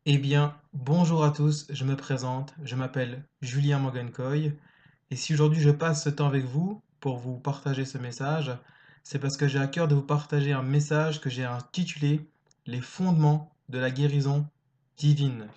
Eh bien, bonjour à tous, je me présente, je m'appelle Julien Mogenkoy, et si aujourd'hui je passe ce temps avec vous pour vous partager ce message, c'est parce que j'ai à cœur de vous partager un message que j'ai intitulé Les fondements de la guérison divine.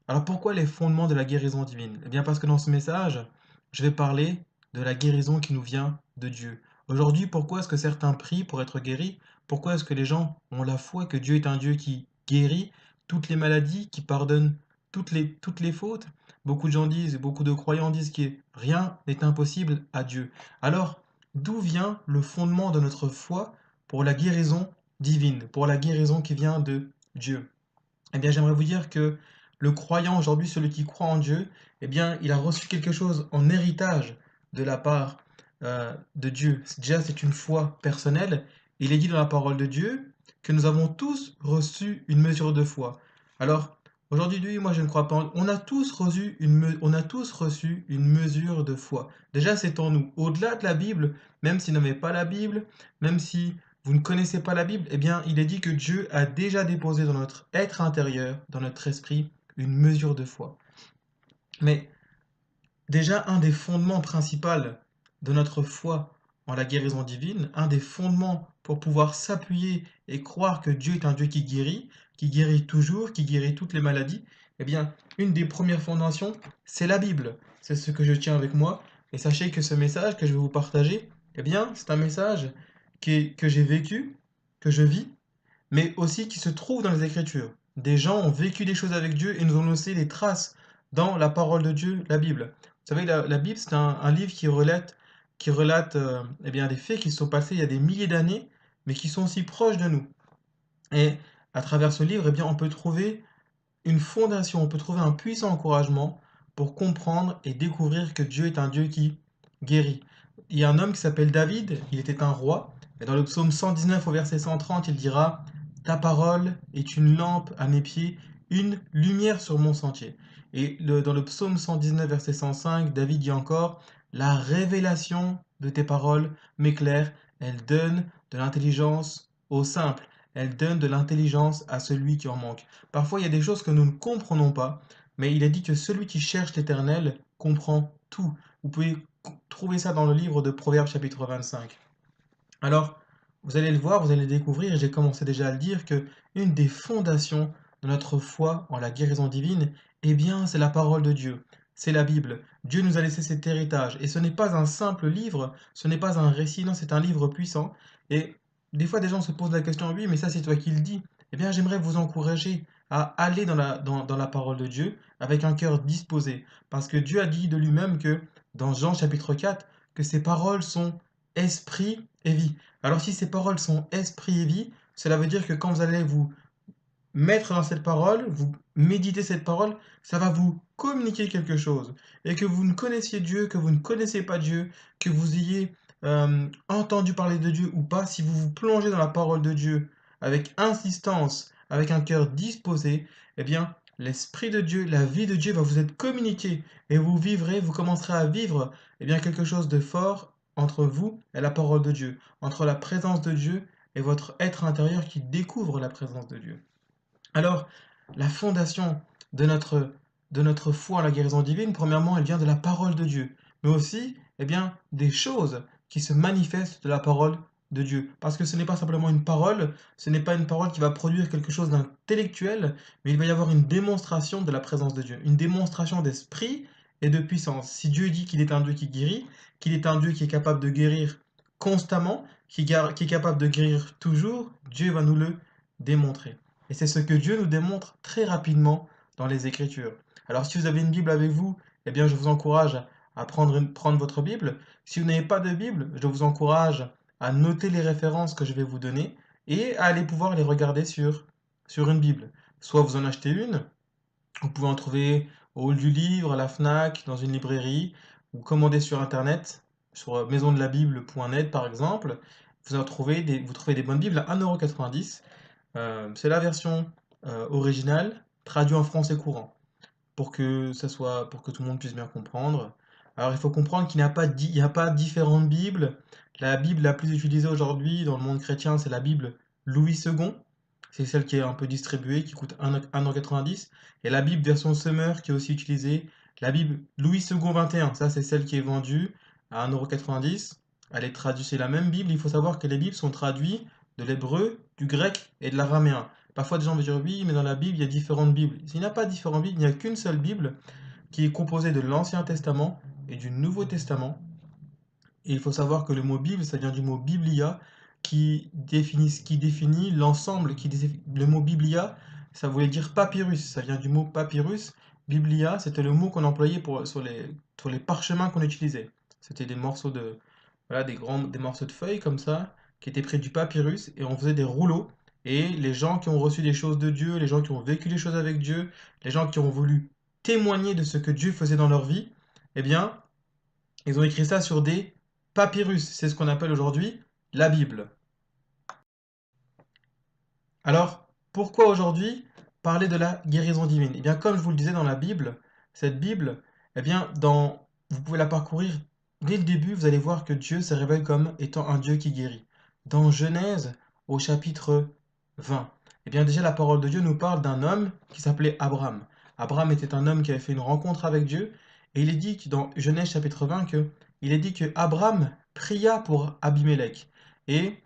Alors pourquoi les fondements de la guérison divine? Eh bien parce que dans ce message, je vais parler de la guérison qui nous vient de Dieu. Aujourd'hui, pourquoi est-ce que certains prient pour être guéris? Pourquoi est-ce que les gens ont la foi que Dieu est un Dieu qui guérit toutes les maladies, qui pardonne toutes les fautes? Beaucoup de gens disent, beaucoup de croyants disent que rien n'est impossible à Dieu. Alors, d'où vient le fondement de notre foi pour la guérison divine, pour la guérison qui vient de Dieu? Eh bien, j'aimerais vous dire que le croyant aujourd'hui, celui qui croit en Dieu, eh bien, il a reçu quelque chose en héritage de la part de Dieu. Déjà, c'est une foi personnelle. Il est dit dans la parole de Dieu que nous avons tous reçu une mesure de foi. Alors, aujourd'hui, moi, je ne crois pas. On a tous reçu on a tous reçu une mesure de foi. Déjà, c'est en nous. Au-delà de la Bible, même si vous n'avez pas la Bible, même si vous ne connaissez pas la Bible, eh bien, il est dit que Dieu a déjà déposé dans notre être intérieur, dans notre esprit, une mesure de foi. Mais déjà, un des fondements principaux de notre foi en la guérison divine, un des fondements pour pouvoir s'appuyer et croire que Dieu est un Dieu qui guérit toujours, qui guérit toutes les maladies, eh bien, une des premières fondations, c'est la Bible. C'est ce que je tiens avec moi. Et sachez que ce message que je vais vous partager, eh bien, c'est un message que j'ai vécu, que je vis, mais aussi qui se trouve dans les Écritures. Des gens ont vécu des choses avec Dieu et nous ont laissé des traces dans la parole de Dieu, la Bible. Vous savez, la Bible, c'est un livre qui relate eh bien, des faits qui se sont passés il y a des milliers d'années, mais qui sont aussi proches de nous. Et à travers ce livre, eh bien, on peut trouver une fondation, on peut trouver un puissant encouragement pour comprendre et découvrir que Dieu est un Dieu qui guérit. Il y a un homme qui s'appelle David, il était un roi, et dans le psaume 119 au verset 130, il dira: Ta parole est une lampe à mes pieds, une lumière sur mon sentier. Et dans le psaume 119 verset 105, David dit encore: La révélation de tes paroles m'éclaire, elle donne de l'intelligence aux simples, elle donne de l'intelligence à celui qui en manque. Parfois, il y a des choses que nous ne comprenons pas, mais il est dit que celui qui cherche l'Éternel comprend tout. Vous pouvez trouver ça dans le livre de Proverbes chapitre 25. Alors, vous allez le voir, vous allez le découvrir, et j'ai commencé déjà à le dire, que une des fondations de notre foi en la guérison divine, eh bien, c'est la parole de Dieu. C'est la Bible. Dieu nous a laissé cet héritage. Et ce n'est pas un simple livre, ce n'est pas un récit, non, c'est un livre puissant. Et des fois, des gens se posent la question, oui, mais ça, c'est toi qui le dis. Eh bien, j'aimerais vous encourager à aller dans la parole de Dieu avec un cœur disposé. Parce que Dieu a dit de lui-même que, dans Jean chapitre 4, que ses paroles sont esprit et vie. Alors si ces paroles sont esprit et vie, cela veut dire que quand vous allez vous mettre dans cette parole, vous méditez cette parole, ça va vous communiquer quelque chose. Et que vous ne connaissiez Dieu, que vous ne connaissez pas Dieu, que vous ayez entendu parler de Dieu ou pas, si vous vous plongez dans la parole de Dieu avec insistance, avec un cœur disposé, eh bien, l'Esprit de Dieu, la vie de Dieu va vous être communiquée et vous vivrez, vous commencerez à vivre eh bien, quelque chose de fort entre vous et la parole de Dieu, entre la présence de Dieu et votre être intérieur qui découvre la présence de Dieu. Alors, la fondation de notre foi en la guérison divine, premièrement, elle vient de la parole de Dieu, mais aussi, eh bien, des choses qui se manifestent de la parole de Dieu. Parce que ce n'est pas simplement une parole, ce n'est pas une parole qui va produire quelque chose d'intellectuel, mais il va y avoir une démonstration de la présence de Dieu, une démonstration d'esprit et de puissance. Si Dieu dit qu'il est un Dieu qui guérit, qu'il est un Dieu qui est capable de guérir constamment, qui est capable de guérir toujours, Dieu va nous le démontrer. Et c'est ce que Dieu nous démontre très rapidement dans les Écritures. Alors si vous avez une Bible avec vous, eh bien je vous encourage à prendre votre Bible. Si vous n'avez pas de Bible, je vous encourage à noter les références que je vais vous donner et à aller pouvoir les regarder sur une Bible. Soit vous en achetez une, vous pouvez en trouver au hall du livre, à la FNAC, dans une librairie, ou commander sur Internet, sur maisondelabible.net par exemple. Vous trouvez des bonnes Bibles à 1,90 €. C'est la version originale, traduite en français courant, pour que tout le monde puisse bien comprendre. Alors il faut comprendre qu'il n'y a pas différentes Bibles. La Bible la plus utilisée aujourd'hui dans le monde chrétien, c'est la Bible Louis II. c'est celle qui est un peu distribuée, qui coûte 1,90 €. Il y a la Bible version Summer qui est aussi utilisée. La Bible Louis II 21, ça c'est celle qui est vendue à 1,90 €. Elle est traduite, c'est la même Bible. Il faut savoir que les Bibles sont traduites de l'hébreu, du grec et de l'araméen. Parfois des gens vont dire oui, mais dans la Bible il y a différentes Bibles. Il n'y a pas différentes Bibles, il n'y a qu'une seule Bible qui est composée de l'Ancien Testament et du Nouveau Testament. Et il faut savoir que le mot Bible, ça vient du mot biblia, qui définit l'ensemble. Le mot biblia, ça voulait dire papyrus. Ça vient du mot papyrus. Biblia, c'était le mot qu'on employait sur les parchemins qu'on utilisait. C'était des morceaux voilà, des morceaux de feuilles comme ça, qui étaient près du papyrus, et on faisait des rouleaux. Et les gens qui ont reçu des choses de Dieu, les gens qui ont vécu les choses avec Dieu, les gens qui ont voulu témoigner de ce que Dieu faisait dans leur vie, eh bien, ils ont écrit ça sur des papyrus. C'est ce qu'on appelle aujourd'hui la Bible. Alors, pourquoi aujourd'hui parler de la guérison divine? Eh bien, comme je vous le disais dans la Bible, cette Bible, eh bien, vous pouvez la parcourir dès le début, vous allez voir que Dieu se révèle comme étant un Dieu qui guérit. Dans Genèse, au chapitre 20, eh bien, déjà, la parole de Dieu nous parle d'un homme qui s'appelait Abraham. Abraham était un homme qui avait fait une rencontre avec Dieu, et il est dit que dans Genèse chapitre 20 il est dit que Abraham pria pour Abimelech. Et,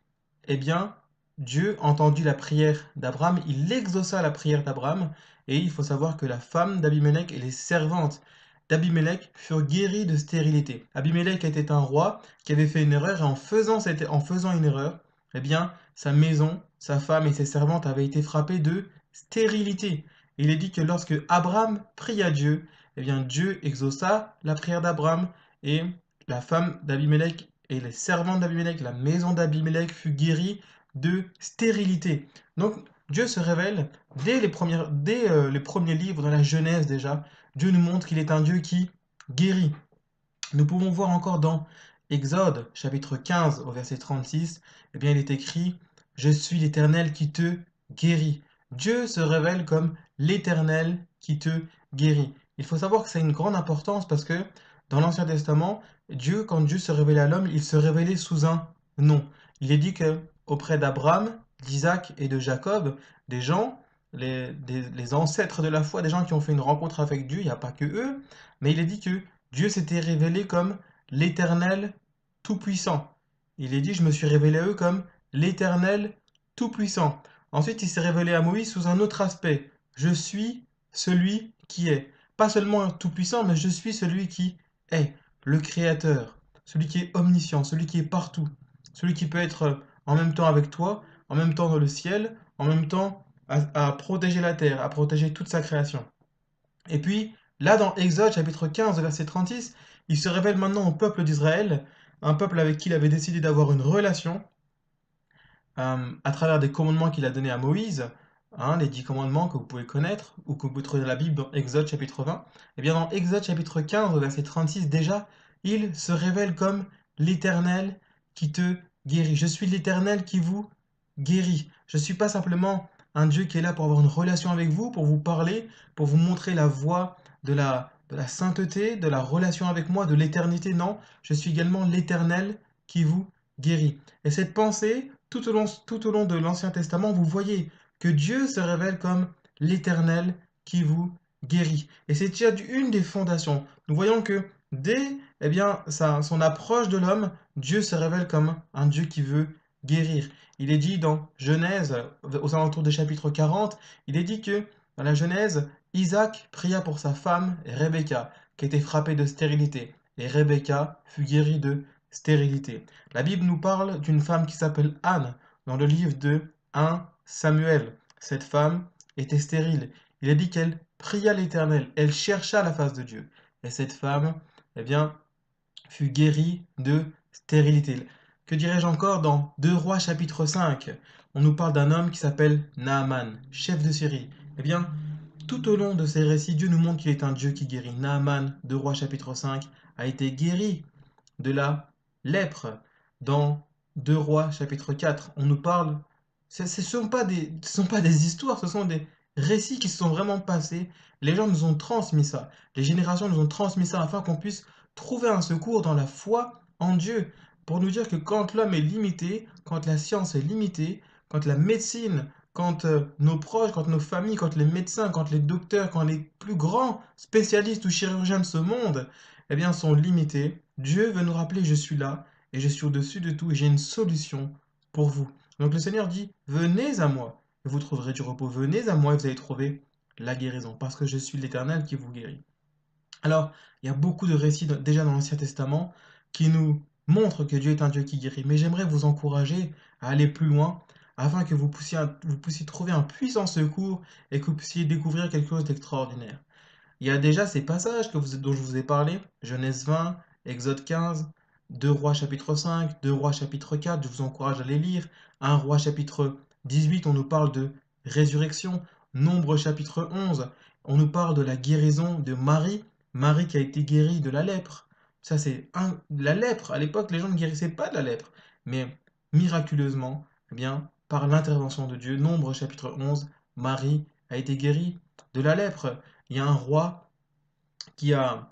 eh bien, Dieu entendit la prière d'Abraham, il exauça la prière d'Abraham, et il faut savoir que la femme d'Abimelech et les servantes d'Abimelech furent guéries de stérilité. Abimelech était un roi qui avait fait une erreur, et en faisant une erreur, eh bien, sa maison, sa femme et ses servantes avaient été frappées de stérilité. Il est dit que lorsque Abraham pria Dieu, eh bien, Dieu exauça la prière d'Abraham, et la femme d'Abimelech et les servantes d'Abimelech, la maison d'Abimelech fut guérie de stérilité. Donc Dieu se révèle dès les premiers livres, dans la Genèse déjà. Dieu nous montre qu'il est un Dieu qui guérit. Nous pouvons voir encore dans Exode chapitre 15 au verset 36, eh bien il est écrit: Je suis l'Éternel qui te guérit. Dieu se révèle comme l'Éternel qui te guérit. Il faut savoir que ça a une grande importance parce que dans l'Ancien Testament, quand Dieu se révélait à l'homme, il se révélait sous un nom. Il est dit que auprès d'Abraham, d'Isaac et de Jacob, des gens, les ancêtres de la foi, des gens qui ont fait une rencontre avec Dieu, il n'y a pas que eux, mais il est dit que Dieu s'était révélé comme l'Éternel Tout-Puissant. Il est dit, je me suis révélé à eux comme l'Éternel Tout-Puissant. Ensuite, il s'est révélé à Moïse sous un autre aspect. Je suis celui qui est. Pas seulement Tout-Puissant, mais je suis celui qui est, le Créateur, celui qui est omniscient, celui qui est partout, celui qui peut être en même temps avec toi, en même temps dans le ciel, en même temps à protéger la terre, à protéger toute sa création. Et puis, là, dans Exode chapitre 15, verset 36, il se révèle maintenant au peuple d'Israël, un peuple avec qui il avait décidé d'avoir une relation, à travers des commandements qu'il a donnés à Moïse, hein, les 10 commandements que vous pouvez connaître, ou que vous pouvez trouver dans la Bible dans Exode chapitre 20. Et bien dans Exode chapitre 15, verset 36, déjà, il se révèle comme l'Éternel qui te guérit. Je suis l'Éternel qui vous guérit. Je ne suis pas simplement un Dieu qui est là pour avoir une relation avec vous, pour vous parler, pour vous montrer la voie de la sainteté, de la relation avec moi, de l'éternité. Non, je suis également l'Éternel qui vous guérit. Et cette pensée, tout au long de l'Ancien Testament, vous voyez que Dieu se révèle comme l'Éternel qui vous guérit. Et c'est déjà une des fondations. Nous voyons que dès son approche de l'homme, Dieu se révèle comme un Dieu qui veut guérir. Il est dit dans Genèse, aux alentours du chapitre 40, il est dit que dans la Genèse, Isaac pria pour sa femme Rebecca, qui était frappée de stérilité. Et Rebecca fut guérie de stérilité. La Bible nous parle d'une femme qui s'appelle Anne dans le livre de 1 Samuel. Cette femme était stérile. Il est dit qu'elle pria l'Éternel, elle chercha la face de Dieu. Et cette femme, eh bien, fut guérie de stérilité. Que dirais-je encore dans 2 Rois chapitre 5? On nous parle d'un homme qui s'appelle Naaman, chef de Syrie. Eh bien, tout au long de ces récits, Dieu nous montre qu'il est un Dieu qui guérit. Naaman, 2 Rois chapitre 5, a été guéri de la lèpre. Dans 2 Rois chapitre 4, on nous parle, ce ne sont pas des histoires, ce sont des récits qui se sont vraiment passés. Les gens nous ont transmis ça, les générations nous ont transmis ça afin qu'on puisse trouver un secours dans la foi en Dieu, pour nous dire que quand l'homme est limité, quand la science est limitée, quand la médecine quand nos proches, quand nos familles, quand les médecins, quand les docteurs, quand les plus grands spécialistes ou chirurgiens de ce monde, eh bien, sont limités, Dieu veut nous rappeler, je suis là et je suis au-dessus de tout et j'ai une solution pour vous. Donc le Seigneur dit, venez à moi et vous trouverez du repos. Venez à moi et vous allez trouver la guérison parce que je suis l'Éternel qui vous guérit. Alors, il y a beaucoup de récits déjà dans l'Ancien Testament qui nous montrent que Dieu est un Dieu qui guérit. Mais j'aimerais vous encourager à aller plus loin afin que vous puissiez trouver un puissant secours et que vous puissiez découvrir quelque chose d'extraordinaire. Il y a déjà ces passages dont je vous ai parlé, Genèse 20, Exode 15, 2 Rois chapitre 5, 2 Rois chapitre 4, je vous encourage à les lire, 1 Roi chapitre 18, on nous parle de résurrection, Nombre chapitre 11, on nous parle de la guérison de Marie, Marie qui a été guérie de la lèpre. Ça la lèpre, à l'époque les gens ne guérissaient pas de la lèpre, mais miraculeusement, eh bien, par l'intervention de Dieu, Nombre chapitre 11, Marie a été guérie de la lèpre. Il y a un roi qui a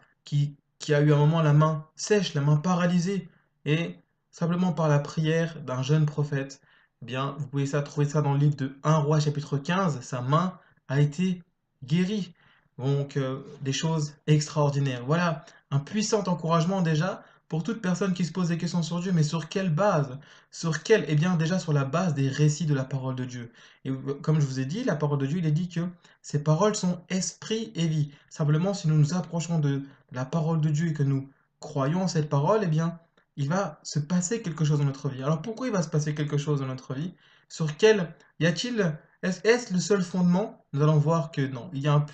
eu un moment la main sèche, la main paralysée, et simplement par la prière d'un jeune prophète, eh bien, vous pouvez trouver ça dans le livre de 1 Roi chapitre 15, sa main a été guérie. Donc, des choses extraordinaires. Voilà, un puissant encouragement déjà pour toute personne qui se pose des questions sur Dieu, mais sur quelle base? Sur quelle? Eh bien, déjà sur la base des récits de la parole de Dieu. Et comme je vous ai dit, la parole de Dieu, il est dit que ces paroles sont esprit et vie. Simplement, si nous nous approchons de la parole de Dieu et que nous croyons en cette parole, eh bien, il va se passer quelque chose dans notre vie. Alors pourquoi il va se passer quelque chose dans notre vie? Sur quel y a-t-il est-ce le seul fondement? Nous allons voir que non. Il y a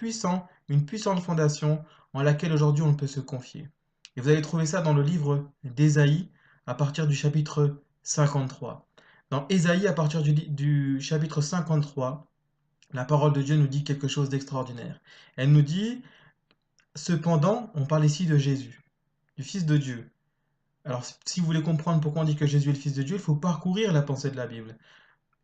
une puissante fondation en laquelle aujourd'hui on peut se confier. Et vous allez trouver ça dans le livre d'Ésaïe à partir du chapitre 53. Dans Ésaïe, à partir du chapitre 53, la parole de Dieu nous dit quelque chose d'extraordinaire. Elle nous dit, cependant, on parle ici de Jésus, du Fils de Dieu. Alors, si vous voulez comprendre pourquoi on dit que Jésus est le Fils de Dieu, il faut parcourir la pensée de la Bible.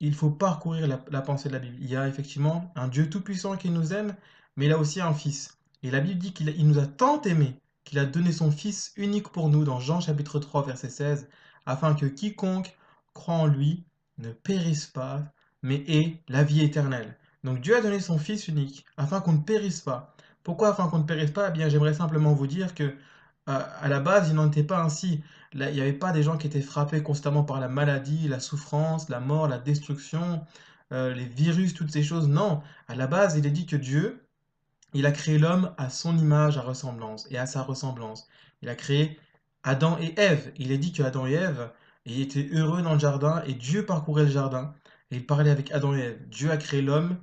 Il faut parcourir la pensée de la Bible. Il y a effectivement un Dieu tout-puissant qui nous aime, mais il a aussi un Fils. Et la Bible dit qu'il nous a tant aimés qu'il a donné son Fils unique pour nous dans Jean chapitre 3 verset 16, afin que quiconque croit en lui ne périsse pas, mais ait la vie éternelle. Donc Dieu a donné son Fils unique afin qu'on ne périsse pas. Pourquoi afin qu'on ne périsse pas? Eh bien, j'aimerais simplement vous dire que à la base, il n'en était pas ainsi. Là, il n'y avait pas des gens qui étaient frappés constamment par la maladie, la souffrance, la mort, la destruction, les virus, toutes ces choses. Non, à la base, il est dit que Dieu, il a créé l'homme à son image, à ressemblance et à sa ressemblance. Il a créé Adam et Ève. Il est dit que Adam et Ève étaient heureux dans le jardin et Dieu parcourait le jardin et il parlait avec Adam et Ève. Dieu a créé l'homme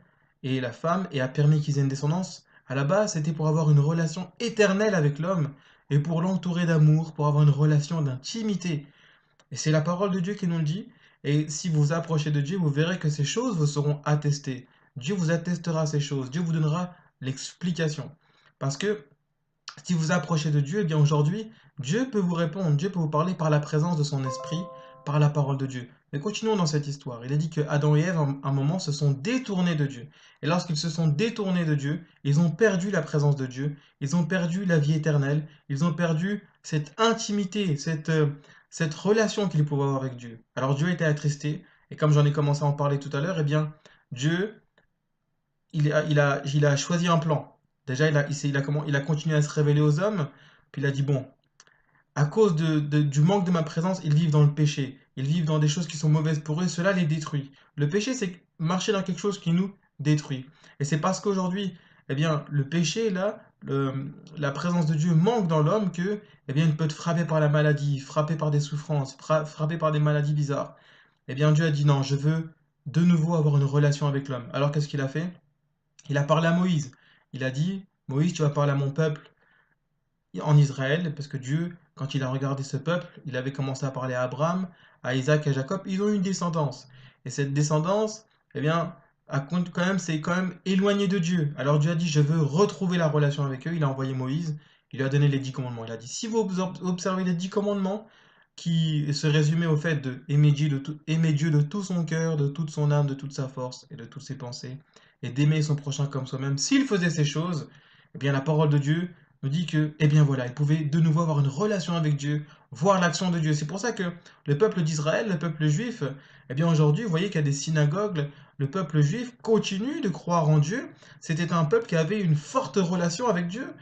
et la femme et a permis qu'ils aient une descendance. À la base, c'était pour avoir une relation éternelle avec l'homme et pour l'entourer d'amour, pour avoir une relation d'intimité. Et c'est la parole de Dieu qui nous le dit. Et si vous vous approchez de Dieu, vous verrez que ces choses vous seront attestées. Dieu vous attestera ces choses. Dieu vous donnera l'explication. Parce que si vous approchez de Dieu, eh bien aujourd'hui, Dieu peut vous répondre, Dieu peut vous parler par la présence de son esprit, par la parole de Dieu. Mais continuons dans cette histoire. Il est dit que Adam et Ève, à un moment, se sont détournés de Dieu. Et lorsqu'ils se sont détournés de Dieu, ils ont perdu la présence de Dieu, ils ont perdu la vie éternelle, ils ont perdu cette intimité, cette relation qu'ils pouvaient avoir avec Dieu. Alors Dieu était attristé, et comme j'en ai commencé à en parler tout à l'heure, eh bien, Dieu il a choisi un plan. Déjà, il a continué à se révéler aux hommes, puis il a dit, bon, à cause du manque de ma présence, ils vivent dans le péché. Ils vivent dans des choses qui sont mauvaises pour eux, cela les détruit. Le péché, c'est marcher dans quelque chose qui nous détruit. Et c'est parce qu'aujourd'hui, eh bien, le péché, là, la présence de Dieu manque dans l'homme que, eh bien, il peut être frappé par la maladie, frappé par des souffrances, frappé par des maladies bizarres. Eh bien, Dieu a dit, non, je veux de nouveau avoir une relation avec l'homme. Alors, qu'est-ce qu'il a fait? Il a parlé à Moïse. Il a dit, Moïse, tu vas parler à mon peuple en Israël, parce que Dieu, quand il a regardé ce peuple, il avait commencé à parler à Abraham, à Isaac et à Jacob, ils ont eu une descendance. Et cette descendance, eh bien, c'est quand même éloigné de Dieu. Alors Dieu a dit, je veux retrouver la relation avec eux. Il a envoyé Moïse, il lui a donné les 10 commandements. Il a dit, si vous observez les 10 commandements, qui se résumaient au fait de aimer Dieu de tout son cœur, de toute son âme, de toute sa force et de toutes ses pensées, et d'aimer son prochain comme soi-même, s'il faisait ces choses, eh bien la parole de Dieu nous dit que, eh bien voilà, il pouvait de nouveau avoir une relation avec Dieu, voir l'action de Dieu. C'est pour ça que le peuple d'Israël, le peuple juif, eh bien aujourd'hui, vous voyez qu'il y a des synagogues, le peuple juif continue de croire en Dieu. C'était un peuple qui avait une forte relation avec Dieu.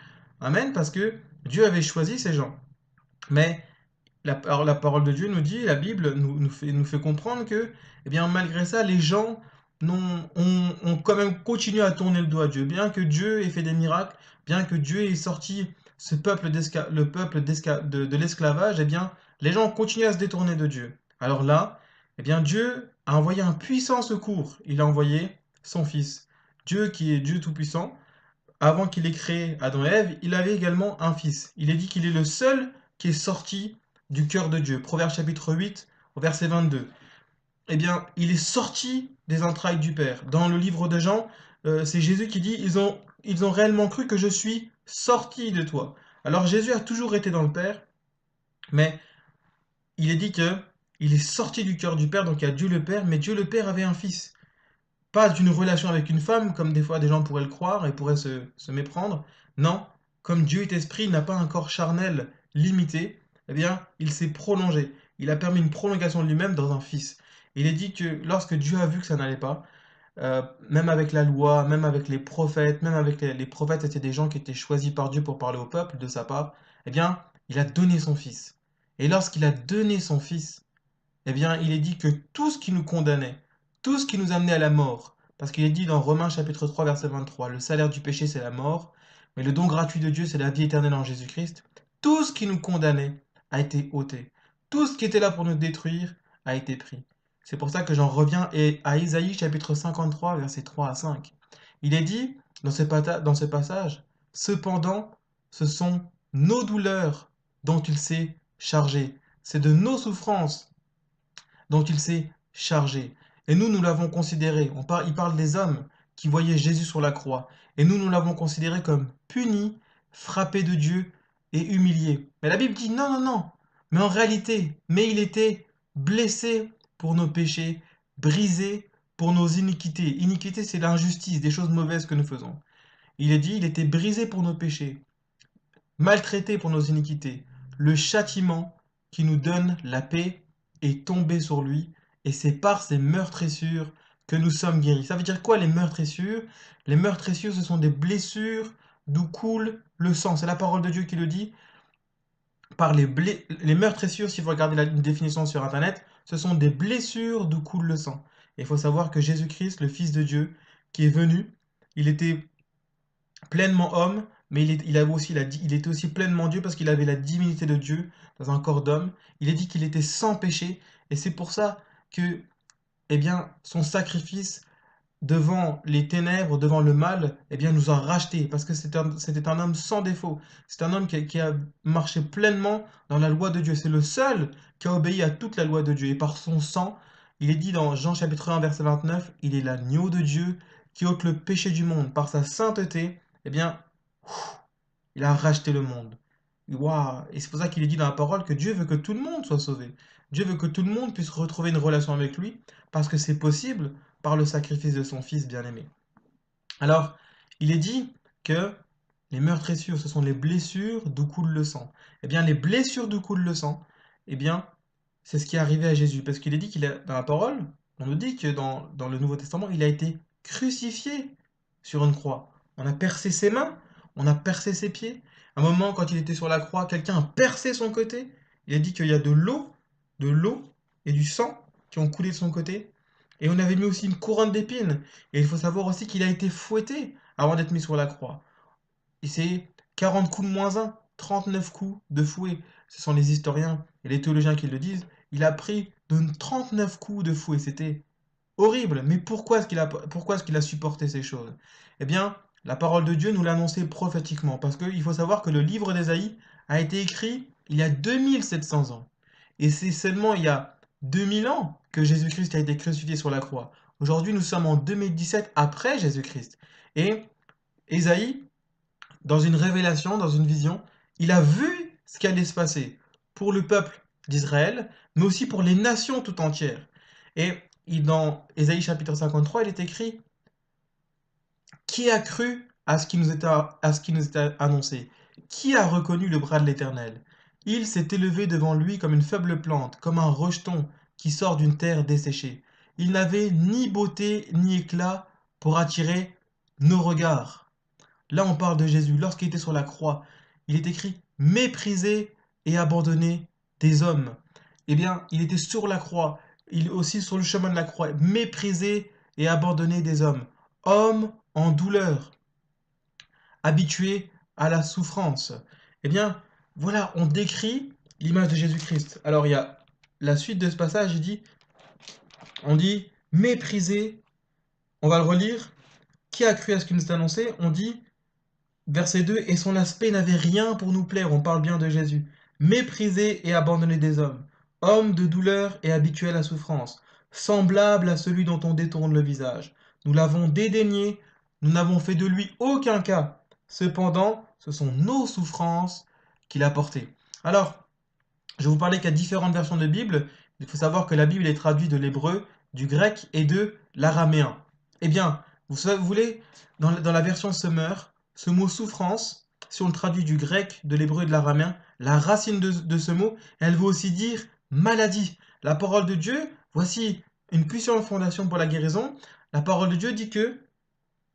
Amen, parce que Dieu avait choisi ces gens. Mais la parole de Dieu nous dit, la Bible nous fait comprendre que, eh bien, malgré ça, les gens ont quand même continué à tourner le dos à Dieu. Bien que Dieu ait fait des miracles, bien que Dieu ait sorti ce peuple le peuple de l'esclavage, eh bien, les gens ont continué à se détourner de Dieu. Alors là, eh bien, Dieu a envoyé un puissant secours. Il a envoyé son Fils. Dieu qui est Dieu Tout-Puissant, avant qu'il ait créé Adam et Ève, il avait également un fils. Il est dit qu'il est le seul qui est sorti du cœur de Dieu. Proverbe chapitre 8, au verset 22. Eh bien, il est sorti des entrailles du Père. Dans le livre de Jean, c'est Jésus qui dit, ils ont réellement cru que je suis sorti de toi. Alors Jésus a toujours été dans le Père, mais il est dit que il est sorti du cœur du Père, donc il y a Dieu le Père, mais Dieu le Père avait un fils. Pas d'une relation avec une femme, comme des fois des gens pourraient le croire et pourraient se méprendre. Non, comme Dieu est esprit, il n'a pas un corps charnel limité, eh bien, il s'est prolongé. Il a permis une prolongation de lui-même dans un fils. Il est dit que lorsque Dieu a vu que ça n'allait pas, même avec la loi, même avec les prophètes, même avec les prophètes étaient des gens qui étaient choisis par Dieu pour parler au peuple de sa part, eh bien, il a donné son fils. Et lorsqu'il a donné son fils, eh bien, il est dit que tout ce qui nous condamnait, tout ce qui nous amenait à la mort, parce qu'il est dit dans Romains chapitre 3 verset 23, le salaire du péché c'est la mort, mais le don gratuit de Dieu c'est la vie éternelle en Jésus-Christ, tout ce qui nous condamnait a été ôté. Tout ce qui était là pour nous détruire a été pris. C'est pour ça que j'en reviens à Isaïe chapitre 53 verset 3 à 5. Il est dit dans ce passage, cependant, ce sont nos douleurs dont il s'est chargé. C'est de nos souffrances dont il s'est chargé. Et nous l'avons considéré, il parle des hommes qui voyaient Jésus sur la croix, et nous l'avons considéré comme puni, frappé de Dieu et humilié. Mais la Bible dit non, non, non, mais en réalité, mais il était blessé pour nos péchés, brisé pour nos iniquités. Iniquité, c'est l'injustice, des choses mauvaises que nous faisons. Il est dit, il était brisé pour nos péchés, maltraité pour nos iniquités. Le châtiment qui nous donne la paix est tombé sur lui, et c'est par ses meurtrissures que nous sommes guéris. Ça veut dire quoi les meurtrissures? Les meurtrissures, ce sont des blessures d'où coule le sang. C'est la parole de Dieu qui le dit. Par les meurtrissures, si vous regardez une définition sur Internet, ce sont des blessures d'où coule le sang. Et il faut savoir que Jésus-Christ, le Fils de Dieu, qui est venu, il était pleinement homme, mais il était aussi pleinement Dieu parce qu'il avait la divinité de Dieu dans un corps d'homme. Il est dit qu'il était sans péché, et c'est pour ça que, eh bien, son sacrifice devant les ténèbres, devant le mal, eh bien, nous a rachetés, parce que c'était un homme sans défaut. C'est un homme qui a marché pleinement dans la loi de Dieu. C'est le seul qui a obéi à toute la loi de Dieu. Et par son sang, il est dit dans Jean chapitre 1, verset 29, il est l'agneau de Dieu qui ôte le péché du monde. Par sa sainteté, eh bien, il a racheté le monde. Waouh! Et c'est pour ça qu'il est dit dans la parole que Dieu veut que tout le monde soit sauvé. Dieu veut que tout le monde puisse retrouver une relation avec lui, parce que c'est possible par le sacrifice de son Fils bien-aimé. Alors, il est dit que les meurtrissures, ce sont les blessures d'où coule le sang. Eh bien, les blessures d'où coule le sang, eh bien, c'est ce qui est arrivé à Jésus. Parce qu'il est dit dans la parole, on nous dit que dans le Nouveau Testament, il a été crucifié sur une croix. On a percé ses mains, on a percé ses pieds. À un moment, quand il était sur la croix, quelqu'un a percé son côté. Il a dit qu'il y a de l'eau et du sang qui ont coulé de son côté. Et on avait mis aussi une couronne d'épines. Et il faut savoir aussi qu'il a été fouetté avant d'être mis sur la croix. Et c'est 40 coups de moins un, 39 coups de fouet. Ce sont les historiens et les théologiens qui le disent. Il a pris de 39 coups de fouet. C'était horrible. Mais pourquoi est-ce qu'il a supporté ces choses? Eh bien, la parole de Dieu nous l'a annoncé prophétiquement. Parce qu'il faut savoir que le livre d'Ésaïe a été écrit il y a 2700 ans. Et c'est seulement il y a 2000 ans que Jésus-Christ a été crucifié sur la croix. Aujourd'hui, nous sommes en 2017 après Jésus-Christ. Et Ésaïe, dans une révélation, dans une vision, il a vu ce qui allait se passer pour le peuple d'Israël, mais aussi pour les nations tout entières. Et dans Ésaïe chapitre 53, il est écrit, qui a cru à ce qui nous était annoncé? Qui a reconnu le bras de l'Éternel? Il s'est élevé devant lui comme une faible plante, comme un rejeton qui sort d'une terre desséchée. Il n'avait ni beauté ni éclat pour attirer nos regards. Là, on parle de Jésus. Lorsqu'il était sur la croix, il est écrit méprisé et abandonné des hommes. Eh bien, il était sur la croix, il est aussi sur le chemin de la croix, méprisé et abandonné des hommes. Homme en douleur, habitué à la souffrance. Eh bien, voilà, on décrit l'image de Jésus-Christ. Alors, il y a la suite de ce passage, on dit méprisé, on va le relire. Qui a cru à ce qu'il nous est annoncé? On dit verset 2, et son aspect n'avait rien pour nous plaire, on parle bien de Jésus. Méprisé et abandonné des hommes, homme de douleur et habitué à la souffrance, semblable à celui dont on détourne le visage. Nous l'avons dédaigné, nous n'avons fait de lui aucun cas. Cependant, ce sont nos souffrances qu'il a portées. Alors, je vais vous parler qu'il y a différentes versions de Bible. Il faut savoir que la Bible est traduite de l'hébreu, du grec et de l'araméen. Eh bien, vous voulez, dans la version Summer, ce mot souffrance, si on le traduit du grec, de l'hébreu et de l'araméen, la racine de ce mot, elle veut aussi dire maladie. La parole de Dieu, voici une puissante fondation pour la guérison. La parole de Dieu dit que,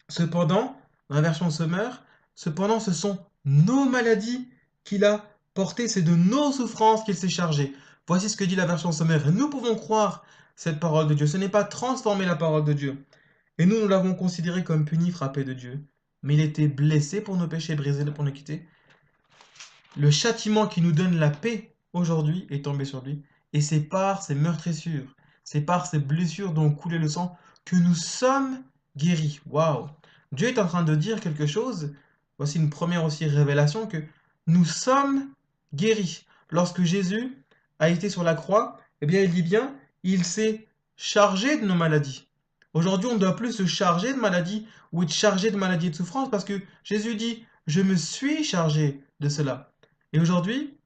cependant, dans la version Summer, cependant, ce sont nos maladies qu'il a portées, c'est de nos souffrances qu'il s'est chargé. Voici ce que dit la version Sommaire. Nous pouvons croire cette parole de Dieu. Ce n'est pas transformer la parole de Dieu. Et nous l'avons considéré comme puni, frappé de Dieu. Mais il était blessé pour nos péchés, brisé pour nous quitter. Le châtiment qui nous donne la paix aujourd'hui est tombé sur lui. Et c'est par ses meurtrissures, c'est par ses blessures dont coulait le sang que nous sommes guéris. Waouh! Dieu est en train de dire quelque chose. Voici une première aussi révélation que nous sommes guéris. Lorsque Jésus a été sur la croix, eh bien il dit bien, il s'est chargé de nos maladies. Aujourd'hui, on ne doit plus se charger de maladies ou être chargé de maladies et de souffrances parce que Jésus dit, je me suis chargé de cela. Et aujourd'hui,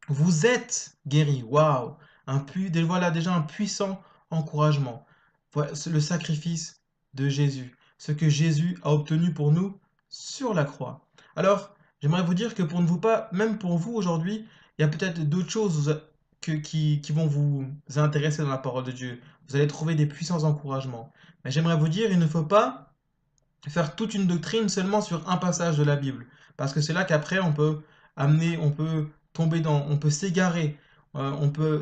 vous êtes guéris. Waouh! Voilà déjà un puissant encouragement. Voilà le sacrifice de Jésus. Ce que Jésus a obtenu pour nous sur la croix. Alors, j'aimerais vous dire que pour ne vous pas, même pour vous aujourd'hui, il y a peut-être d'autres choses qui vont vous intéresser dans la parole de Dieu. Vous allez trouver des puissants encouragements. Mais j'aimerais vous dire, il ne faut pas faire toute une doctrine seulement sur un passage de la Bible. Parce que c'est là qu'après on peut tomber on peut s'égarer.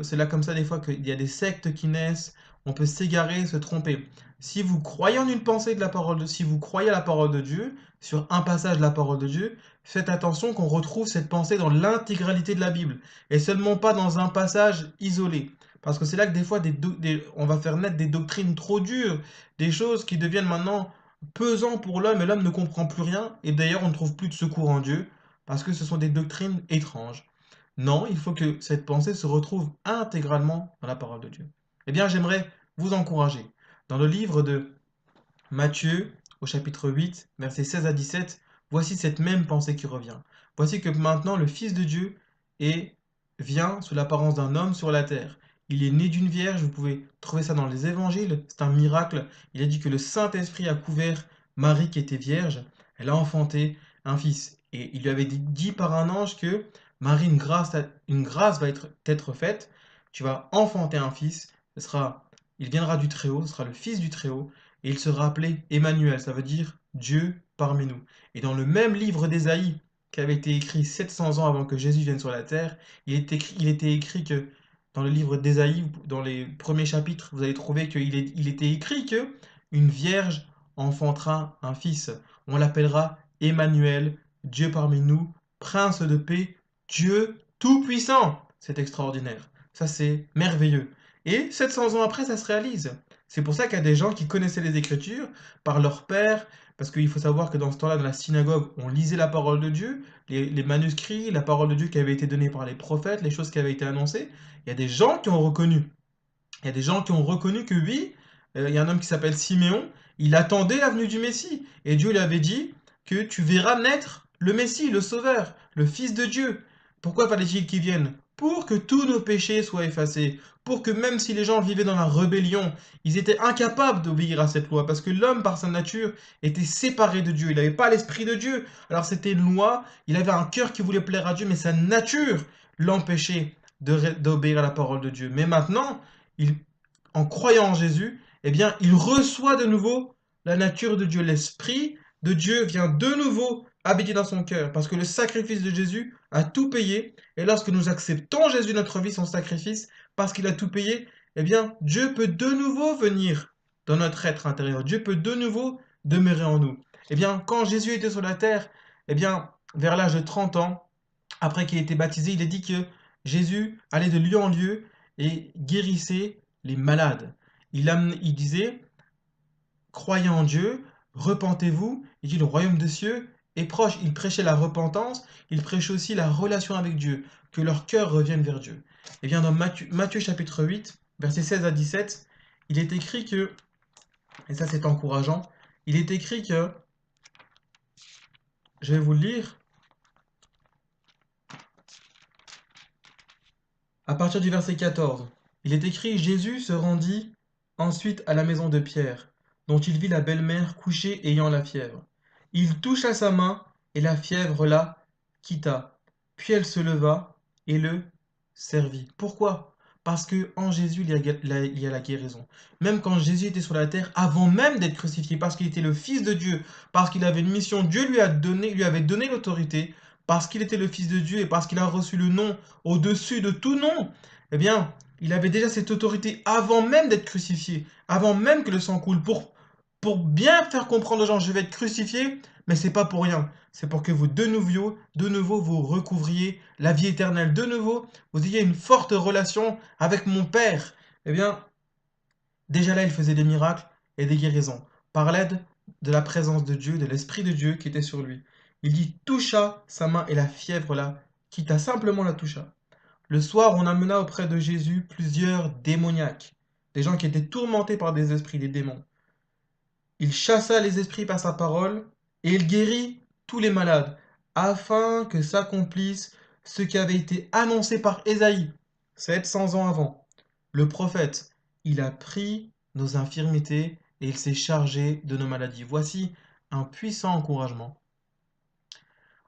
C'est là comme ça des fois qu'il y a des sectes qui naissent, on peut s'égarer, se tromper. Si vous croyez en une pensée de la parole si vous croyez à la parole de Dieu, sur un passage de la parole de Dieu, faites attention qu'on retrouve cette pensée dans l'intégralité de la Bible, et seulement pas dans un passage isolé. Parce que c'est là que des fois on va faire naître des doctrines trop dures, des choses qui deviennent maintenant pesant pour l'homme et l'homme ne comprend plus rien et d'ailleurs on ne trouve plus de secours en Dieu parce que ce sont des doctrines étranges. Non, il faut que cette pensée se retrouve intégralement dans la parole de Dieu. Eh bien, j'aimerais vous encourager. Dans le livre de Matthieu, au chapitre 8, versets 16 à 17, voici cette même pensée qui revient. Voici que maintenant le Fils de Dieu vient sous l'apparence d'un homme sur la terre. Il est né d'une vierge, vous pouvez trouver ça dans les évangiles, c'est un miracle. Il a dit que le Saint-Esprit a couvert Marie qui était vierge, elle a enfanté un fils. Et il lui avait dit par un ange que Marie, une grâce va être faite, tu vas enfanter un fils, il viendra du Très-Haut, ce sera le Fils du Très-Haut, et il sera appelé Emmanuel, ça veut dire Dieu parmi nous. Et dans le même livre d'Ésaïe, qui avait été écrit 700 ans avant que Jésus vienne sur la terre, il était écrit que dans le livre d'Ésaïe, dans les premiers chapitres, vous allez trouver il était écrit que une vierge enfantera un fils. On l'appellera Emmanuel, Dieu parmi nous, prince de paix, Dieu tout-puissant. C'est extraordinaire. Ça, c'est merveilleux. Et 700 ans après, ça se réalise. C'est pour ça qu'il y a des gens qui connaissaient les Écritures par leur père, parce qu'il faut savoir que dans ce temps-là, dans la synagogue, on lisait la parole de Dieu, les manuscrits, la parole de Dieu qui avait été donnée par les prophètes, les choses qui avaient été annoncées. Il y a des gens qui ont reconnu. Il y a des gens qui ont reconnu que oui, il y a un homme qui s'appelle Siméon, il attendait la venue du Messie. Et Dieu lui avait dit que tu verras naître le Messie, le Sauveur, le Fils de Dieu. Pourquoi fallait-il qu'il vienne? pour que tous nos péchés soient effacés, pour que même si les gens vivaient dans la rébellion, ils étaient incapables d'obéir à cette loi, parce que l'homme, par sa nature, était séparé de Dieu, il n'avait pas l'esprit de Dieu. Alors c'était une loi, il avait un cœur qui voulait plaire à Dieu, mais sa nature l'empêchait d'obéir à la parole de Dieu. Mais maintenant, il, en croyant en Jésus, eh bien, il reçoit de nouveau la nature de Dieu. L'esprit de Dieu vient de nouveau habiter dans son cœur, parce que le sacrifice de Jésus a tout payé. Et lorsque nous acceptons Jésus notre vie, son sacrifice, parce qu'il a tout payé, eh bien, Dieu peut de nouveau venir dans notre être intérieur. Dieu peut de nouveau demeurer en nous. Eh bien, quand Jésus était sur la terre, eh bien, vers l'âge de 30 ans, après qu'il ait été baptisé, il est dit que Jésus allait de lieu en lieu et guérissait les malades. Il disait, croyez en Dieu, repentez-vous, il dit le royaume des cieux est proche. Il prêchait la repentance, il prêchait aussi la relation avec Dieu, que leur cœur revienne vers Dieu. Et bien dans Matthieu chapitre 8, versets 16 à 17, il est écrit que, et ça c'est encourageant, il est écrit que, je vais vous le lire, à partir du verset 14, il est écrit, Jésus se rendit ensuite à la maison de Pierre, dont il vit la belle-mère couchée ayant la fièvre. Il toucha sa main, et la fièvre la quitta. Puis elle se leva et le servit. Pourquoi? Parce que en Jésus, il y a la guérison. Même quand Jésus était sur la terre, avant même d'être crucifié, parce qu'il était le Fils de Dieu, parce qu'il avait une mission, Dieu lui avait donné l'autorité, parce qu'il était le Fils de Dieu et parce qu'il a reçu le nom au-dessus de tout nom, eh bien, il avait déjà cette autorité avant même d'être crucifié, avant même que le sang coule, pour bien faire comprendre aux gens, je vais être crucifié, mais c'est pas pour rien. C'est pour que vous, de nouveau, vous recouvriez la vie éternelle. De nouveau, vous ayez une forte relation avec mon Père. Eh bien, déjà là, il faisait des miracles et des guérisons, par l'aide de la présence de Dieu, de l'Esprit de Dieu qui était sur lui. Il dit, toucha sa main et la fièvre là, quitta simplement la toucha. Le soir, on amena auprès de Jésus plusieurs démoniaques, des gens qui étaient tourmentés par des esprits, des démons. Il chassa les esprits par sa parole, et il guérit tous les malades, afin que s'accomplisse ce qui avait été annoncé par Ésaïe, 700 ans avant. Le prophète, il a pris nos infirmités et il s'est chargé de nos maladies. Voici un puissant encouragement.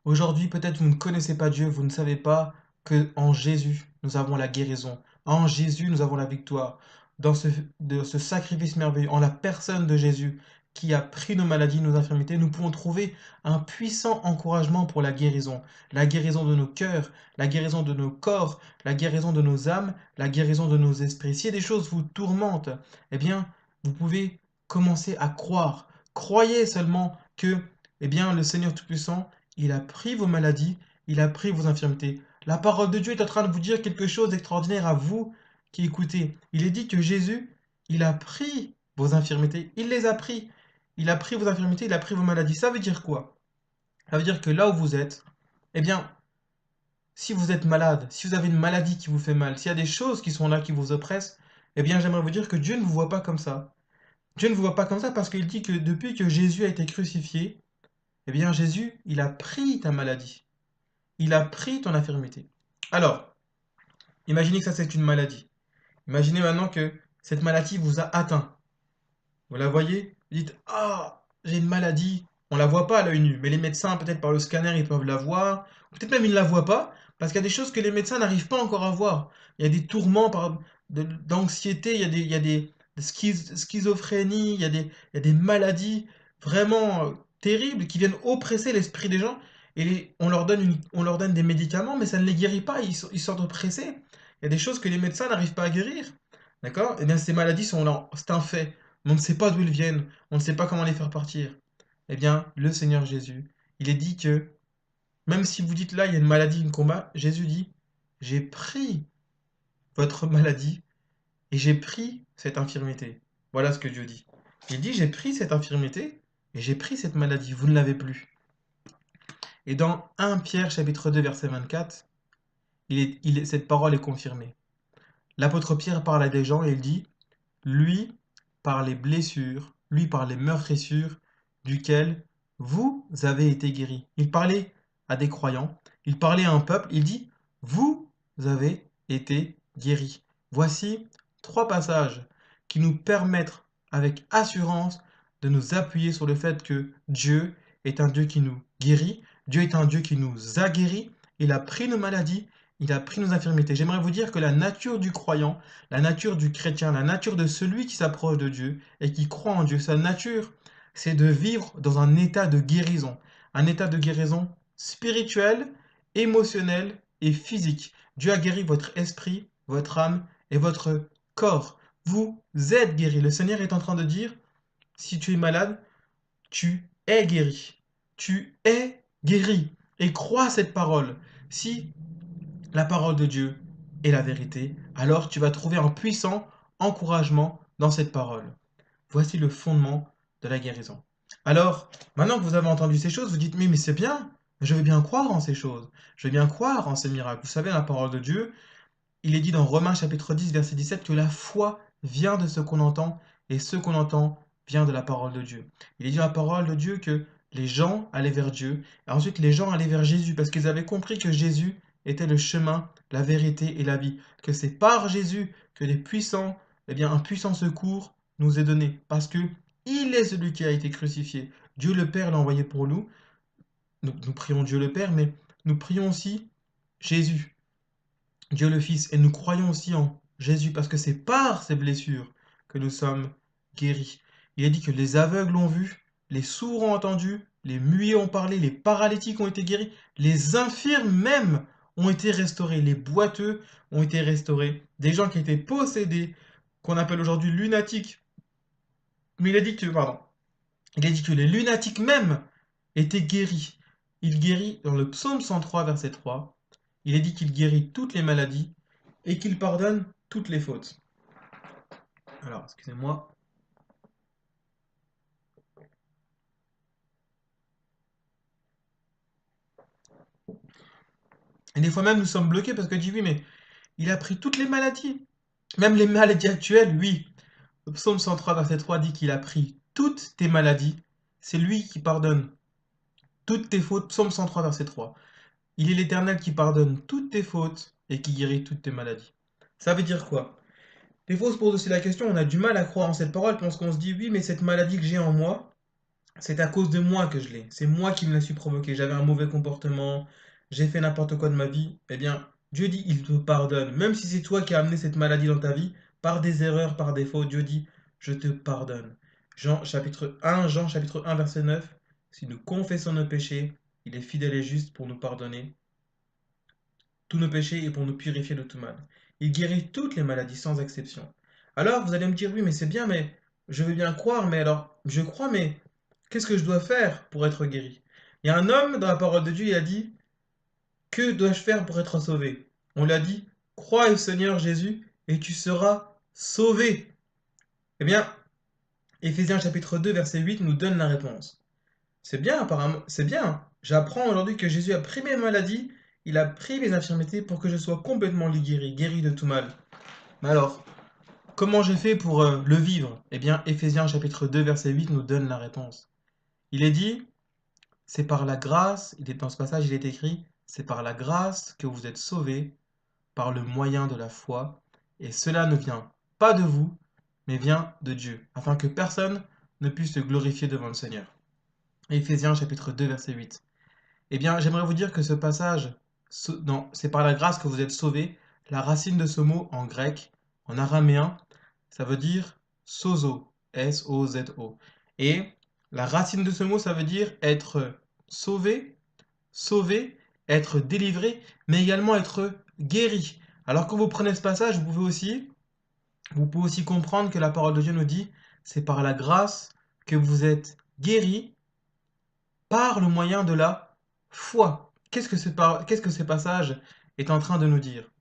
Aujourd'hui, peut-être vous ne connaissez pas Dieu, vous ne savez pas que en Jésus, nous avons la guérison. En Jésus, nous avons la victoire. De ce sacrifice merveilleux, en la personne de Jésus, qui a pris nos maladies, nos infirmités, nous pouvons trouver un puissant encouragement pour la guérison de nos cœurs, la guérison de nos corps, la guérison de nos âmes, la guérison de nos esprits. Si des choses vous tourmentent, eh bien, vous pouvez commencer à croire. Croyez seulement que, eh bien, le Seigneur Tout-Puissant il a pris vos maladies, il a pris vos infirmités. La parole de Dieu est en train de vous dire quelque chose d'extraordinaire à vous qui écoutez. Il est dit que Jésus, il a pris vos infirmités, il les a pris. Il a pris vos infirmités, il a pris vos maladies. Ça veut dire quoi? Ça veut dire que là où vous êtes, eh bien, si vous êtes malade, si vous avez une maladie qui vous fait mal, s'il y a des choses qui sont là qui vous oppressent, eh bien, j'aimerais vous dire que Dieu ne vous voit pas comme ça. Dieu ne vous voit pas comme ça parce qu'il dit que depuis que Jésus a été crucifié, eh bien, Jésus, il a pris ta maladie. Il a pris ton infirmité. Alors, imaginez que ça c'est une maladie. Imaginez maintenant que cette maladie vous a atteint. Vous la voyez? Vous dites, ah, j'ai une maladie. On la voit pas à l'œil nu, mais les médecins, peut-être par le scanner, ils peuvent la voir. Peut-être même ils ne la voient pas, parce qu'il y a des choses que les médecins n'arrivent pas encore à voir. Il y a des tourments d'anxiété, il y a des schizophrénie, il y a des maladies vraiment terribles qui viennent oppresser l'esprit des gens. Et on leur donne des médicaments, mais ça ne les guérit pas, ils sont oppressés. Il y a des choses que les médecins n'arrivent pas à guérir. D'accord? Eh bien, ces maladies sont là, c'est un fait. Mais on ne sait pas d'où ils viennent, on ne sait pas comment les faire partir. Eh bien, le Seigneur Jésus, il est dit que, même si vous dites là, il y a une maladie, une combat, Jésus dit, j'ai pris votre maladie et j'ai pris cette infirmité. Voilà ce que Dieu dit. Il dit, j'ai pris cette infirmité et j'ai pris cette maladie, vous ne l'avez plus. Et dans 1 Pierre chapitre 2 verset 24, cette parole est confirmée. L'apôtre Pierre parle à des gens et il dit, lui, par les blessures, lui, par les meurtrissures, duquel vous avez été guéris. Il parlait à des croyants, il parlait à un peuple, il dit, vous avez été guéris. Voici 3 passages qui nous permettent avec assurance de nous appuyer sur le fait que Dieu est un Dieu qui nous guérit, Dieu est un Dieu qui nous a guéris, il a pris nos maladies, il a pris nos infirmités. J'aimerais vous dire que la nature du croyant, la nature du chrétien, la nature de celui qui s'approche de Dieu et qui croit en Dieu, sa nature, c'est de vivre dans un état de guérison spirituelle, émotionnelle et physique. Dieu a guéri votre esprit, votre âme et votre corps. Vous êtes guéri. Le Seigneur est en train de dire, si tu es malade, tu es guéri. Tu es guéri. Et crois cette parole. Si la parole de Dieu est la vérité, alors tu vas trouver un puissant encouragement dans cette parole. Voici le fondement de la guérison. Alors, maintenant que vous avez entendu ces choses, vous dites, mais c'est bien, je veux bien croire en ces choses, je veux bien croire en ces miracles. Vous savez, la parole de Dieu, il est dit dans Romains chapitre 10, verset 17, que la foi vient de ce qu'on entend, et ce qu'on entend vient de la parole de Dieu. Il est dit dans la parole de Dieu que les gens allaient vers Dieu, et ensuite les gens allaient vers Jésus, parce qu'ils avaient compris que Jésus était le chemin, la vérité et la vie, que c'est par Jésus que les puissants, eh bien, un puissant secours nous est donné, parce que il est celui qui a été crucifié. Dieu le Père l'a envoyé pour nous. Nous prions Dieu le Père, mais nous prions aussi Jésus. Dieu le Fils, et nous croyons aussi en Jésus, parce que c'est par ses blessures que nous sommes guéris. Il est dit que les aveugles ont vu, les sourds ont entendu, les muets ont parlé, les paralytiques ont été guéris, les infirmes même ont été restaurés, les boiteux ont été restaurés, des gens qui étaient possédés, qu'on appelle aujourd'hui lunatiques. Mais il a dit que les lunatiques même étaient guéris. Il guérit dans le psaume 103, verset 3. Il est dit qu'il guérit toutes les maladies et qu'il pardonne toutes les fautes. Alors, excusez-moi. Et des fois même, nous sommes bloqués parce que dit oui, mais il a pris toutes les maladies. Même les maladies actuelles, oui. Le psaume 103, verset 3 dit qu'il a pris toutes tes maladies. C'est lui qui pardonne toutes tes fautes. Psaume 103, verset 3. Il est l'Éternel qui pardonne toutes tes fautes et qui guérit toutes tes maladies. Ça veut dire quoi? Des fois, on se pose aussi la question, on a du mal à croire en cette parole parce qu'on se dit, oui, mais cette maladie que j'ai en moi, c'est à cause de moi que je l'ai. C'est moi qui me l'ai su provoquer. J'avais un mauvais comportement, j'ai fait n'importe quoi de ma vie. Eh bien, Dieu dit, il te pardonne. Même si c'est toi qui as amené cette maladie dans ta vie, par des erreurs, par défaut, Dieu dit, je te pardonne. Jean chapitre 1, verset 9. Si nous confessons nos péchés, il est fidèle et juste pour nous pardonner tous nos péchés et pour nous purifier de tout mal. Il guérit toutes les maladies sans exception. Alors vous allez me dire, oui, mais c'est bien, mais je veux bien croire, mais alors, je crois, mais qu'est-ce que je dois faire pour être guéri? Il y a un homme dans la parole de Dieu, il a dit, que dois-je faire pour être sauvé? On lui a dit, crois au Seigneur Jésus et tu seras sauvé. Eh bien, Éphésiens chapitre 2, verset 8 nous donne la réponse. C'est bien, apparemment, c'est bien. J'apprends aujourd'hui que Jésus a pris mes maladies, il a pris mes infirmités pour que je sois complètement guéri, guéri de tout mal. Mais alors, comment j'ai fait pour le vivre? Eh bien, Éphésiens chapitre 2, verset 8 nous donne la réponse. Il est dit, c'est par la grâce, dans ce passage, il est écrit, c'est par la grâce que vous êtes sauvés par le moyen de la foi, et cela ne vient pas de vous, mais vient de Dieu, afin que personne ne puisse se glorifier devant le Seigneur. Éphésiens chapitre 2, verset 8. Eh bien, j'aimerais vous dire que ce passage, c'est par la grâce que vous êtes sauvés. La racine de ce mot en grec, en araméen, ça veut dire sozo, S-O-Z-O. Et la racine de ce mot, ça veut dire être sauvé, sauvé, être délivré, mais également être guéri. Alors quand vous prenez ce passage, vous pouvez aussi comprendre que la parole de Dieu nous dit, c'est par la grâce que vous êtes guéris par le moyen de la foi. Qu'est-ce que ce passage est en train de nous dire?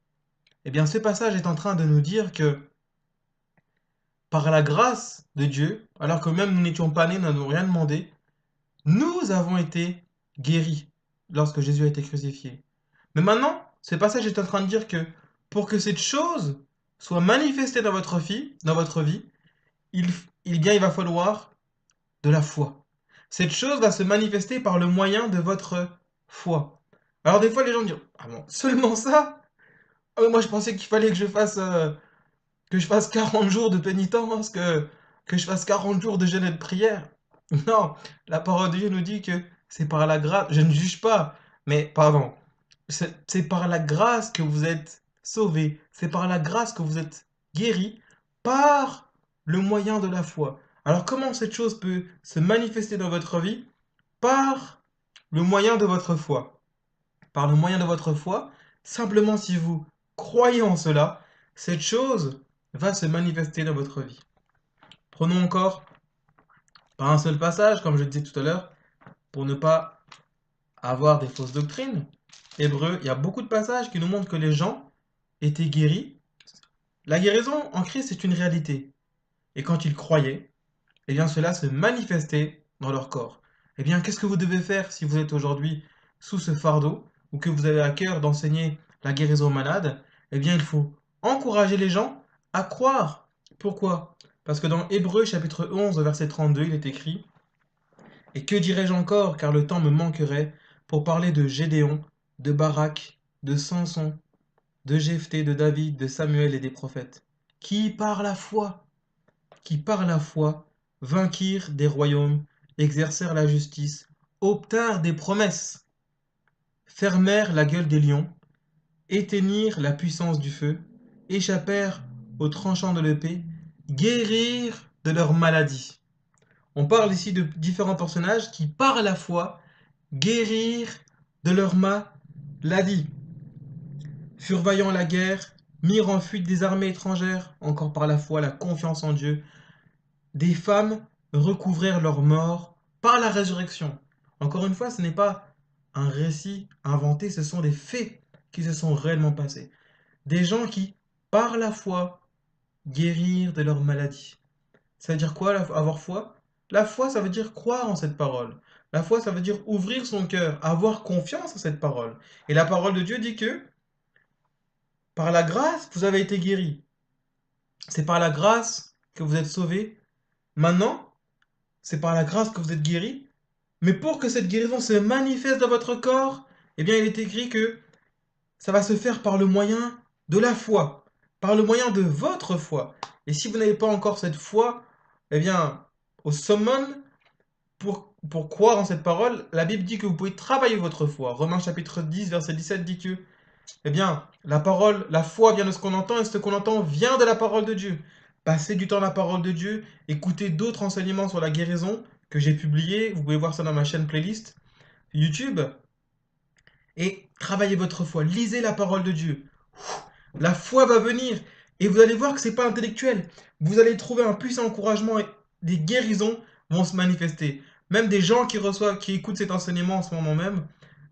Eh bien, ce passage est en train de nous dire que par la grâce de Dieu, alors que même nous n'étions pas nés, nous n'avons rien demandé, nous avons été guéris lorsque Jésus a été crucifié. Mais maintenant, ce passage est en train de dire que pour que cette chose soit manifestée dans votre vie, il, il va falloir de la foi. Cette chose va se manifester par le moyen de votre foi. Alors des fois, les gens disent, ah bon, seulement ça? Ah, mais moi, je pensais qu'il fallait que je fasse 40 jours de pénitence, que je fasse 40 jours de jeûne et de prière. Non, la parole de Dieu nous dit que c'est par la grâce, je ne juge pas, mais pardon, c'est par la grâce que vous êtes sauvés, c'est par la grâce que vous êtes guéris, par le moyen de la foi. Alors comment cette chose peut se manifester dans votre vie? Par le moyen de votre foi. Par le moyen de votre foi, simplement si vous croyez en cela, cette chose va se manifester dans votre vie. Prenons encore par un seul passage, comme je disais tout à l'heure, pour ne pas avoir des fausses doctrines. Hébreu, il y a beaucoup de passages qui nous montrent que les gens étaient guéris. La guérison en Christ est une réalité. Et quand ils croyaient, eh bien cela se manifestait dans leur corps. Eh bien, qu'est-ce que vous devez faire si vous êtes aujourd'hui sous ce fardeau ou que vous avez à cœur d'enseigner la guérison aux malades? Eh bien, il faut encourager les gens à croire. Pourquoi? Parce que dans Hébreu chapitre 11 verset 32, il est écrit: Et que dirais-je encore, car le temps me manquerait, pour parler de Gédéon, de Barak, de Samson, de Jephthé, de David, de Samuel et des prophètes, qui par la foi, qui par la foi vainquirent des royaumes, exercèrent la justice, obtinrent des promesses, fermèrent la gueule des lions, éteignirent la puissance du feu, échappèrent aux tranchants de l'épée, guérirent de leurs maladies. On parle ici de différents personnages qui, par la foi, guérirent de leurs maladies, furent vaillants à la guerre, mirent en fuite des armées étrangères, encore par la foi, la confiance en Dieu. Des femmes recouvrèrent leur mort par la résurrection. Encore une fois, ce n'est pas un récit inventé, ce sont des faits qui se sont réellement passés. Des gens qui, par la foi, guérirent de leur maladie. Ça veut dire quoi, avoir foi? La foi, ça veut dire croire en cette parole. La foi, ça veut dire ouvrir son cœur, avoir confiance en cette parole. Et la parole de Dieu dit que, par la grâce, vous avez été guéris. C'est par la grâce que vous êtes sauvés. Maintenant, c'est par la grâce que vous êtes guéris. Mais pour que cette guérison se manifeste dans votre corps, eh bien, il est écrit que ça va se faire par le moyen de la foi, par le moyen de votre foi. Et si vous n'avez pas encore cette foi, eh bien, au summum, pour croire en cette parole, la Bible dit que vous pouvez travailler votre foi. Romains chapitre 10, verset 17 dit que, eh bien, la parole, la foi vient de ce qu'on entend et ce qu'on entend vient de la parole de Dieu. Passez du temps à la parole de Dieu, écoutez d'autres enseignements sur la guérison que j'ai publiés. Vous pouvez voir ça dans ma chaîne playlist YouTube. Et travaillez votre foi, lisez la parole de Dieu. La foi va venir et vous allez voir que c'est pas intellectuel. Vous allez trouver un puissant encouragement et des guérisons vont se manifester. Même des gens qui reçoivent, qui écoutent cet enseignement en ce moment même,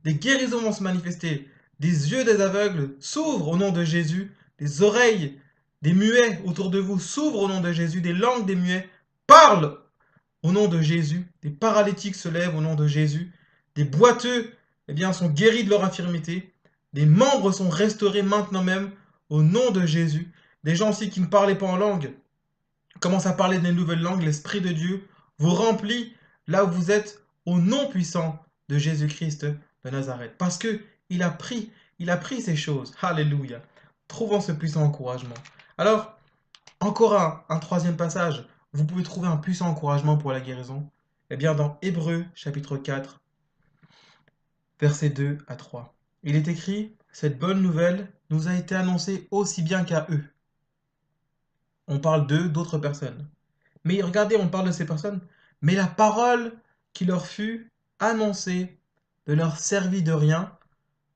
des guérisons vont se manifester. Des yeux des aveugles s'ouvrent au nom de Jésus. Des oreilles des muets autour de vous s'ouvrent au nom de Jésus. Des langues des muets parlent au nom de Jésus. Des paralytiques se lèvent au nom de Jésus. Des boiteux, eh bien, sont guéris de leur infirmité. Des membres sont restaurés maintenant même au nom de Jésus. Des gens aussi qui ne parlaient pas en langue commencent à parler des nouvelles langues. L'Esprit de Dieu vous remplit là où vous êtes au nom puissant de Jésus-Christ de Nazareth. Parce que il a pris ces choses. Alléluia. Trouvons ce puissant encouragement. Alors, encore un troisième passage. Vous pouvez trouver un puissant encouragement pour la guérison. Eh bien, dans Hébreux chapitre 4, versets 2 à 3. Il est écrit: Cette bonne nouvelle nous a été annoncée aussi bien qu'à eux. On parle d'eux, d'autres personnes. Mais regardez, on parle de ces personnes. Mais la parole qui leur fut annoncée ne leur servit de rien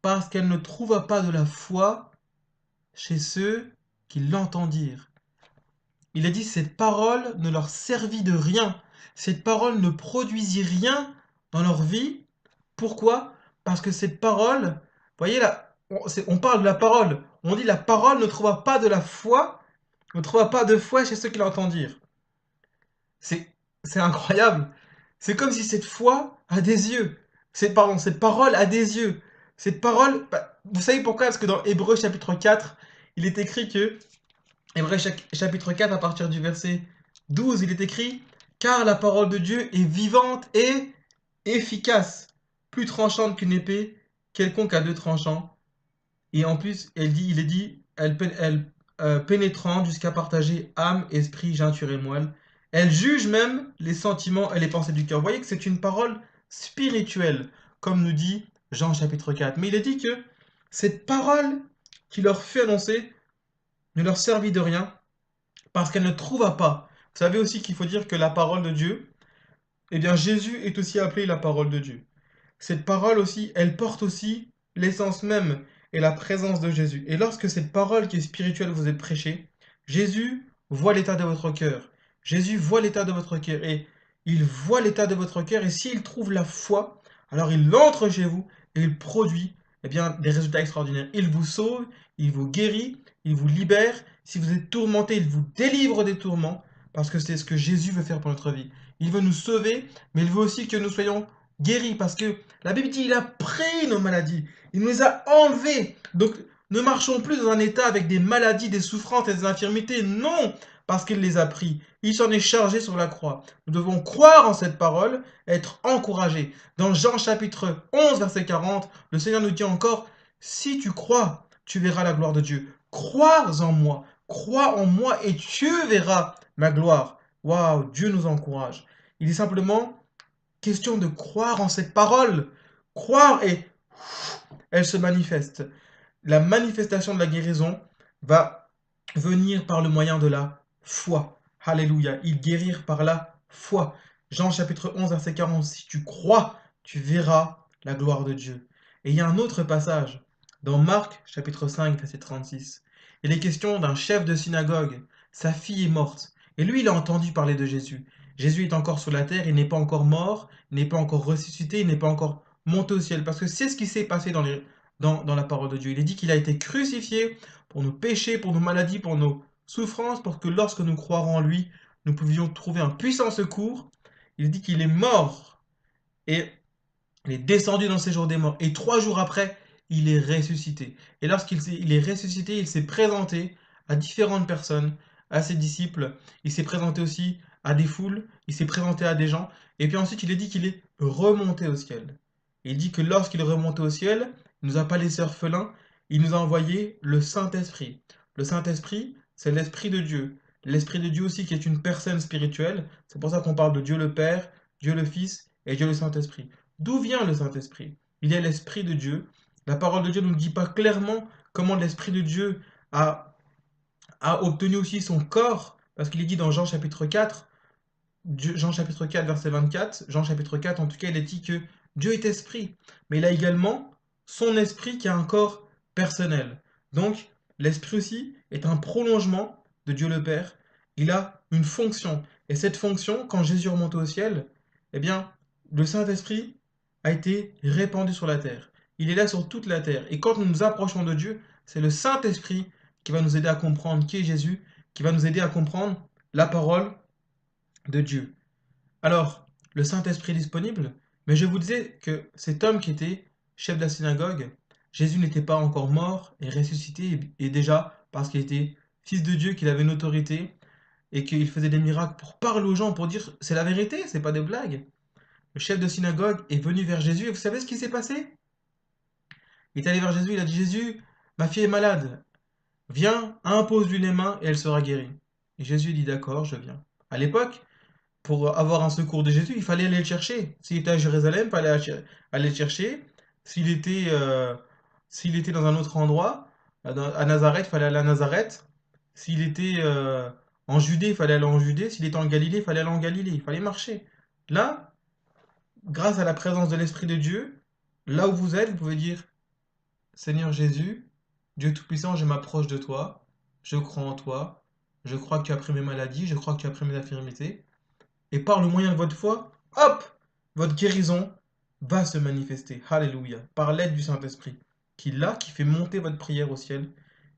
parce qu'elle ne trouva pas de la foi chez ceux qui l'entendirent. Il a dit: cette parole ne leur servit de rien. Cette parole ne produisit rien dans leur vie. Pourquoi? Parce que cette parole, vous voyez là, on parle de la parole. On dit la parole ne trouva pas de la foi, ne trouva pas de foi chez ceux qui l'entendirent. C'est, c'est incroyable. C'est comme si cette foi a des yeux. Cette parole a des yeux. Cette parole, bah, vous savez pourquoi? Parce que dans Hébreux chapitre 4, il est écrit que Hébreux chapitre 4, à partir du verset 12, il est écrit: Car la parole de Dieu est vivante et efficace, plus tranchante qu'une épée quelconque à deux tranchants. Et en plus, il est dit, pénétrant jusqu'à partager âme, esprit, jointure et moelle. Elle juge même les sentiments et les pensées du cœur. Vous voyez que c'est une parole spirituelle, comme nous dit Jean chapitre 4. Mais il est dit que cette parole qui leur fut annoncée ne leur servit de rien parce qu'elle ne trouva pas. Vous savez aussi qu'il faut dire que la parole de Dieu, eh bien Jésus est aussi appelé la parole de Dieu. Cette parole aussi, elle porte aussi l'essence même et la présence de Jésus. Et lorsque cette parole qui est spirituelle vous est prêchée, Jésus voit l'état de votre cœur. Jésus voit l'état de votre cœur et il voit l'état de votre cœur et s'il trouve la foi, alors il entre chez vous et il produit eh bien, des résultats extraordinaires. Il vous sauve, il vous guérit, il vous libère. Si vous êtes tourmenté, il vous délivre des tourments parce que c'est ce que Jésus veut faire pour notre vie. Il veut nous sauver, mais il veut aussi que nous soyons guéris parce que la Bible dit il a pris nos maladies, il nous les a enlevées. Donc ne marchons plus dans un état avec des maladies, des souffrances et des infirmités. Non, parce qu'il les a pris. Il s'en est chargé sur la croix. Nous devons croire en cette parole, être encouragés. Dans Jean chapitre 11, verset 40, le Seigneur nous dit encore, si tu crois, tu verras la gloire de Dieu. Crois en moi et tu verras ma gloire. Waouh, Dieu nous encourage. Il est simplement question de croire en cette parole. Croire et elle se manifeste. La manifestation de la guérison va venir par le moyen de la foi. Alléluia. Il guérir par la foi. Jean chapitre 11, verset 40. Si tu crois, tu verras la gloire de Dieu. Et il y a un autre passage dans Marc chapitre 5, verset 36. Il est question d'un chef de synagogue. Sa fille est morte. Et lui, il a entendu parler de Jésus. Jésus est encore sur la terre, il n'est pas encore mort, il n'est pas encore ressuscité, il n'est pas encore monté au ciel. Parce que c'est ce qui s'est passé dans la parole de Dieu. Il est dit qu'il a été crucifié pour nos péchés, pour nos maladies, pour nos souffrances, pour que lorsque nous croirons en lui, nous pouvions trouver un puissant secours. Il est dit qu'il est mort et il est descendu dans le séjour des morts. Et 3 jours après, il est ressuscité. Et il est ressuscité, il s'est présenté à différentes personnes, à ses disciples. Il s'est présenté aussi à des foules, il s'est présenté à des gens. Et puis ensuite, il est dit qu'il est remonté au ciel. Et il dit que lorsqu'il est remonté au ciel, il ne nous a pas laissé orphelins, il nous a envoyé le Saint-Esprit. Le Saint-Esprit, c'est l'Esprit de Dieu. L'Esprit de Dieu aussi qui est une personne spirituelle. C'est pour ça qu'on parle de Dieu le Père, Dieu le Fils et Dieu le Saint-Esprit. D'où vient le Saint-Esprit? Il est l'Esprit de Dieu. La parole de Dieu ne nous dit pas clairement comment l'Esprit de Dieu a, a obtenu aussi son corps, parce qu'il est dit dans Jean chapitre 4, Jean chapitre 4, verset 24, Jean chapitre 4, en tout cas, il est dit que Dieu est esprit, mais il a également son esprit qui a un corps personnel. Donc, l'esprit aussi est un prolongement de Dieu le Père. Il a une fonction. Et cette fonction, quand Jésus remonte au ciel, eh bien, le Saint-Esprit a été répandu sur la terre. Il est là sur toute la terre. Et quand nous nous approchons de Dieu, c'est le Saint-Esprit qui va nous aider à comprendre qui est Jésus, qui va nous aider à comprendre la parole de Dieu. Alors, le Saint-Esprit est disponible, mais je vous disais que cet homme qui était chef de la synagogue, Jésus n'était pas encore mort et ressuscité, et déjà parce qu'il était fils de Dieu, qu'il avait une autorité et qu'il faisait des miracles pour parler aux gens, pour dire c'est la vérité, c'est pas des blagues. Le chef de synagogue est venu vers Jésus et vous savez ce qui s'est passé? Il est allé vers Jésus, il a dit Jésus, ma fille est malade, viens, impose-lui les mains et elle sera guérie. Et Jésus dit d'accord, je viens. À l'époque, pour avoir un secours de Jésus, il fallait aller le chercher. S'il était à Jérusalem, il fallait aller le chercher. S'il était, euh, S'il était dans un autre endroit, à Nazareth, il fallait aller à Nazareth. S'il était en Judée, il fallait aller en Judée. S'il était en Galilée, il fallait aller en Galilée. Il fallait marcher. Là, grâce à la présence de l'Esprit de Dieu, là où vous êtes, vous pouvez dire, Seigneur Jésus, Dieu Tout-Puissant, je m'approche de toi. Je crois en toi. Je crois que tu as pris mes maladies. Je crois que tu as pris mes infirmités. Et par le moyen de votre foi, hop, votre guérison va se manifester. Alléluia. Par l'aide du Saint-Esprit, qui fait monter votre prière au ciel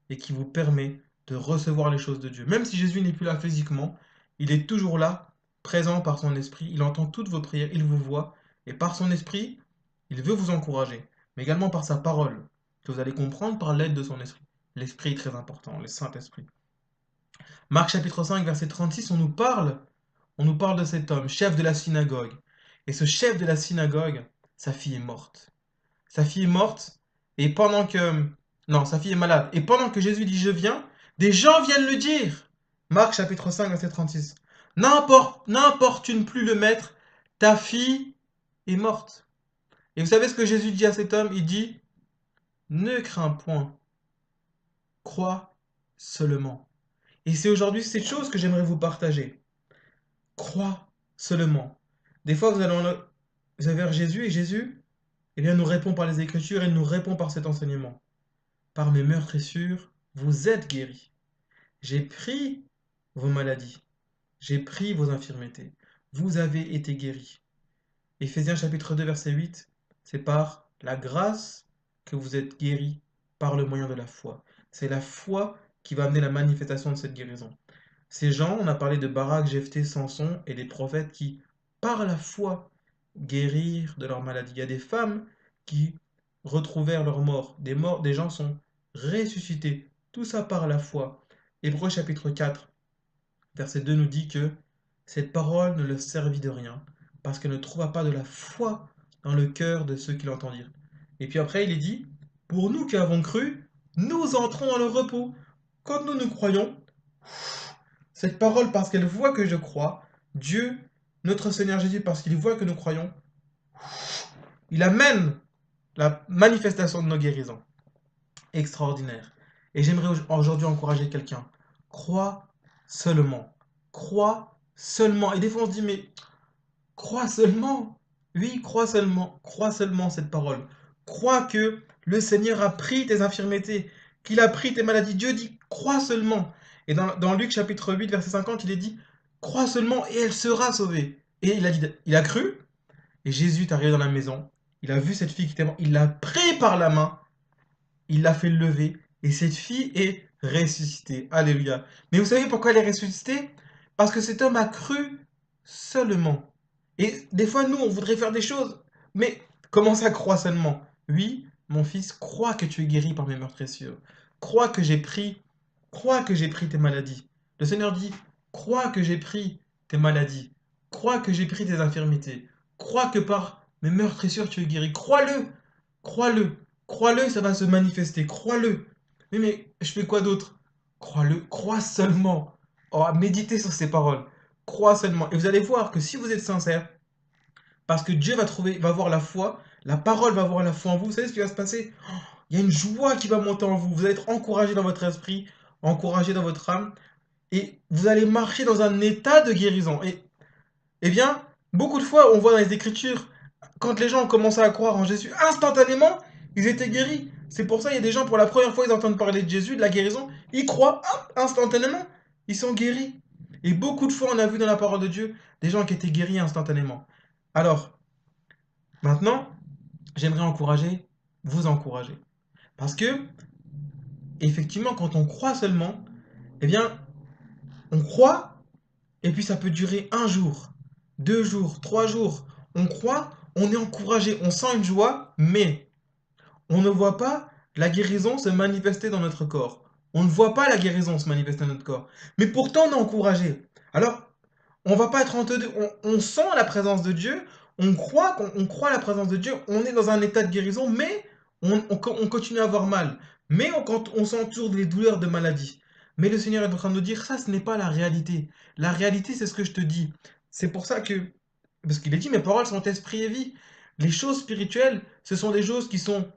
et qui vous permet de recevoir les choses de Dieu. Même si Jésus n'est plus là physiquement, il est toujours là, présent par son esprit. Il entend toutes vos prières, il vous voit. Et par son esprit, il veut vous encourager. Mais également par sa parole, que vous allez comprendre par l'aide de son esprit. L'esprit est très important, le Saint-Esprit. Marc chapitre 5, verset 36, on nous parle de cet homme, chef de la synagogue. Et ce chef de la synagogue, sa fille est morte. Sa fille est morte, et pendant que Non, sa fille est malade. Et pendant que Jésus dit je viens, des gens viennent le dire. Marc chapitre 5, verset 36. N'importune plus le maître, ta fille est morte. Et vous savez ce que Jésus dit à cet homme? Il dit, ne crains point, crois seulement. Et c'est aujourd'hui cette chose que j'aimerais vous partager. Crois seulement. Des fois, vous allez vers Jésus et Jésus, eh bien, nous répond par les Écritures et nous répond par cet enseignement. Par mes meurtrissures, vous êtes guéris. J'ai pris vos maladies. J'ai pris vos infirmités. Vous avez été guéris. Éphésiens chapitre 2, verset 8, c'est par la grâce que vous êtes guéris par le moyen de la foi. C'est la foi qui va amener la manifestation de cette guérison. Ces gens, on a parlé de Barak, Jephthé, Samson et des prophètes qui, par la foi, guérirent de leur maladie. Il y a des femmes qui retrouvèrent leur mort. Des gens sont ressuscités. Tout ça par la foi. Hébreux chapitre 4, verset 2 nous dit que cette parole ne leur servit de rien, parce qu'elle ne trouva pas de la foi dans le cœur de ceux qui l'entendirent. Et puis après, il est dit, pour nous qui avons cru, nous entrons dans le repos. Quand nous nous croyons, cette parole, parce qu'elle voit que je crois, Dieu, notre Seigneur Jésus, parce qu'il voit que nous croyons, il amène la manifestation de nos guérisons. Extraordinaire. Et j'aimerais aujourd'hui encourager quelqu'un. Crois seulement. Crois seulement. Et des fois on se dit, mais crois seulement. Oui, crois seulement. Crois seulement cette parole. Crois que le Seigneur a pris tes infirmités, qu'il a pris tes maladies. Dieu dit, crois seulement. Et dans Luc chapitre 8, verset 50, il est dit, crois seulement et elle sera sauvée. Et il a cru. Et Jésus est arrivé dans la maison. Il a vu cette fille qui était morte. Il l'a pris par la main. Il l'a fait lever. Et cette fille est ressuscitée. Alléluia. Mais vous savez pourquoi elle est ressuscitée? Parce que cet homme a cru seulement. Et des fois, nous, on voudrait faire des choses. Mais comment ça, crois seulement? Oui, mon fils, crois que tu es guéri par mes meurtrissures. Crois que j'ai pris, crois que j'ai pris tes maladies. Le Seigneur dit, crois que j'ai pris tes maladies. Crois que j'ai pris tes infirmités. Crois que par mes meurtrissures, tu es guéri. Crois-le. Crois-le. Crois-le, ça va se manifester. Crois-le. Mais je fais quoi d'autre? Crois-le. Crois seulement. Oh, méditez sur ces paroles. Crois seulement. Et vous allez voir que si vous êtes sincère, parce que Dieu va voir la foi, la parole va voir la foi en vous, vous savez ce qui va se passer? Il y a une joie qui va monter en vous. Vous allez être encouragé dans votre esprit, encouragé dans votre âme, et vous allez marcher dans un état de guérison. Et eh bien, beaucoup de fois, on voit dans les Écritures, quand les gens ont commencé à croire en Jésus, instantanément, ils étaient guéris. C'est pour ça, il y a des gens, pour la première fois, ils entendent parler de Jésus, de la guérison, ils croient, hop, instantanément, ils sont guéris. Et beaucoup de fois, on a vu dans la parole de Dieu des gens qui étaient guéris instantanément. Alors, maintenant, j'aimerais vous encourager. Parce que, effectivement, quand on croit seulement, eh bien, on croit, et puis ça peut durer un jour, 2 jours, 3 jours. On croit, on est encouragé, on sent une joie, mais on ne voit pas la guérison se manifester dans notre corps. On ne voit pas la guérison se manifester dans notre corps. Mais pourtant, on est encouragé. Alors, on va pas être honteux. On sent la présence de Dieu, on croit à la présence de Dieu, on est dans un état de guérison, mais on continue à avoir mal. Mais quand on sent toujours des douleurs de maladie. Mais le Seigneur est en train de nous dire, ça, ce n'est pas la réalité. La réalité, c'est ce que je te dis. C'est pour ça que, parce qu'il est dit, mes paroles sont esprit et vie. Les choses spirituelles, ce sont des choses qui sont,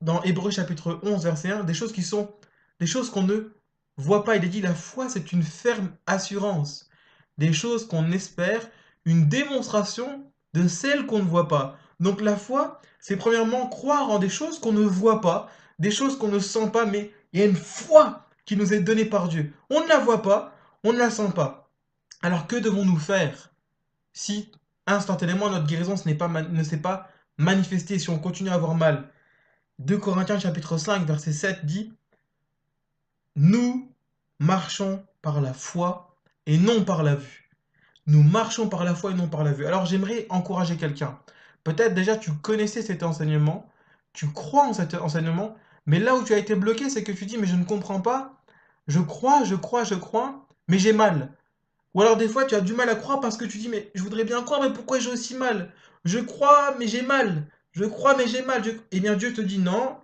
dans Hébreux chapitre 11, verset 1, des choses qui sont, des choses qu'on ne voit pas. Il est dit, la foi, c'est une ferme assurance des choses qu'on espère, une démonstration de celles qu'on ne voit pas. Donc la foi, c'est premièrement croire en des choses qu'on ne voit pas, des choses qu'on ne sent pas, mais il y a une foi qui nous est donnée par Dieu. On ne la voit pas, on ne la sent pas. Alors que devons-nous faire si instantanément notre guérison ne s'est pas manifestée, si on continue à avoir mal? 2 Corinthiens chapitre 5 verset 7 dit, nous marchons par la foi et non par la vue. Nous marchons par la foi et non par la vue. Alors j'aimerais encourager quelqu'un. Peut-être déjà tu connaissais cet enseignement, tu crois en cet enseignement, mais là où tu as été bloqué, c'est que tu dis, mais je ne comprends pas. Je crois, mais j'ai mal. Ou alors des fois tu as du mal à croire parce que tu dis, mais je voudrais bien croire, mais pourquoi j'ai aussi mal? Je crois, mais j'ai mal. Je crois, mais j'ai mal. Eh bien Dieu te dit, non,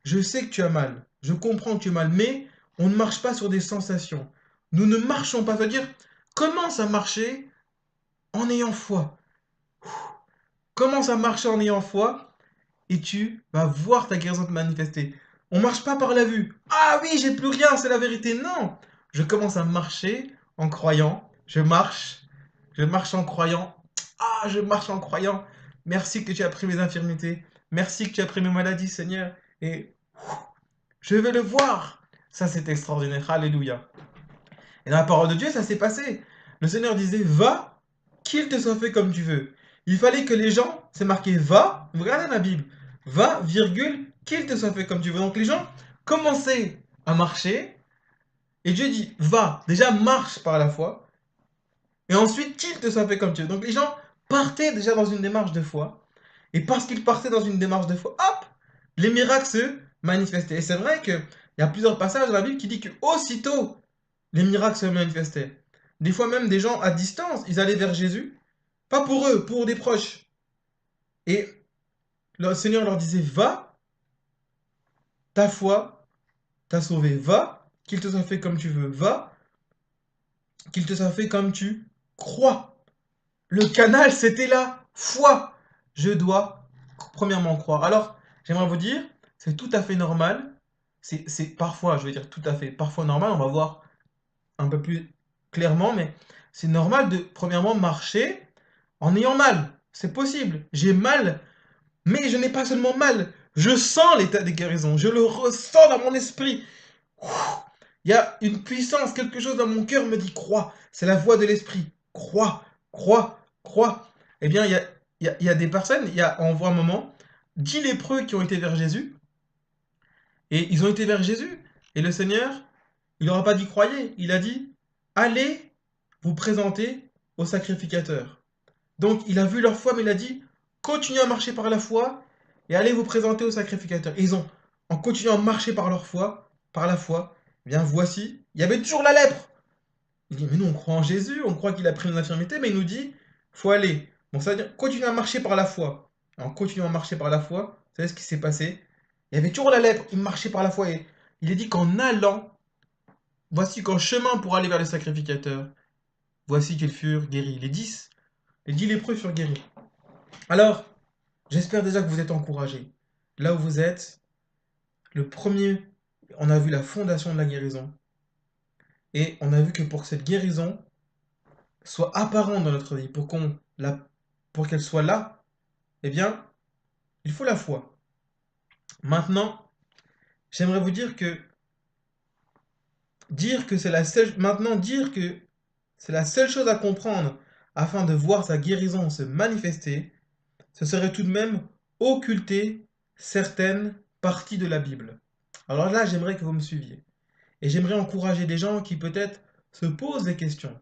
je sais que tu as mal. Je comprends que tu es mal, mais on ne marche pas sur des sensations. Nous ne marchons pas. C'est-à-dire, commence à marcher en ayant foi. Commence à marcher en ayant foi et tu vas voir ta guérison te manifester. On marche pas par la vue. Ah oui, j'ai plus rien, c'est la vérité. Non, je commence à marcher en croyant. Je marche en croyant. Ah, je marche en croyant. Merci que tu as pris mes infirmités. Merci que tu as pris mes maladies, Seigneur. Et je vais le voir. Ça, c'est extraordinaire. Alléluia. Et dans la parole de Dieu, ça s'est passé. Le Seigneur disait, va, qu'il te soit fait comme tu veux. Il fallait que les gens, c'est marqué va, vous regardez la Bible, va, virgule, qu'il te soit fait comme tu veux. Donc les gens commençaient à marcher, et Dieu dit, va, déjà marche par la foi, et ensuite qu'il te soit fait comme tu veux. Donc les gens partaient déjà dans une démarche de foi, et parce qu'ils partaient dans une démarche de foi, hop, les miracles se manifestaient. Et c'est vrai qu'il y a plusieurs passages dans la Bible qui disent que aussitôt les miracles se manifestaient. Des fois même des gens à distance, ils allaient vers Jésus, pas pour eux, pour des proches. Et le Seigneur leur disait, va, ta foi t'a sauvé, va, qu'il te soit fait comme tu veux, va, qu'il te soit fait comme tu crois. Le canal, c'était la foi. Je dois premièrement croire. Alors, j'aimerais vous dire, c'est tout à fait normal. C'est parfois, je vais dire tout à fait, parfois normal, on va voir un peu plus clairement, mais c'est normal de, premièrement, marcher en ayant mal. C'est possible. J'ai mal, mais je n'ai pas seulement mal. Je sens l'état de guérison. Je le ressens dans mon esprit. Il y a une puissance, quelque chose dans mon cœur me dit crois. C'est la voix de l'esprit. Crois, crois, crois. Eh bien, il y a des personnes, on voit un moment, 10 lépreux qui ont été vers Jésus, et ils ont été vers Jésus, et le Seigneur, il leur a pas dit croyez, il a dit allez vous présenter au sacrificateur. Donc il a vu leur foi, mais il a dit continuez à marcher par la foi et allez vous présenter au sacrificateur. Et ils ont, en continuant à marcher par leur foi, par la foi, eh bien voici, il y avait toujours la lèpre. Il dit mais nous on croit en Jésus, on croit qu'il a pris nos infirmités, mais il nous dit faut aller. Bon, ça veut dire continuez à marcher par la foi. En continuant à marcher par la foi, vous savez ce qui s'est passé? Il y avait toujours la lèpre, il marchait par la foi et il est dit qu'en allant, voici qu'en chemin pour aller vers le sacrificateur, voici qu'ils furent guéris. Les 10 lépreux furent guéris. Alors, j'espère déjà que vous êtes encouragés. Là où vous êtes, le premier, on a vu la fondation de la guérison. Et on a vu que pour que cette guérison soit apparente dans notre vie, pour qu'elle soit là, eh bien, il faut la foi. Maintenant, j'aimerais vous dire que c'est la seule chose à comprendre afin de voir sa guérison se manifester, ce serait tout de même occulter certaines parties de la Bible. Alors là, j'aimerais que vous me suiviez. Et j'aimerais encourager des gens qui peut-être se posent des questions.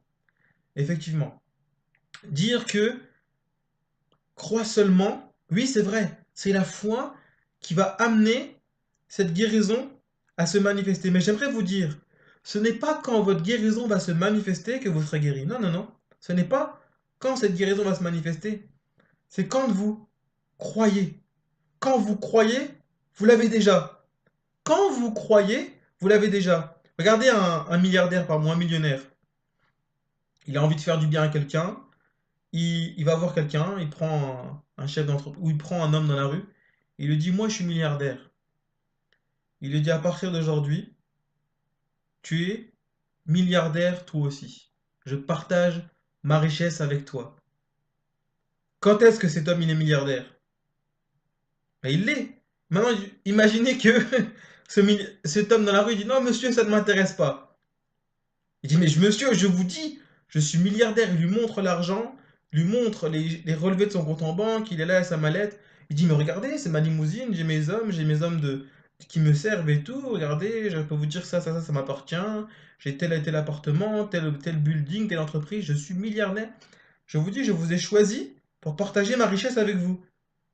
Effectivement, dire que crois seulement, oui c'est vrai, c'est la foi qui va amener cette guérison à se manifester. Mais j'aimerais vous dire, ce n'est pas quand votre guérison va se manifester que vous serez guéri. Non, non, non. Ce n'est pas quand cette guérison va se manifester. C'est quand vous croyez. Quand vous croyez, vous l'avez déjà. Quand vous croyez, vous l'avez déjà. Regardez un milliardaire, par moi, un millionnaire. Il a envie de faire du bien à quelqu'un. Il va voir quelqu'un, il prend un chef d'entreprise, ou il prend un homme dans la rue. Il lui dit, moi je suis milliardaire. Il lui dit, à partir d'aujourd'hui, tu es milliardaire toi aussi. Je partage ma richesse avec toi. Quand est-ce que cet homme il est milliardaire? Ben, il l'est. Maintenant, imaginez que cet homme dans la rue il dit non monsieur ça ne m'intéresse pas. Il dit mais monsieur je vous dis je suis milliardaire. Il lui montre l'argent, lui montre les relevés de son compte en banque, il est là à sa mallette. Il dit mais regardez c'est ma limousine, j'ai mes hommes qui me servent et tout. Regardez je peux vous dire ça m'appartient. J'ai tel et tel appartement, tel building, telle entreprise, je suis milliardaire. Je vous dis, je vous ai choisi pour partager ma richesse avec vous.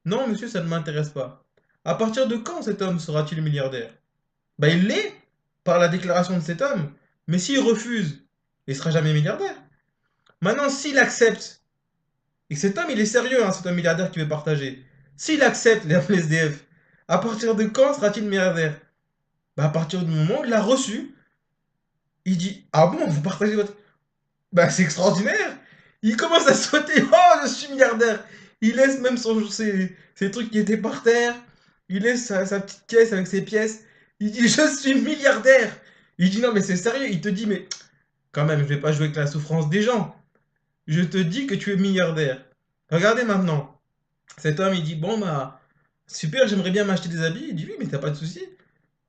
Non, monsieur, ça ne m'intéresse pas. À partir de quand cet homme sera-t-il milliardaire? Bah, il l'est par la déclaration de cet homme. Mais s'il refuse, il sera jamais milliardaire. Maintenant, s'il accepte, et que cet homme, il est sérieux, hein, cet homme milliardaire qui veut partager. S'il accepte les SDF, à partir de quand sera-t-il milliardaire? Bah, à partir du moment où il l'a reçu, il dit, ah bon, vous partagez votre... Bah, c'est extraordinaire. Il commence à sauter, oh, je suis milliardaire. Il laisse même ses trucs qui étaient par terre. Il laisse sa petite caisse avec ses pièces. Il dit, je suis milliardaire. Il dit, non, mais c'est sérieux. Il te dit, mais quand même, je vais pas jouer avec la souffrance des gens. Je te dis que tu es milliardaire. Regardez maintenant. Cet homme, il dit, bon, bah, super, j'aimerais bien m'acheter des habits. Il dit, oui, mais t'as pas de souci.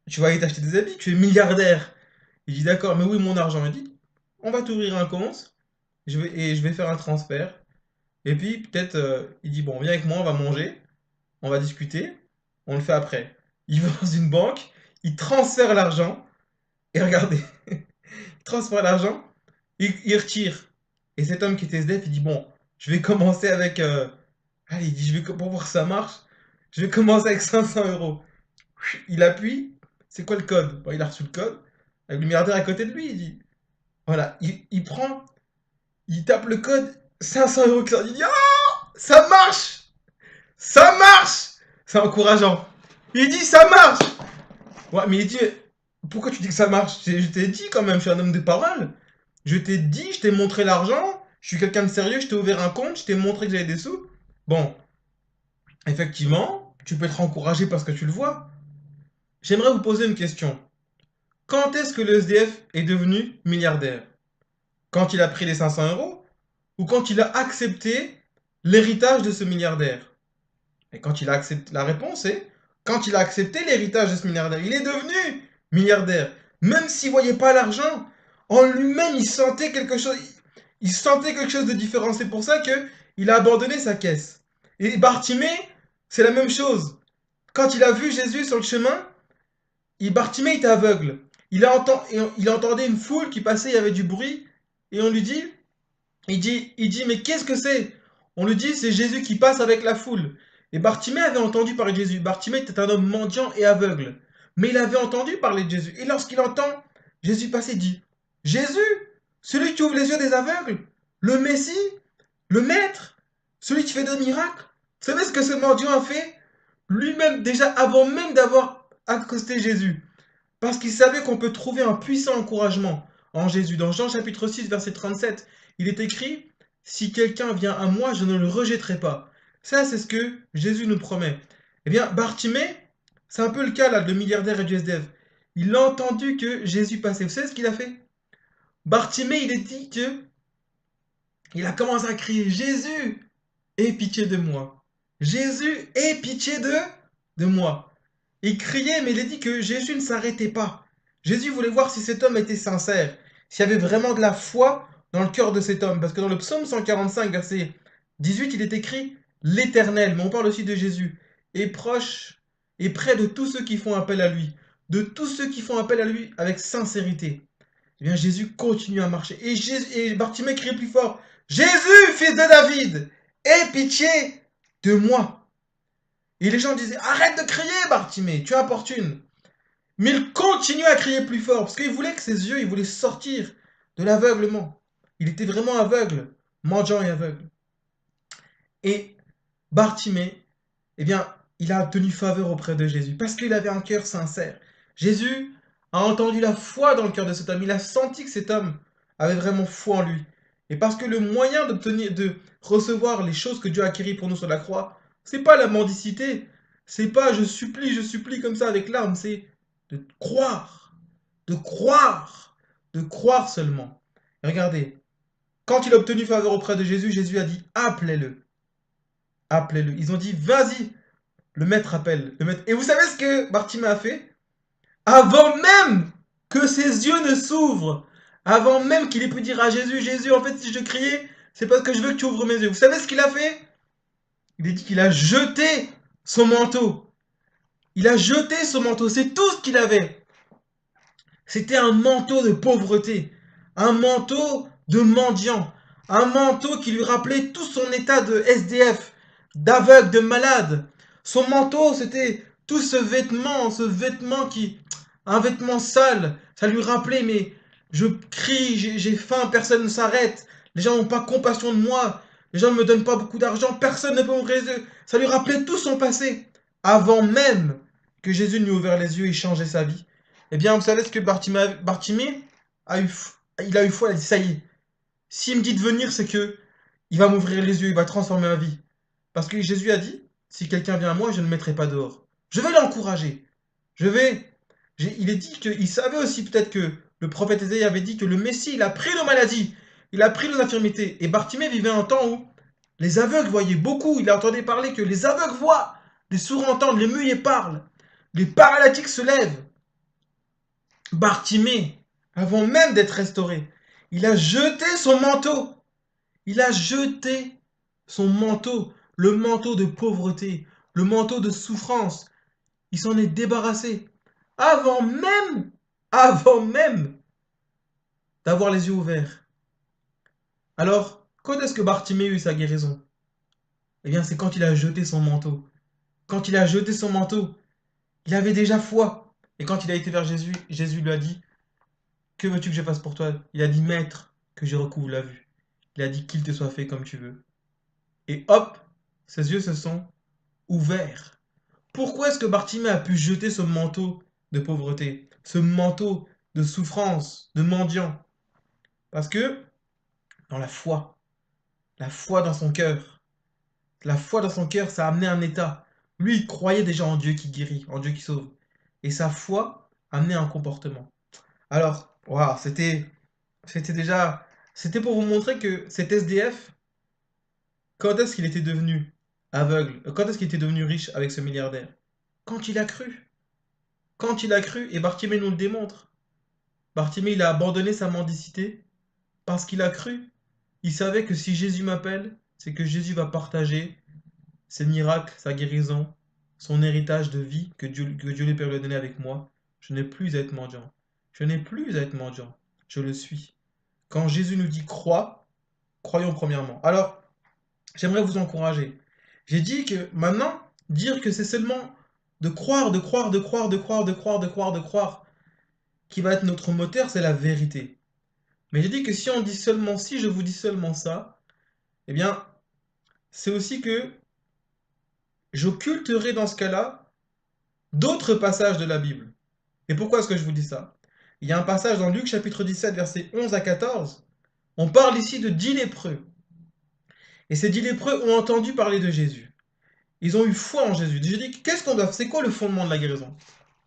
Tu vas aller t'acheter des habits, tu es milliardaire. Il dit, d'accord, mais oui, mon argent. Il dit, on va t'ouvrir un compte, et je vais faire un transfert. Et puis, peut-être, il dit, bon, viens avec moi, on va manger, on va discuter, on le fait après. Il va dans une banque, il transfère l'argent, et regardez, il transfère l'argent, il retire. Et cet homme qui était SDF, il dit, bon, je vais commencer avec, allez, il dit, pour voir si ça marche, je vais commencer avec 500 euros. Il appuie, c'est quoi le code? Bon, il a reçu le code, avec le milliardaire à côté de lui, il dit, voilà, il prend, il tape le code, 500 euros qui sort, il dit, ah, ça marche! Ça marche! C'est encourageant. Il dit, ça marche! Ouais, mais il dit, pourquoi tu dis que ça marche? Je t'ai dit quand même, je suis un homme de parole. Je t'ai dit, je t'ai montré l'argent, je suis quelqu'un de sérieux, je t'ai ouvert un compte, je t'ai montré que j'avais des sous. Bon, effectivement, tu peux être encouragé parce que tu le vois. J'aimerais vous poser une question. Quand est-ce que le SDF est devenu milliardaire? Quand il a pris les 500 euros ou quand il a accepté l'héritage de ce milliardaire? Et quand il a accepté, la réponse est quand il a accepté l'héritage de ce milliardaire, il est devenu milliardaire. Même s'il ne voyait pas l'argent, en lui-même, il sentait quelque chose de différent. C'est pour ça que il a abandonné sa caisse. Et Bartimée, c'est la même chose. Quand il a vu Jésus sur le chemin, Bartimée était aveugle. Il entendait une foule qui passait, il y avait du bruit, et on lui dit, il dit, mais qu'est-ce que c'est? On lui dit, c'est Jésus qui passe avec la foule. Et Bartimée avait entendu parler de Jésus. Bartimée était un homme mendiant et aveugle. Mais il avait entendu parler de Jésus. Et lorsqu'il entend Jésus passer, il dit, Jésus, celui qui ouvre les yeux des aveugles, le Messie, le Maître, celui qui fait des miracles. Vous savez ce que ce mendiant a fait? Lui-même, déjà avant même d'avoir accosté Jésus. Parce qu'il savait qu'on peut trouver un puissant encouragement en Jésus. Dans Jean chapitre 6, verset 37, il est écrit, si quelqu'un vient à moi, je ne le rejetterai pas. Ça, c'est ce que Jésus nous promet. Eh bien, Bartimée, c'est un peu le cas là, de milliardaire et du SDF. Il a entendu que Jésus passait. Vous savez ce qu'il a fait? Bartimée, il est dit que il a commencé à crier, Jésus, aie pitié de moi. Jésus, aie pitié de moi. Il criait, mais il a dit que Jésus ne s'arrêtait pas. Jésus voulait voir si cet homme était sincère, s'il y avait vraiment de la foi dans le cœur de cet homme. Parce que dans le psaume 145, verset 18, il est écrit l'Éternel, mais on parle aussi de Jésus, est proche et près de tous ceux qui font appel à lui, de tous ceux qui font appel à lui avec sincérité. Eh bien, Jésus continue à marcher. Et Bartimée crie plus fort, Jésus, fils de David, aie pitié de moi. Et les gens disaient, arrête de crier, Bartimée, tu importunes. Mais il continue à crier plus fort, parce qu'il voulait que ses yeux, il voulait sortir de l'aveuglement. Il était vraiment aveugle, mendiant et aveugle. Et Bartimée, eh bien, il a obtenu faveur auprès de Jésus, parce qu'il avait un cœur sincère. Jésus a entendu la foi dans le cœur de cet homme, il a senti que cet homme avait vraiment foi en lui. Et parce que le moyen de recevoir les choses que Dieu a acquises pour nous sur la croix, c'est pas la mendicité, c'est pas je supplie comme ça avec larmes, c'est de croire, de croire, de croire seulement. Et regardez, quand il a obtenu faveur auprès de Jésus, Jésus a dit appelez-le, appelez-le. Ils ont dit vas-y, le maître appelle, le maître. Et vous savez ce que Bartimée a fait? Avant même que ses yeux ne s'ouvrent, avant même qu'il ait pu dire à Jésus, Jésus, en fait, si je criais, c'est parce que je veux que tu ouvres mes yeux. Vous savez ce qu'il a fait? Il a dit qu'il a jeté son manteau. Il a jeté son manteau, c'est tout ce qu'il avait. C'était un manteau de pauvreté, un manteau de mendiant, un manteau qui lui rappelait tout son état de SDF, d'aveugle, de malade. Son manteau, c'était tout ce vêtement qui, un vêtement sale, ça lui rappelait, mais je crie, j'ai faim, personne ne s'arrête, les gens n'ont pas compassion de moi, les gens ne me donnent pas beaucoup d'argent, personne ne peut m'ouvrir les yeux. Ça lui rappelait tout son passé, avant même que Jésus lui ouvert les yeux et changeait sa vie. Eh bien, vous savez ce que Bartimée a eu, il a eu foi, il a dit, ça y est, s'il me dit de venir, c'est que il va m'ouvrir les yeux, il va transformer ma vie. Parce que Jésus a dit, si quelqu'un vient à moi, je ne le mettrai pas dehors. Je vais l'encourager. Je vais. Il est dit qu'il savait aussi peut-être que le prophète Ésaïe avait dit que le Messie, il a pris nos maladies, il a pris nos infirmités. Et Bartimée vivait un temps où les aveugles voyaient beaucoup. Il a entendu parler que les aveugles voient, les sourds entendent, les muets parlent, les paralytiques se lèvent. Bartimée, avant même d'être restauré, il a jeté son manteau. Il a jeté son manteau, le manteau de pauvreté, le manteau de souffrance. Il s'en est débarrassé avant même d'avoir les yeux ouverts. Alors, quand est-ce que Bartimée a eu sa guérison? Eh bien, c'est quand il a jeté son manteau. Quand il a jeté son manteau, il avait déjà foi. Et quand il a été vers Jésus, Jésus lui a dit, que veux-tu que je fasse pour toi? Il a dit, Maître, que je recouvre la vue. Il a dit, qu'il te soit fait comme tu veux. Et hop, ses yeux se sont ouverts. Pourquoi est-ce que Bartimée a pu jeter ce manteau de pauvreté, ce manteau de souffrance, de mendiant? Parce que dans la foi dans son cœur, la foi dans son cœur, ça a amené un état. Lui, il croyait déjà en Dieu qui guérit, en Dieu qui sauve. Et sa foi a amené un comportement. Alors, waouh, c'était déjà, c'était pour vous montrer que cet SDF, quand est-ce qu'il était devenu aveugle? Quand est-ce qu'il était devenu riche avec ce milliardaire? Quand il a cru. Quand il a cru, et Bartimée nous le démontre. Bartimée, il a abandonné sa mendicité parce qu'il a cru. Il savait que si Jésus m'appelle, c'est que Jésus va partager ses miracles, sa guérison, son héritage de vie que Dieu le Père lui a donné avec moi. Je n'ai plus à être mendiant. Je n'ai plus à être mendiant. Je le suis. Quand Jésus nous dit crois, croyons premièrement. Alors, j'aimerais vous encourager. J'ai dit que maintenant, dire que c'est seulement de croire, de croire, de croire, de croire, de croire, de croire, de croire, qui va être notre moteur, c'est la vérité. Mais j'ai dit que si on dit seulement, si je vous dis seulement ça, eh bien, c'est aussi que j'occulterai dans ce cas-là d'autres passages de la Bible. Et pourquoi est-ce que je vous dis ça? Il y a un passage dans Luc chapitre 17, versets 11 à 14. On parle ici de 10 lépreux. Et ces 10 lépreux ont entendu parler de Jésus. Ils ont eu foi en Jésus. J'ai dit, qu'est-ce qu'on doit, c'est quoi le fondement de la guérison?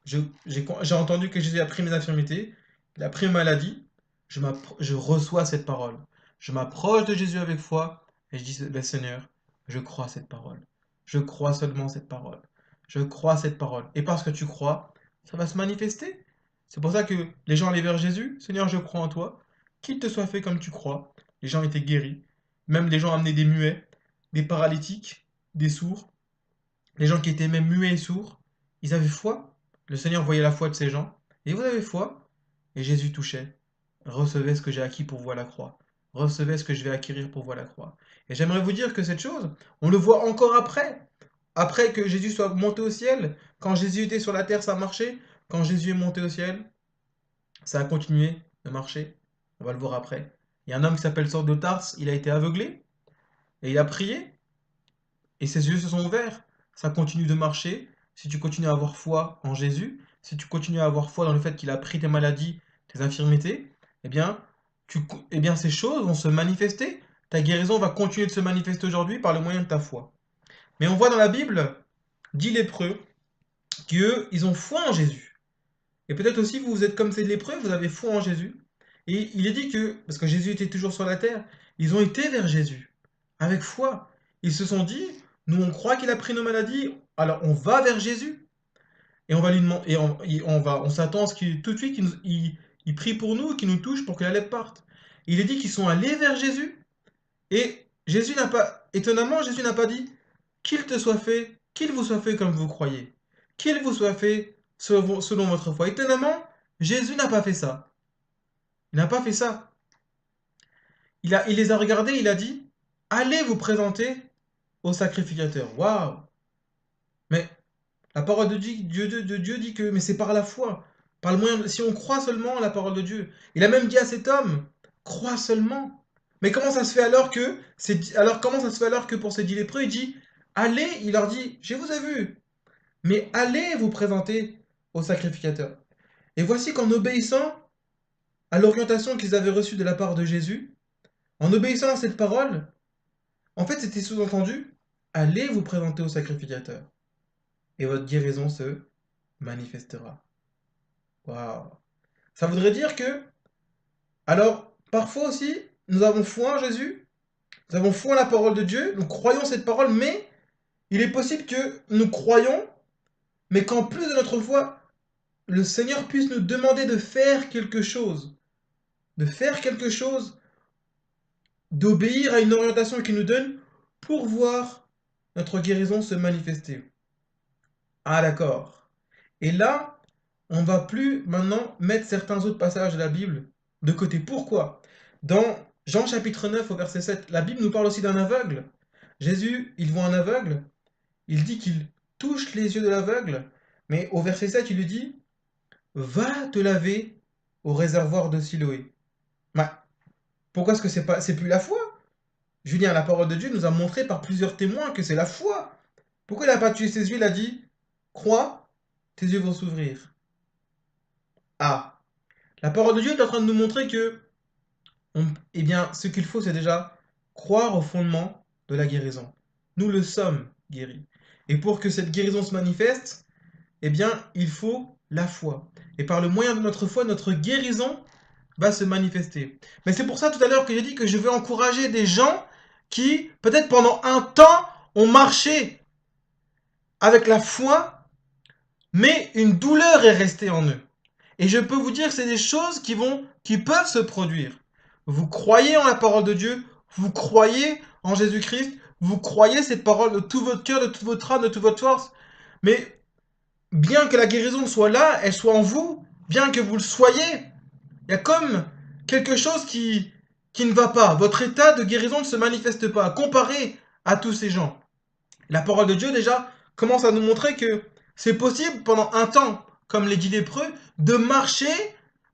J'ai entendu que Jésus a pris mes infirmités, il a pris mes maladies, je reçois cette parole. Je m'approche de Jésus avec foi et je dis, ben, Seigneur, je crois cette parole. Je crois seulement cette parole. Je crois cette parole. Et parce que tu crois, ça va se manifester. C'est pour ça que les gens allaient vers Jésus, Seigneur, je crois en toi, qu'il te soit fait comme tu crois. Les gens étaient guéris. Même les gens amenaient des muets, des paralytiques, des sourds. Les gens qui étaient même muets et sourds, ils avaient foi. Le Seigneur voyait la foi de ces gens. Et vous avez foi. Et Jésus touchait. Recevez ce que j'ai acquis pour voir la croix. Recevez ce que je vais acquérir pour voir la croix. Et j'aimerais vous dire que cette chose, on le voit encore après. Après que Jésus soit monté au ciel. Quand Jésus était sur la terre, ça marchait. Quand Jésus est monté au ciel, ça a continué de marcher. On va le voir après. Il y a un homme qui s'appelle Saul de Tarse. Il a été aveuglé. Et il a prié. Et ses yeux se sont ouverts. Ça continue de marcher. Si tu continues à avoir foi en Jésus, si tu continues à avoir foi dans le fait qu'il a pris tes maladies, tes infirmités, eh bien, ces choses vont se manifester. Ta guérison va continuer de se manifester aujourd'hui par le moyen de ta foi. Mais on voit dans la Bible, 10 lépreux, qu'eux, ils ont foi en Jésus. Et peut-être aussi, vous êtes comme ces lépreux, vous avez foi en Jésus. Et il est dit que, parce que Jésus était toujours sur la terre, ils ont été vers Jésus, avec foi. Ils se sont dit, nous on croit qu'il a pris nos maladies, alors on va vers Jésus. Et on va lui demander, on s'attend à ce qu'il, tout de suite, il prie pour nous, qu'il nous touche pour que la lèpre parte. Il est dit qu'ils sont allés vers Jésus, et Jésus n'a pas, étonnamment, Jésus n'a pas dit, qu'il vous soit fait comme vous croyez, qu'il vous soit fait selon votre foi. Étonnamment, Jésus n'a pas fait ça. Il n'a pas fait ça. Il les a regardés, il a dit, allez vous présenter au sacrificateur. Waouh! Mais la parole de Dieu dit que, mais c'est par la foi, par le moyen, si on croit seulement la parole de Dieu. Il a même dit à cet homme, crois seulement. Mais comment ça se fait comment ça se fait alors que pour ces 10 lépreux, il dit, allez, il leur dit, je vous ai vu, mais allez vous présenter au sacrificateur. Et voici qu'en obéissant à l'orientation qu'ils avaient reçue de la part de Jésus, en obéissant à cette parole, en fait, c'était sous-entendu, allez vous présenter au sacrificateur, et votre guérison se manifestera. Waouh! Ça voudrait dire que, alors, parfois aussi, nous avons foi en Jésus, nous avons foi en la parole de Dieu, nous croyons cette parole, mais il est possible que nous croyons, mais qu'en plus de notre foi, le Seigneur puisse nous demander de faire quelque chose, d'obéir à une orientation qu'il nous donne pour voir notre guérison se manifester. Ah d'accord. Et là, on va plus maintenant mettre certains autres passages de la Bible de côté. Pourquoi? Dans Jean chapitre 9 au verset 7, la Bible nous parle aussi d'un aveugle. Jésus, il voit un aveugle, il dit qu'il touche les yeux de l'aveugle, mais au verset 7, il lui dit, va te laver au réservoir de Siloé. Bah, pourquoi est-ce que c'est plus la foi? Julien, la parole de Dieu nous a montré par plusieurs témoins que c'est la foi. Pourquoi il n'a pas tué ses yeux? Il a dit, crois, tes yeux vont s'ouvrir. Ah, la parole de Dieu est en train de nous montrer que, eh bien, ce qu'il faut, c'est déjà croire au fondement de la guérison. Nous le sommes guéris. Et pour que cette guérison se manifeste, eh bien, il faut la foi. Et par le moyen de notre foi, notre guérison va se manifester. Mais c'est pour ça tout à l'heure que j'ai dit que je veux encourager des gens qui, peut-être pendant un temps, ont marché avec la foi, mais une douleur est restée en eux. Et je peux vous dire que c'est des choses qui peuvent se produire. Vous croyez en la parole de Dieu, vous croyez en Jésus-Christ, vous croyez cette parole de tout votre cœur, de toute votre âme, de toute votre force, mais bien que la guérison soit là, elle soit en vous, bien que vous le soyez, il y a comme quelque chose qui ne va pas. Votre état de guérison ne se manifeste pas, comparé à tous ces gens. La parole de Dieu, déjà, commence à nous montrer que c'est possible pendant un temps, comme les 10 lépreux, de marcher,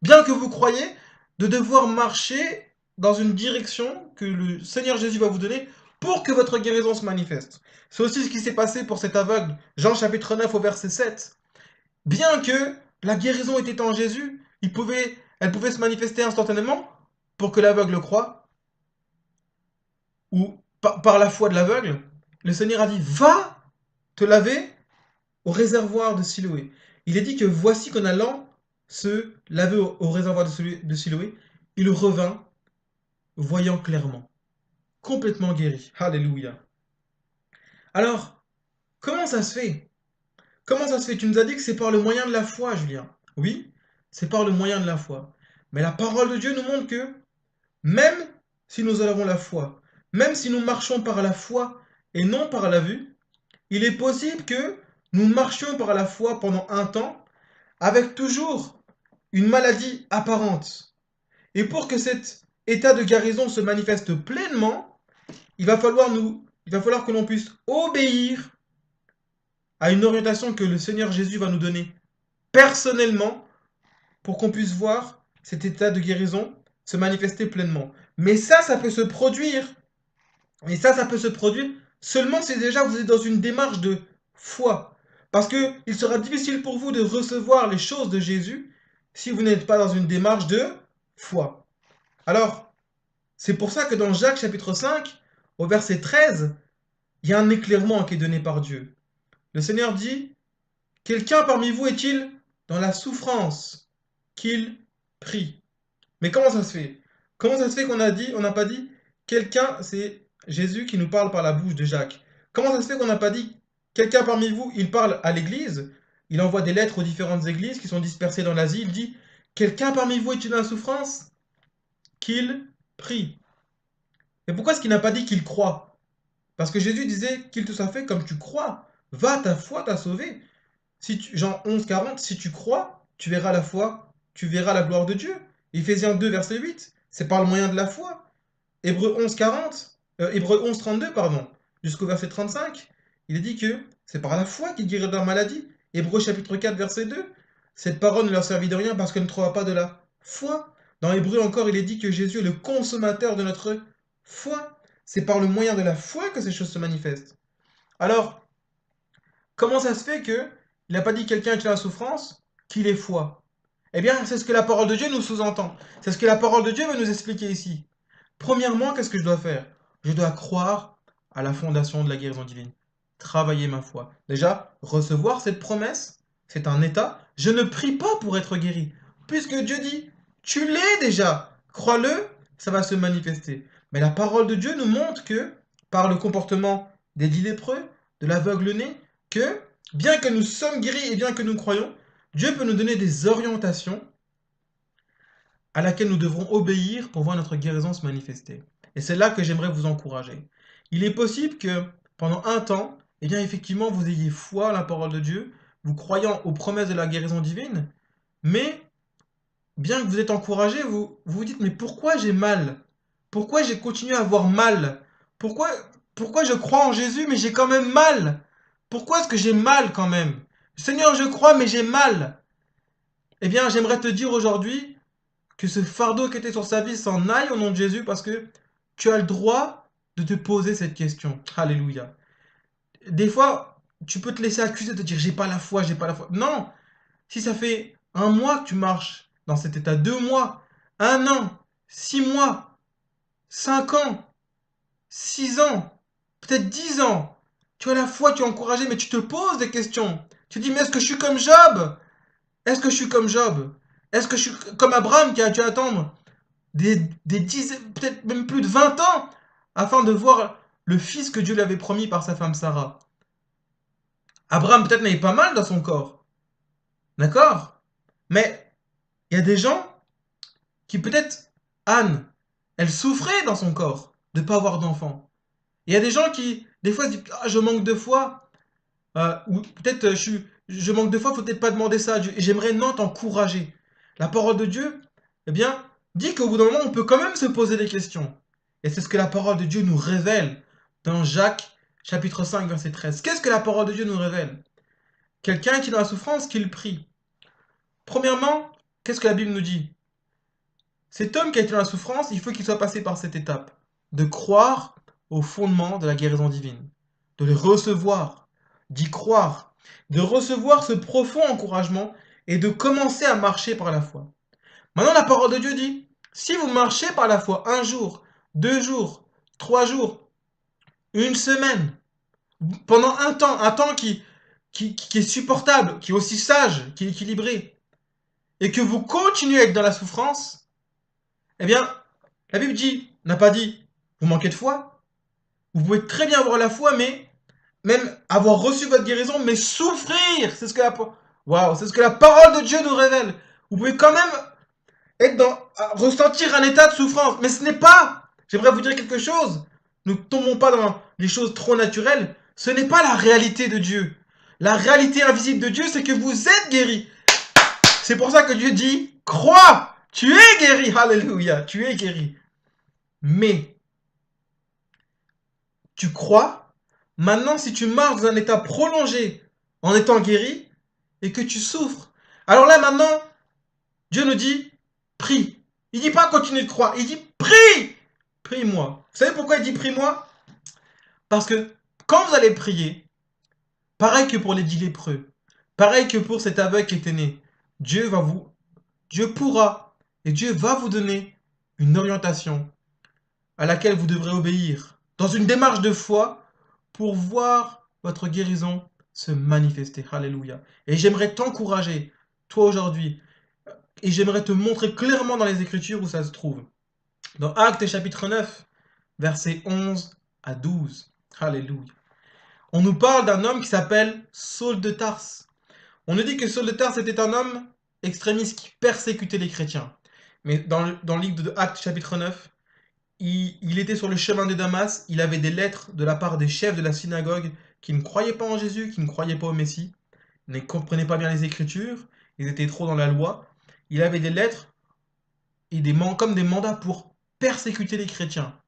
bien que vous croyez, de devoir marcher dans une direction que le Seigneur Jésus va vous donner pour que votre guérison se manifeste. C'est aussi ce qui s'est passé pour cet aveugle. Jean chapitre 9 au verset 7. Bien que la guérison était en Jésus, elle pouvait se manifester instantanément pour que l'aveugle croie, ou par la foi de l'aveugle. Le Seigneur a dit, va te laver au réservoir de Siloé. Il est dit que voici qu'en allant se laver au réservoir de Siloé, il revint voyant clairement, complètement guéri. Alléluia. Alors, comment ça se fait? Comment ça se fait? Tu nous as dit que c'est par le moyen de la foi, Julien. Oui, c'est par le moyen de la foi. Mais la parole de Dieu nous montre que même si nous avons la foi, même si nous marchons par la foi et non par la vue, il est possible que nous marchions par la foi pendant un temps avec toujours une maladie apparente. Et pour que cet état de guérison se manifeste pleinement, il va falloir que l'on puisse obéir à une orientation que le Seigneur Jésus va nous donner personnellement pour qu'on puisse voir cet état de guérison se manifester pleinement. Mais ça peut se produire, et ça peut se produire seulement si déjà vous êtes dans une démarche de foi. Parce que il sera difficile pour vous de recevoir les choses de Jésus si vous n'êtes pas dans une démarche de foi. Alors, c'est pour ça que dans Jacques chapitre 5, au verset 13, il y a un éclairement qui est donné par Dieu. Le Seigneur dit, quelqu'un parmi vous est-il dans la souffrance qu'il prie? Mais comment ça se fait? Comment ça se fait on n'a pas dit, quelqu'un, c'est Jésus qui nous parle par la bouche de Jacques. Comment ça se fait qu'on n'a pas dit, quelqu'un parmi vous, il parle à l'église, il envoie des lettres aux différentes églises qui sont dispersées dans l'Asie, il dit, quelqu'un parmi vous est-il dans la souffrance? Qu'il prie. Et pourquoi est-ce qu'il n'a pas dit qu'il croit? Parce que Jésus disait qu'il te soit fait comme tu crois. Va, ta foi t'a sauvé. Jean 11, 40, si tu crois, tu verras la foi, tu verras la gloire de Dieu. Éphésiens 2, verset 8, c'est par le moyen de la foi. Hébreu 11, 32, pardon, jusqu'au verset 35, il est dit que c'est par la foi qu'il guérit de la maladie. Hébreu chapitre 4, verset 2, cette parole ne leur servit de rien parce qu'elle ne trouva pas de la foi. Dans Hébreu encore, il est dit que Jésus est le consommateur de notre foi. C'est par le moyen de la foi que ces choses se manifestent. Alors, comment ça se fait que il n'a pas dit quelqu'un qui a la souffrance, qu'il ait foi? Eh bien, c'est ce que la parole de Dieu nous sous-entend. C'est ce que la parole de Dieu veut nous expliquer ici. Premièrement, qu'est-ce que je dois faire? Je dois croire à la fondation de la guérison divine. Travailler ma foi. Déjà, recevoir cette promesse, c'est un état. Je ne prie pas pour être guéri. Puisque Dieu dit, tu l'es déjà. Crois-le, ça va se manifester. Mais la parole de Dieu nous montre que, par le comportement des 10 lépreux, de l'aveugle-né, que, bien que nous sommes guéris et bien que nous croyons, Dieu peut nous donner des orientations à laquelle nous devrons obéir pour voir notre guérison se manifester. Et c'est là que j'aimerais vous encourager. Il est possible que pendant un temps, eh bien effectivement, vous ayez foi à la parole de Dieu, vous croyant aux promesses de la guérison divine, mais bien que vous êtes encouragé, vous dites, mais pourquoi j'ai mal? Pourquoi j'ai continué à avoir mal? Pourquoi, pourquoi je crois en Jésus, mais j'ai quand même mal? Pourquoi est-ce que j'ai mal quand même? Seigneur, je crois, mais j'ai mal. Eh bien, j'aimerais te dire aujourd'hui que ce fardeau qui était sur sa vie s'en aille au nom de Jésus parce que tu as le droit de te poser cette question. Alléluia. Des fois, tu peux te laisser accuser de te dire j'ai pas la foi, j'ai pas la foi. Non, si ça fait un mois que tu marches dans cet état, 2 mois, un an, 6 mois, 5 ans, 6 ans, peut-être 10 ans, tu as la foi, tu es encouragé, mais tu te poses des questions. Tu te dis mais est-ce que je suis comme Job? Est-ce que je suis comme Job? Est-ce que je suis comme Abraham qui a dû attendre des dizaines, peut-être même plus de 20 ans, afin de voir le fils que Dieu lui avait promis par sa femme Sarah. Abraham peut-être n'avait pas mal dans son corps, d'accord? Mais il y a des gens qui peut-être, Anne, elle souffrait dans son corps de ne pas avoir d'enfant. Il y a des gens qui, des fois, se disent, ah, je manque de foi, ou peut-être je manque de foi, faut peut-être pas demander ça à Dieu. Et j'aimerais non t'encourager. La parole de Dieu, eh bien, dit qu'au bout d'un moment, on peut quand même se poser des questions. Et c'est ce que la parole de Dieu nous révèle dans Jacques chapitre 5, verset 13. Qu'est-ce que la parole de Dieu nous révèle? Quelqu'un qui est dans la souffrance, qu'il prie. Premièrement, qu'est-ce que la Bible nous dit? Cet homme qui a été dans la souffrance, il faut qu'il soit passé par cette étape de croire au fondement de la guérison divine, de le recevoir, d'y croire, de recevoir ce profond encouragement et de commencer à marcher par la foi. Maintenant, la parole de Dieu dit, si vous marchez par la foi un jour, 2 jours, 3 jours, une semaine, pendant un temps qui est supportable, qui est aussi sage, qui est équilibré, et que vous continuez à être dans la souffrance, eh bien, la Bible dit, n'a pas dit, vous manquez de foi. Vous pouvez très bien avoir la foi, mais même avoir reçu votre guérison, mais souffrir. Waouh, c'est ce que la parole de Dieu nous révèle. Vous pouvez quand même ressentir un état de souffrance, mais ce n'est pas. J'aimerais vous dire quelque chose. Ne tombons pas dans les choses trop naturelles. Ce n'est pas la réalité de Dieu. La réalité invisible de Dieu, c'est que vous êtes guéri. C'est pour ça que Dieu dit, crois, tu es guéri. Alléluia, tu es guéri. Mais tu crois. Maintenant, si tu marches dans un état prolongé en étant guéri et que tu souffres, alors là maintenant, Dieu nous dit, prie. Il dit pas continue de croire, il dit prie. Prie-moi. Vous savez pourquoi il dit prie-moi? Parce que quand vous allez prier, pareil que pour les 10 lépreux, pareil que pour cet aveugle qui était né, Dieu pourra et Dieu va vous donner une orientation à laquelle vous devrez obéir dans une démarche de foi pour voir votre guérison se manifester. Alléluia. Et j'aimerais t'encourager, toi aujourd'hui, et j'aimerais te montrer clairement dans les Écritures où ça se trouve. Dans Actes chapitre 9, versets 11 à 12. Alléluia. On nous parle d'un homme qui s'appelle Saul de Tarse. On nous dit que Saul de Tarse était un homme extrémiste qui persécutait les chrétiens. Mais dans le livre de Actes chapitre 9, il était sur le chemin de Damas, il avait des lettres de la part des chefs de la synagogue qui ne croyaient pas en Jésus, qui ne croyaient pas au Messie, ne comprenaient pas bien les Écritures, ils étaient trop dans la loi. Il avait des lettres et comme des mandats pour persécuter les chrétiens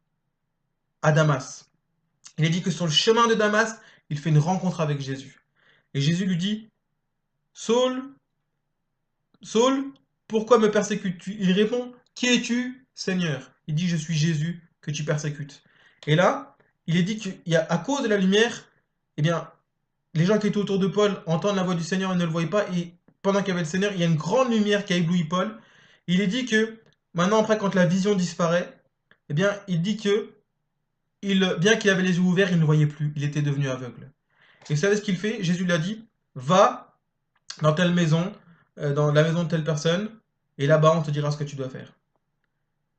à Damas. Il est dit que sur le chemin de Damas, il fait une rencontre avec Jésus. Et Jésus lui dit, Saul, Saul, pourquoi me persécutes-tu? Il répond, qui es-tu, Seigneur? Il dit, je suis Jésus que tu persécutes. Et là, il est dit qu'à cause de la lumière, eh bien, les gens qui étaient autour de Paul entendent la voix du Seigneur et ne le voient pas, et pendant qu'il y avait le Seigneur, il y a une grande lumière qui a ébloui Paul. Il est dit que, maintenant, après, quand la vision disparaît, eh bien, il dit que, bien qu'il avait les yeux ouverts, il ne voyait plus. Il était devenu aveugle. Et vous savez ce qu'il fait? Jésus lui a dit, va dans telle maison, dans la maison de telle personne, et là-bas, on te dira ce que tu dois faire.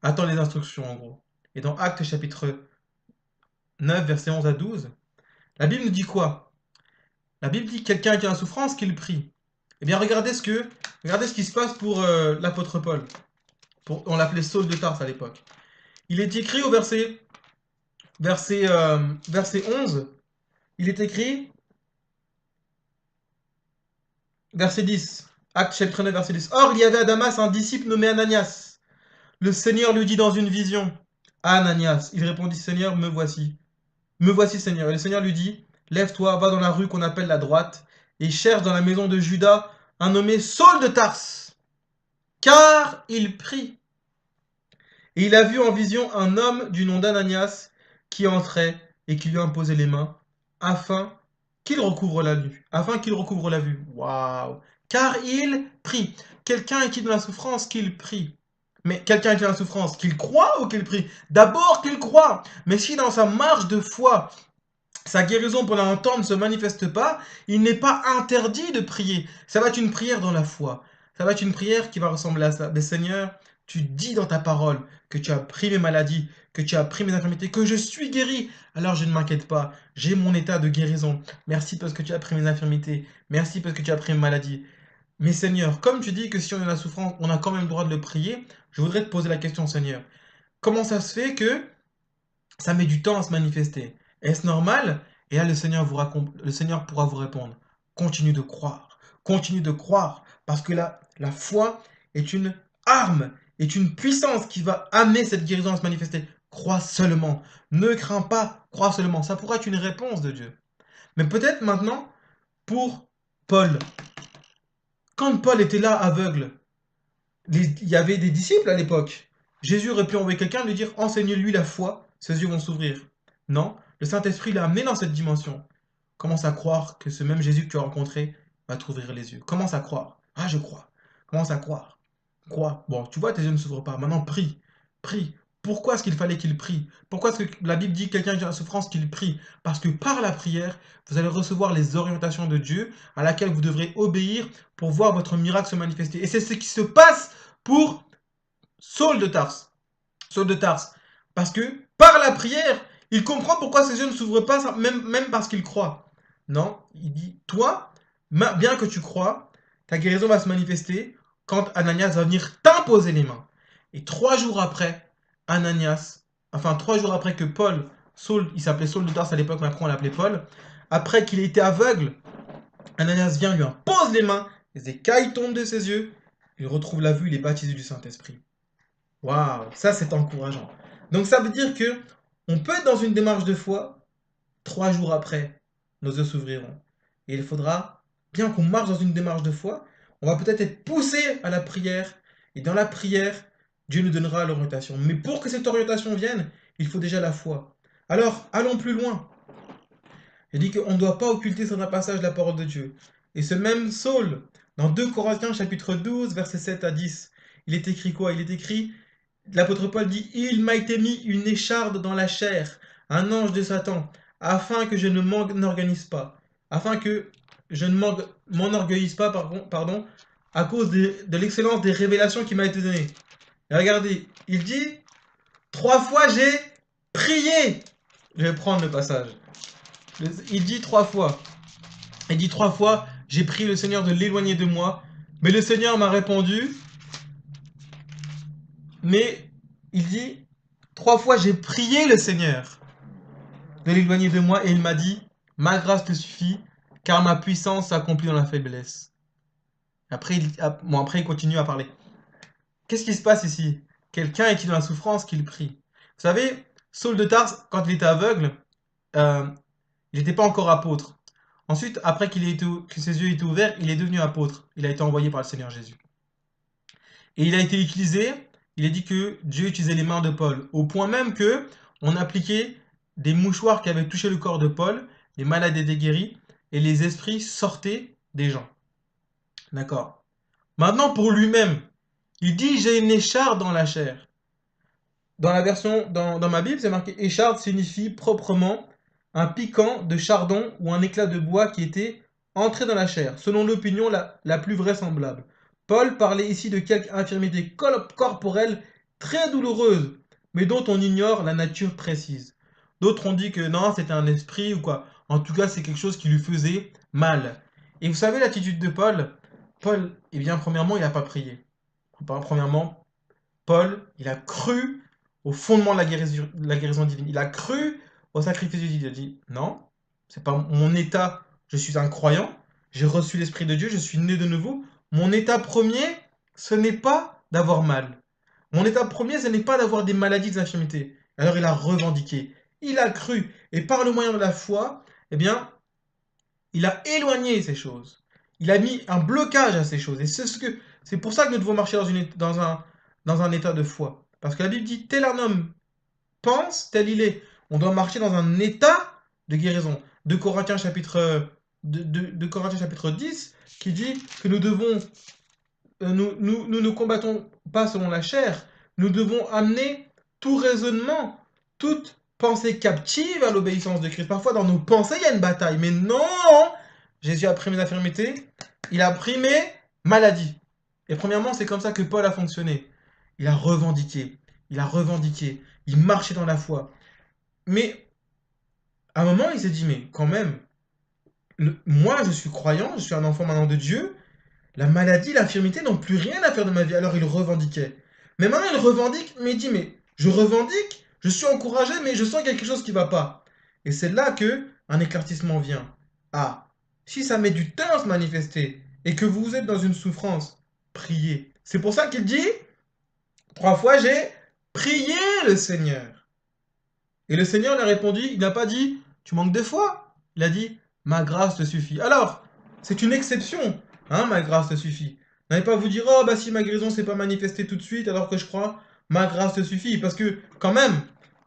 Attends les instructions, en gros. Et dans Actes chapitre 9, versets 11 à 12, la Bible nous dit quoi? La Bible dit que quelqu'un qui a une souffrance, qu'il prie. Eh bien, regardez ce qui se passe pour l'apôtre Paul. On l'appelait Saul de Tarse à l'époque. Il est écrit au verset 11, il est écrit, verset 10, Acte chapitre 9, verset 10. Or, il y avait à Damas un disciple nommé Ananias. Le Seigneur lui dit dans une vision, Ananias. Il répondit, Seigneur, me voici. Me voici, Seigneur. Et le Seigneur lui dit, lève-toi, va dans la rue qu'on appelle la droite, et cherche dans la maison de Judas un nommé Saul de Tarse, car il prie. Et il a vu en vision un homme du nom d'Ananias qui entrait et qui lui imposait les mains afin qu'il recouvre la vue. Afin qu'il recouvre la vue. Waouh! Car il prie. Quelqu'un qui est dans la souffrance, qu'il prie. Mais quelqu'un qui est dans la souffrance, qu'il croit ou qu'il prie? D'abord qu'il croit. Mais si dans sa marche de foi, sa guérison pendant un temps ne se manifeste pas, il n'est pas interdit de prier. Ça va être une prière dans la foi. Ça va être une prière qui va ressembler à ça. Mais Seigneur, tu dis dans ta parole que tu as pris mes maladies, que tu as pris mes infirmités, que je suis guéri. Alors je ne m'inquiète pas. J'ai mon état de guérison. Merci parce que tu as pris mes infirmités. Merci parce que tu as pris mes maladies. Mais Seigneur, comme tu dis que si on est dans la souffrance, on a quand même le droit de le prier, je voudrais te poser la question, Seigneur. Comment ça se fait que ça met du temps à se manifester? Est-ce normal? Et là, le Seigneur pourra vous répondre. Continue de croire. Continue de croire. Parce que la foi est une arme, est une puissance qui va amener cette guérison à se manifester. Crois seulement. Ne crains pas. Crois seulement. Ça pourrait être une réponse de Dieu. Mais peut-être maintenant, pour Paul. Quand Paul était là aveugle, il y avait des disciples à l'époque. Jésus aurait pu envoyer quelqu'un et lui dire, enseigne-lui la foi, ses yeux vont s'ouvrir. Non, le Saint-Esprit l'a amené dans cette dimension. Commence à croire que ce même Jésus que tu as rencontré va t'ouvrir les yeux. Commence à croire. Ah, je crois. Commence à croire. Crois. Bon, tu vois, tes yeux ne s'ouvrent pas. Maintenant, prie. Prie. Pourquoi est-ce qu'il fallait qu'il prie? Pourquoi est-ce que la Bible dit quelqu'un qui a la souffrance qu'il prie? Parce que par la prière, vous allez recevoir les orientations de Dieu à laquelle vous devrez obéir pour voir votre miracle se manifester. Et c'est ce qui se passe pour Saul de Tarse. Saul de Tarse. Parce que par la prière, il comprend pourquoi ses yeux ne s'ouvrent pas, même parce qu'il croit. Non, il dit, toi, bien que tu crois, ta guérison va se manifester quand Ananias va venir t'imposer les mains. Et 3 jours après, enfin 3 jours après que Saul, il s'appelait Saul de Tarse à l'époque, maintenant on l'appelait Paul, après qu'il ait été aveugle, Ananias vient, lui impose les mains, les écailles tombent de ses yeux, il retrouve la vue, il est baptisé du Saint-Esprit. Waouh, ça c'est encourageant. Donc ça veut dire que on peut être dans une démarche de foi, 3 jours après, nos yeux s'ouvriront. Et il faudra, bien qu'on marche dans une démarche de foi, on va peut-être être poussé à la prière. Et dans la prière, Dieu nous donnera l'orientation. Mais pour que cette orientation vienne, il faut déjà la foi. Alors, allons plus loin. Il dit qu'on ne doit pas occulter certains passages de la parole de Dieu. Et ce même Saul, dans 2 Corinthiens chapitre 12, versets 7 à 10, il est écrit quoi? Il est écrit, l'apôtre Paul dit, il m'a été mis une écharde dans la chair, un ange de Satan, afin que je ne m'enorgueillisse pas, afin que je ne m'enorgueillisse pas, pardon, à cause de l'excellence des révélations qui m'a été donnée. Et regardez, il dit, 3 fois j'ai prié. Je vais prendre le passage. Il dit 3 fois. Il dit 3 fois, j'ai prié le Seigneur de l'éloigner de moi, mais le Seigneur m'a répondu, mais il dit 3 fois, j'ai prié le Seigneur de l'éloigner de moi, et il m'a dit, ma grâce te suffit, car ma puissance s'accomplit dans la faiblesse. Après, il continue à parler. Qu'est-ce qui se passe ici? Quelqu'un est dans la souffrance qu'il prie. Vous savez, Saul de Tarse, quand il était aveugle, euh, il n'était pas encore apôtre. Ensuite, après que ses yeux étaient ouverts, il est devenu apôtre. Il a été envoyé par le Seigneur Jésus. Et il a été utilisé, il est dit que Dieu utilisait les mains de Paul, au point même que on appliquait des mouchoirs qui avaient touché le corps de Paul, les malades étaient guéris, et les esprits sortaient des gens. D'accord. Maintenant, pour lui-même, il dit j'ai une écharde dans la chair. Dans ma Bible, c'est marqué écharde signifie proprement un piquant de chardon ou un éclat de bois qui était entré dans la chair, selon l'opinion la plus vraisemblable. Paul parlait ici de quelque infirmité corporelle très douloureuse, mais dont on ignore la nature précise. D'autres ont dit que non, c'était un esprit ou quoi. En tout cas, c'est quelque chose qui lui faisait mal. Et vous savez l'attitude de Paul? Paul, eh bien, premièrement, il n'a pas prié. Premièrement, Paul, il a cru au fondement de la guérison divine. Il a cru au sacrifice de Dieu. Il a dit, non, c'est pas mon état. Je suis un croyant. J'ai reçu l'Esprit de Dieu. Je suis né de nouveau. Mon état premier, ce n'est pas d'avoir mal. Mon état premier, ce n'est pas d'avoir des maladies, des infirmités. Alors il a revendiqué. Il a cru. Et par le moyen de la foi, eh bien, il a éloigné ces choses. Il a mis un blocage à ces choses. Et c'est pour ça que nous devons marcher dans un état de foi. Parce que la Bible dit, tel un homme pense, tel il est. On doit marcher dans un état de guérison. De Corinthiens chapitre 10, qui dit que nous devons, nous ne combattons pas selon la chair, nous devons amener tout raisonnement, toute pensée captive à l'obéissance de Christ. Parfois, dans nos pensées, il y a une bataille. Mais non! Jésus a pris mes infirmités, il a pris mes maladies. Et premièrement, c'est comme ça que Paul a fonctionné. Il a revendiqué, il a revendiqué, il marchait dans la foi. Mais à un moment, il s'est dit, mais quand même, moi, je suis croyant, je suis un enfant maintenant de Dieu, la maladie, l'infirmité n'ont plus rien à faire de ma vie. Alors il revendiquait. Mais maintenant il revendique, mais il dit, mais je revendique, je suis encouragé, mais je sens quelque chose qui ne va pas. Et c'est là que un éclaircissement vient. Ah, si ça met du temps à se manifester et que vous êtes dans une souffrance, priez. C'est pour ça qu'il dit, 3 fois j'ai prié le Seigneur. Et le Seigneur lui a répondu, il n'a pas dit, tu manques de foi. Il a dit, ma grâce te suffit. Alors, c'est une exception, hein, ma grâce te suffit. N'allez pas vous dire, oh, bah si ma guérison s'est pas manifestée tout de suite alors que je crois, ma grâce te suffit. Parce que, quand même,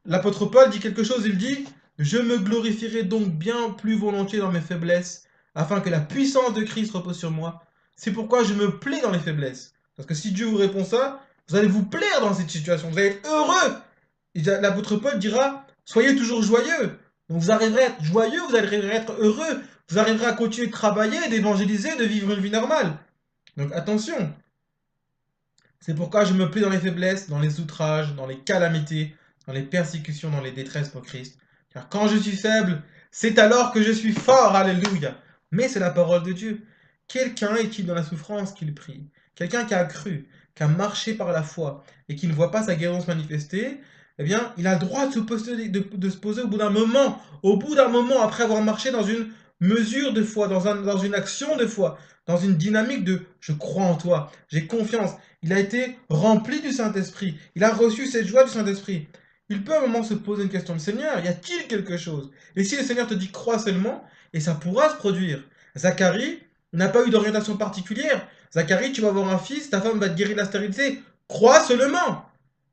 l'apôtre Paul dit quelque chose, il dit, je me glorifierai donc bien plus volontiers dans mes faiblesses, afin que la puissance de Christ repose sur moi. C'est pourquoi je me plais dans les faiblesses. Parce que si Dieu vous répond ça, vous allez vous plaire dans cette situation, vous allez être heureux. L'apôtre Paul dira, soyez toujours joyeux. Donc vous arriverez à être joyeux, vous arriverez à être heureux, vous arriverez à continuer de travailler, d'évangéliser, de vivre une vie normale. Donc attention. C'est pourquoi je me plais dans les faiblesses, dans les outrages, dans les calamités, dans les persécutions, dans les détresses pour Christ. Car quand je suis faible, c'est alors que je suis fort. Alléluia. Mais c'est la parole de Dieu. Quelqu'un est-il dans la souffrance qu'il prie? Quelqu'un qui a cru, qui a marché par la foi et qui ne voit pas sa guérison se manifester, eh bien, il a le droit de se poser au bout d'un moment, après avoir marché dans une mesure de foi, dans une action de foi, dans une dynamique de je crois en toi, j'ai confiance. Il a été rempli du Saint-Esprit. Il a reçu cette joie du Saint-Esprit. Il peut à un moment se poser une question, Seigneur, y a-t-il quelque chose? Et si le Seigneur te dit crois seulement, et ça pourra se produire. Zacharie n'a pas eu d'orientation particulière. Zacharie, tu vas avoir un fils, ta femme va te guérir de la stérilité. Crois seulement.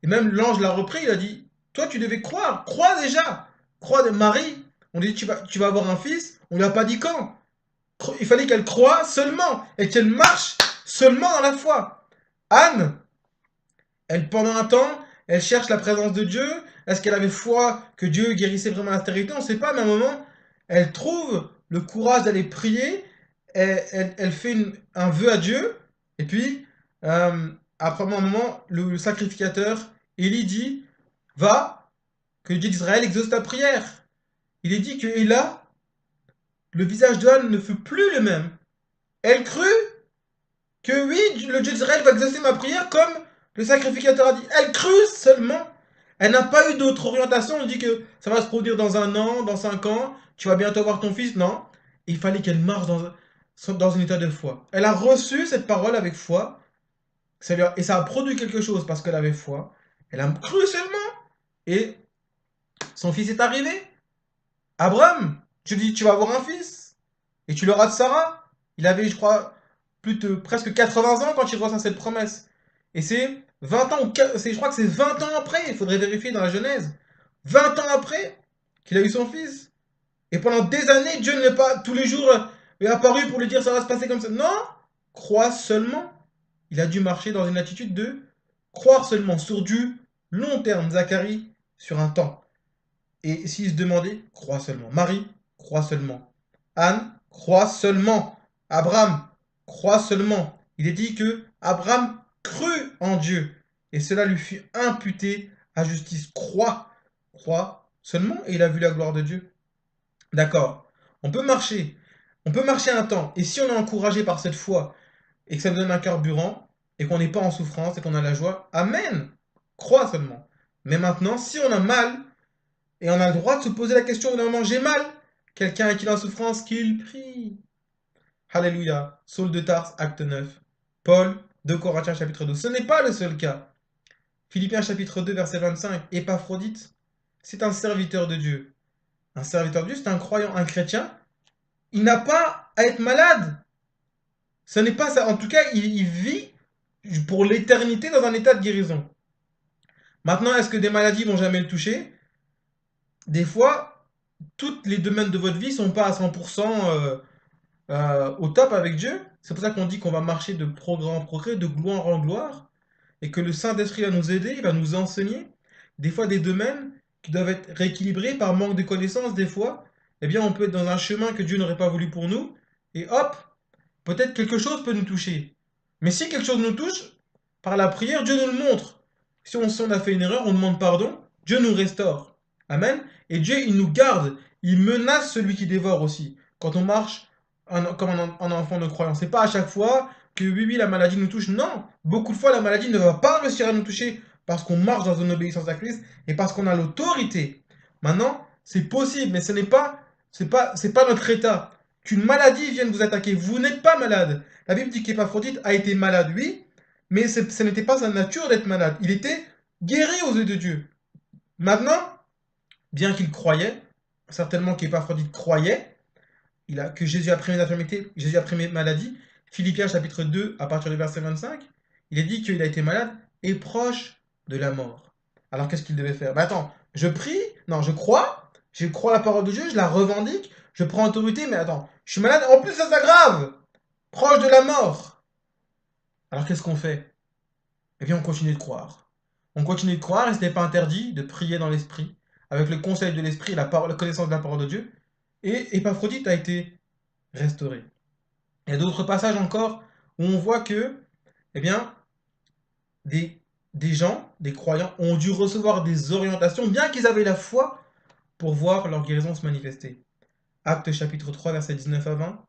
Et même l'ange l'a repris, il a dit, toi tu devais croire, crois déjà. Crois de Marie. On lui dit, tu vas avoir un fils, on lui a pas dit quand. Il fallait qu'elle croie seulement et qu'elle marche seulement dans la foi. Anne, elle, pendant un temps, elle cherche la présence de Dieu. Est-ce qu'elle avait foi que Dieu guérissait vraiment la stérilité? On ne sait pas, mais à un moment, elle trouve le courage d'aller prier. Elle fait un vœu à Dieu. Et puis, après un moment, le sacrificateur, Élie dit, va, que le Dieu d'Israël exauce ta prière. Il est dit que et là, le visage d'Anne ne fut plus le même. Elle crut que oui, le Dieu d'Israël va exaucer ma prière comme le sacrificateur a dit. Elle crut seulement. Elle n'a pas eu d'autre orientation. Elle dit que ça va se produire dans 1 an, dans 5 ans, tu vas bientôt avoir ton fils. Non. Il fallait qu'elle marche dans un état de foi. Elle a reçu cette parole avec foi. Et ça a produit quelque chose parce qu'elle avait foi. Elle a cru seulement. Et son fils est arrivé. Abraham, tu dis, tu vas avoir un fils. Et tu l'auras de Sarah. Il avait, je crois, presque 80 ans quand il reçoit cette promesse. Et c'est 20 ans, je crois que c'est 20 ans après, il faudrait vérifier dans la Genèse. 20 ans après qu'il a eu son fils. Et pendant des années, Dieu n'est pas tous les jours apparu pour lui dire ça va se passer comme ça. Non, croit seulement. Il a dû marcher dans une attitude de croire seulement sur du long terme. Zacharie, sur un temps. Et s'il se demandait, crois seulement. Marie, crois seulement. Anne, crois seulement. Abraham, crois seulement. Il est dit que Abraham crut en Dieu et cela lui fut imputé à justice. Crois seulement et il a vu la gloire de Dieu. D'accord. On peut marcher. On peut marcher un temps. Et si on est encouragé par cette foi et que ça nous donne un carburant et qu'on n'est pas en souffrance et qu'on a la joie, amen. Crois seulement. Mais maintenant, si on a mal, et on a le droit de se poser la question au bout d'un moment, j'ai mal. Quelqu'un est-il en souffrance, qu'il prie. Alléluia. Saul de Tarse, acte 9. Paul, 2 Corinthiens, chapitre 12. Ce n'est pas le seul cas. Philippiens, chapitre 2, verset 25. Épaphrodite, c'est un serviteur de Dieu. Un serviteur de Dieu, c'est un croyant, un chrétien. Il n'a pas à être malade. Ce n'est pas ça. En tout cas, il vit pour l'éternité dans un état de guérison. Maintenant, est-ce que des maladies vont jamais le toucher? Des fois, toutes les domaines de votre vie sont pas à 100% au top avec Dieu. C'est pour ça qu'on dit qu'on va marcher de progrès en progrès, de gloire en gloire, et que le Saint-Esprit va nous aider, il va nous enseigner. Des fois, des domaines qui doivent être rééquilibrés par manque de connaissances, des fois, eh bien, on peut être dans un chemin que Dieu n'aurait pas voulu pour nous, et hop, peut-être quelque chose peut nous toucher. Mais si quelque chose nous touche, par la prière, Dieu nous le montre. Si on a fait une erreur, on demande pardon, Dieu nous restaure. Amen. Et Dieu, il nous garde. Il menace celui qui dévore aussi. Quand on marche comme un enfant de croyance. C'est pas à chaque fois que oui, oui, la maladie nous touche. Non. Beaucoup de fois, la maladie ne va pas réussir à nous toucher parce qu'on marche dans une obéissance à Christ et parce qu'on a l'autorité. Maintenant, c'est possible, mais c'est pas notre état. Qu'une maladie vienne vous attaquer. Vous n'êtes pas malade. La Bible dit qu'Épaphrodite a été malade, oui, mais ce n'était pas sa nature d'être malade. Il était guéri aux yeux de Dieu. Maintenant, bien qu'il croyait, certainement qu'Épaphrodite croyait, que Jésus a pris mes infirmités, Jésus a pris mes maladies. Philippiens chapitre 2, à partir du verset 25, il est dit qu'il a été malade et proche de la mort. Alors qu'est-ce qu'il devait faire? Ben attends, je prie, non, je crois la parole de Dieu, je la revendique, je prends autorité, mais attends, je suis malade, en plus ça s'aggrave, proche de la mort. Alors qu'est-ce qu'on fait? Eh bien on continue de croire. On continue de croire et ce n'est pas interdit de prier dans l'esprit, avec le conseil de l'esprit et la connaissance de la parole de Dieu. Et Épaphrodite a été restauré. Il y a d'autres passages encore où on voit que, eh bien, des gens, des croyants, ont dû recevoir des orientations, bien qu'ils avaient la foi, pour voir leur guérison se manifester. Actes chapitre 3, verset 19 à 20.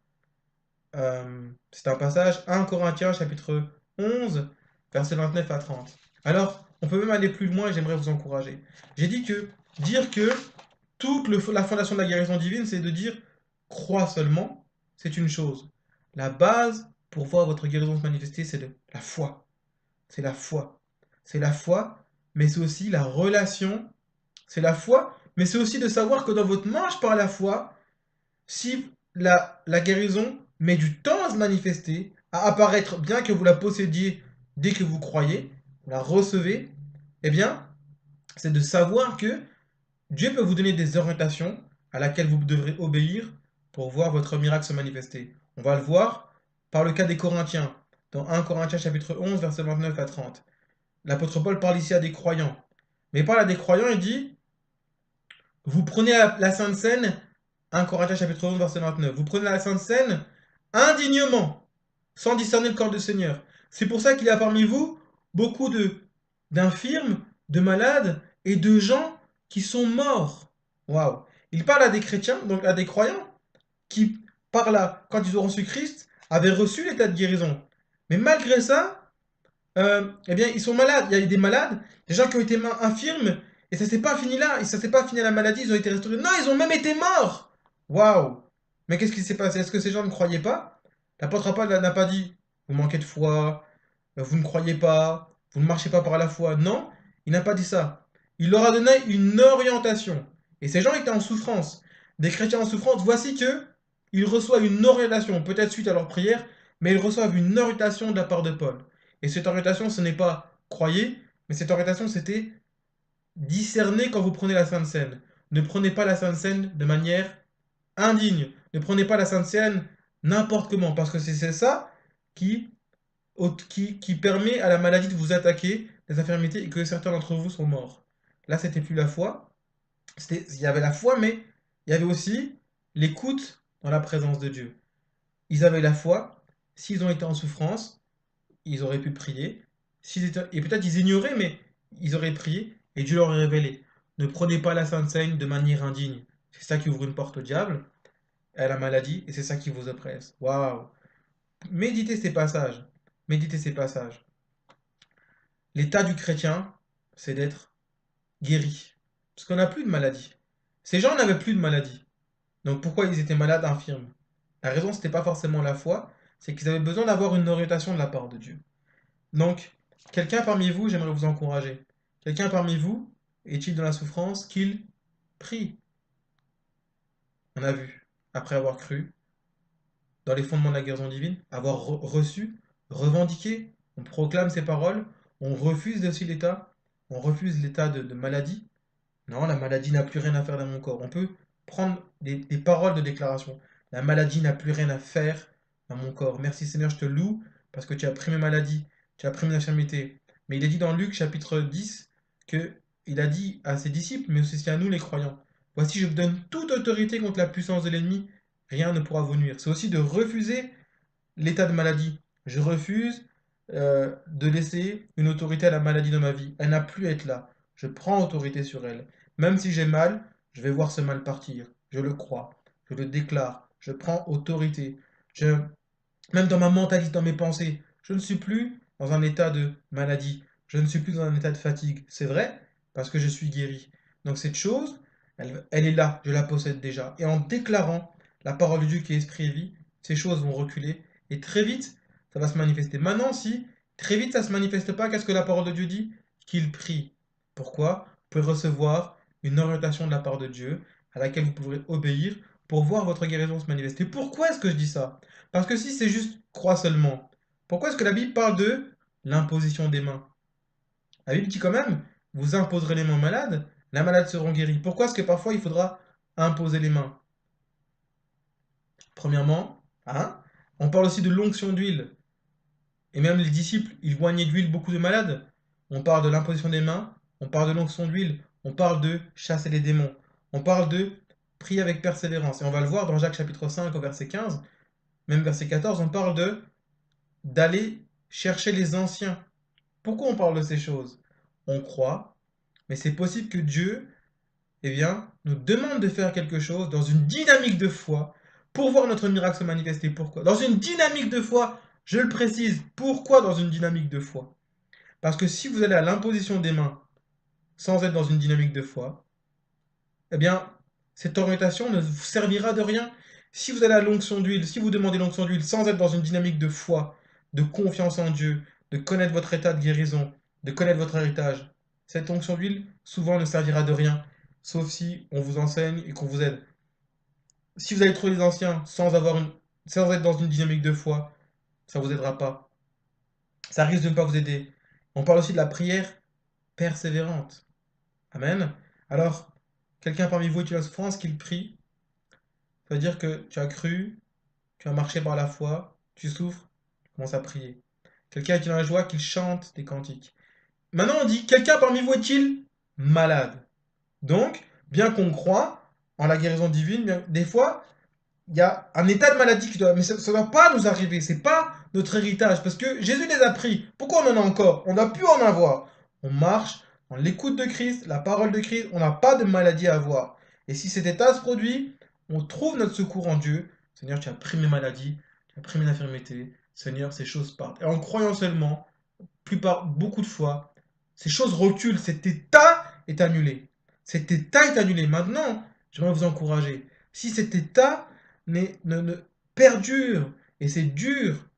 C'est un passage. 1 Corinthiens chapitre 11, verset 29 à 30. Alors, on peut même aller plus loin et j'aimerais vous encourager. J'ai dit que dire que la fondation de la guérison divine, c'est de dire crois seulement, c'est une chose. La base pour voir votre guérison se manifester, c'est la foi. C'est la foi. C'est la foi, mais c'est aussi la relation. C'est la foi, mais c'est aussi de savoir que dans votre marche par la foi, si la guérison met du temps à se manifester, à apparaître, bien que vous la possédiez dès que vous croyez, vous la recevez, eh bien, c'est de savoir que Dieu peut vous donner des orientations à laquelle vous devrez obéir pour voir votre miracle se manifester. On va le voir par le cas des Corinthiens, dans 1 Corinthiens chapitre 11, versets 29 à 30. L'apôtre Paul parle ici à des croyants. Mais il parle à des croyants, il dit, vous prenez la Sainte Seine, 1 Corinthiens chapitre 11, verset 29, vous prenez la Sainte Seine indignement, sans discerner le corps du Seigneur. C'est pour ça qu'il y a parmi vous beaucoup d'infirmes, de malades et de gens qui sont morts. Waouh! Il parle à des chrétiens, donc à des croyants, qui, par là, quand ils ont reçu Christ, avaient reçu l'état de guérison. Mais malgré ça, eh bien, ils sont malades. Il y a des malades, des gens qui ont été infirmes, et ça s'est pas fini là, et ça s'est pas fini à la maladie, ils ont été restaurés. Non, ils ont même été morts! Waouh! Mais qu'est-ce qui s'est passé? Est-ce que ces gens ne croyaient pas? L'apôtre Paul n'a pas dit, vous manquez de foi, vous ne croyez pas, vous ne marchez pas par la foi. Non, il n'a pas dit ça. Il leur a donné une orientation. Et ces gens étaient en souffrance. Des chrétiens en souffrance, voici que ils reçoivent une orientation, peut-être suite à leur prière, mais ils reçoivent une orientation de la part de Paul. Et cette orientation, ce n'est pas croyez, mais cette orientation, c'était discerner quand vous prenez la Sainte Seine. Ne prenez pas la Sainte Seine de manière indigne. Ne prenez pas la Sainte Seine n'importe comment, parce que c'est ça qui, qui permet à la maladie de vous attaquer, les infirmités, et que certains d'entre vous sont morts. Là, c'était plus la foi. Il y avait la foi, mais il y avait aussi l'écoute dans la présence de Dieu. Ils avaient la foi. S'ils ont été en souffrance, ils auraient pu prier. Et peut-être ils ignoraient, mais ils auraient prié et Dieu leur aurait révélé. Ne prenez pas la Sainte Seine de manière indigne. C'est ça qui ouvre une porte au diable, à la maladie, et c'est ça qui vous oppresse. Waouh! Méditez ces passages. Méditez ces passages. L'état du chrétien, c'est d'être guéri. Parce qu'on n'a plus de maladie. Ces gens n'avaient plus de maladie. Donc pourquoi ils étaient malades, infirmes? La raison, ce n'était pas forcément la foi, c'est qu'ils avaient besoin d'avoir une orientation de la part de Dieu. Donc, quelqu'un parmi vous, j'aimerais vous encourager. Quelqu'un parmi vous est-il dans la souffrance qu'il prie? On a vu, après avoir cru, dans les fondements de la guérison divine, avoir reçu, revendiqué, on proclame ces paroles, on refuse aussi l'état, on refuse l'état de maladie. Non, la maladie n'a plus rien à faire dans mon corps. On peut prendre des paroles de déclaration. La maladie n'a plus rien à faire dans mon corps. Merci Seigneur, je te loue parce que tu as pris mes maladies, tu as pris mes infirmités. Mais il est dit dans Luc chapitre 10 que il a dit à ses disciples, mais aussi à nous les croyants, voici je vous donne toute autorité contre la puissance de l'ennemi, rien ne pourra vous nuire. C'est aussi de refuser l'état de maladie. Je refuse de laisser une autorité à la maladie dans ma vie. Elle n'a plus à être là. Je prends autorité sur elle. Même si j'ai mal, je vais voir ce mal partir. Je le crois. Je le déclare. Je prends autorité. Je, même dans ma mentalité, dans mes pensées, je ne suis plus dans un état de maladie. Je ne suis plus dans un état de fatigue. C'est vrai, parce que je suis guéri. Donc cette chose, elle est là. Je la possède déjà. Et en déclarant la parole de Dieu qui est esprit et vie, ces choses vont reculer. Et très vite, ça va se manifester. Maintenant, si très vite ça ne se manifeste pas, qu'est-ce que la parole de Dieu dit? Qu'il prie. Pourquoi? Vous pouvez recevoir une orientation de la part de Dieu à laquelle vous pourrez obéir pour voir votre guérison se manifester. Pourquoi est-ce que je dis ça? Parce que si c'est juste croix seulement, pourquoi est-ce que la Bible parle de l'imposition des mains? La Bible dit quand même, vous imposerez les mains malades, les malades seront guéris. Pourquoi est-ce que parfois il faudra imposer les mains? Premièrement, hein, on parle aussi de l'onction d'huile. Et même les disciples, ils oignaient d'huile beaucoup de malades. On parle de l'imposition des mains, on parle de l'onction d'huile, on parle de chasser les démons, on parle de prier avec persévérance. Et on va le voir dans Jacques chapitre 5 au verset 15, même verset 14, on parle de d'aller chercher les anciens. Pourquoi on parle de ces choses? On croit, mais c'est possible que Dieu, eh bien, nous demande de faire quelque chose dans une dynamique de foi pour voir notre miracle se manifester. Pourquoi? Dans une dynamique de foi, je le précise, pourquoi dans une dynamique de foi? Parce que si vous allez à l'imposition des mains sans être dans une dynamique de foi, eh bien, cette orientation ne vous servira de rien. Si vous allez à l'onction d'huile, si vous demandez l'onction d'huile sans être dans une dynamique de foi, de confiance en Dieu, de connaître votre état de guérison, de connaître votre héritage, cette onction d'huile souvent ne servira de rien, sauf si on vous enseigne et qu'on vous aide. Si vous allez trouver les anciens sans être dans une dynamique de foi, ça ne vous aidera pas. Ça risque de ne pas vous aider. On parle aussi de la prière persévérante. Amen. Alors, quelqu'un parmi vous est en souffrance, qu'il prie. Ça veut dire que tu as cru, tu as marché par la foi, tu souffres, tu commences à prier. Quelqu'un qui est dans la joie, qu'il chante des cantiques. Maintenant, on dit, quelqu'un parmi vous est-il malade? Donc, bien qu'on croit en la guérison divine, des fois, il y a un état de maladie qui doit... Mais ça ne doit pas nous arriver, c'est pas notre héritage, parce que Jésus les a pris. Pourquoi on en a encore? On n'a pu en avoir. On marche dans l'écoute de Christ, la parole de Christ, on n'a pas de maladie à avoir. Et si cet état se produit, on trouve notre secours en Dieu. Seigneur, tu as pris mes maladies, tu as pris mes infirmités. Seigneur, ces choses partent. Et en croyant seulement, beaucoup de fois, ces choses reculent, cet état est annulé. Cet état est annulé. Maintenant, j'aimerais vous encourager. Si cet état ne perdure, et c'est dur,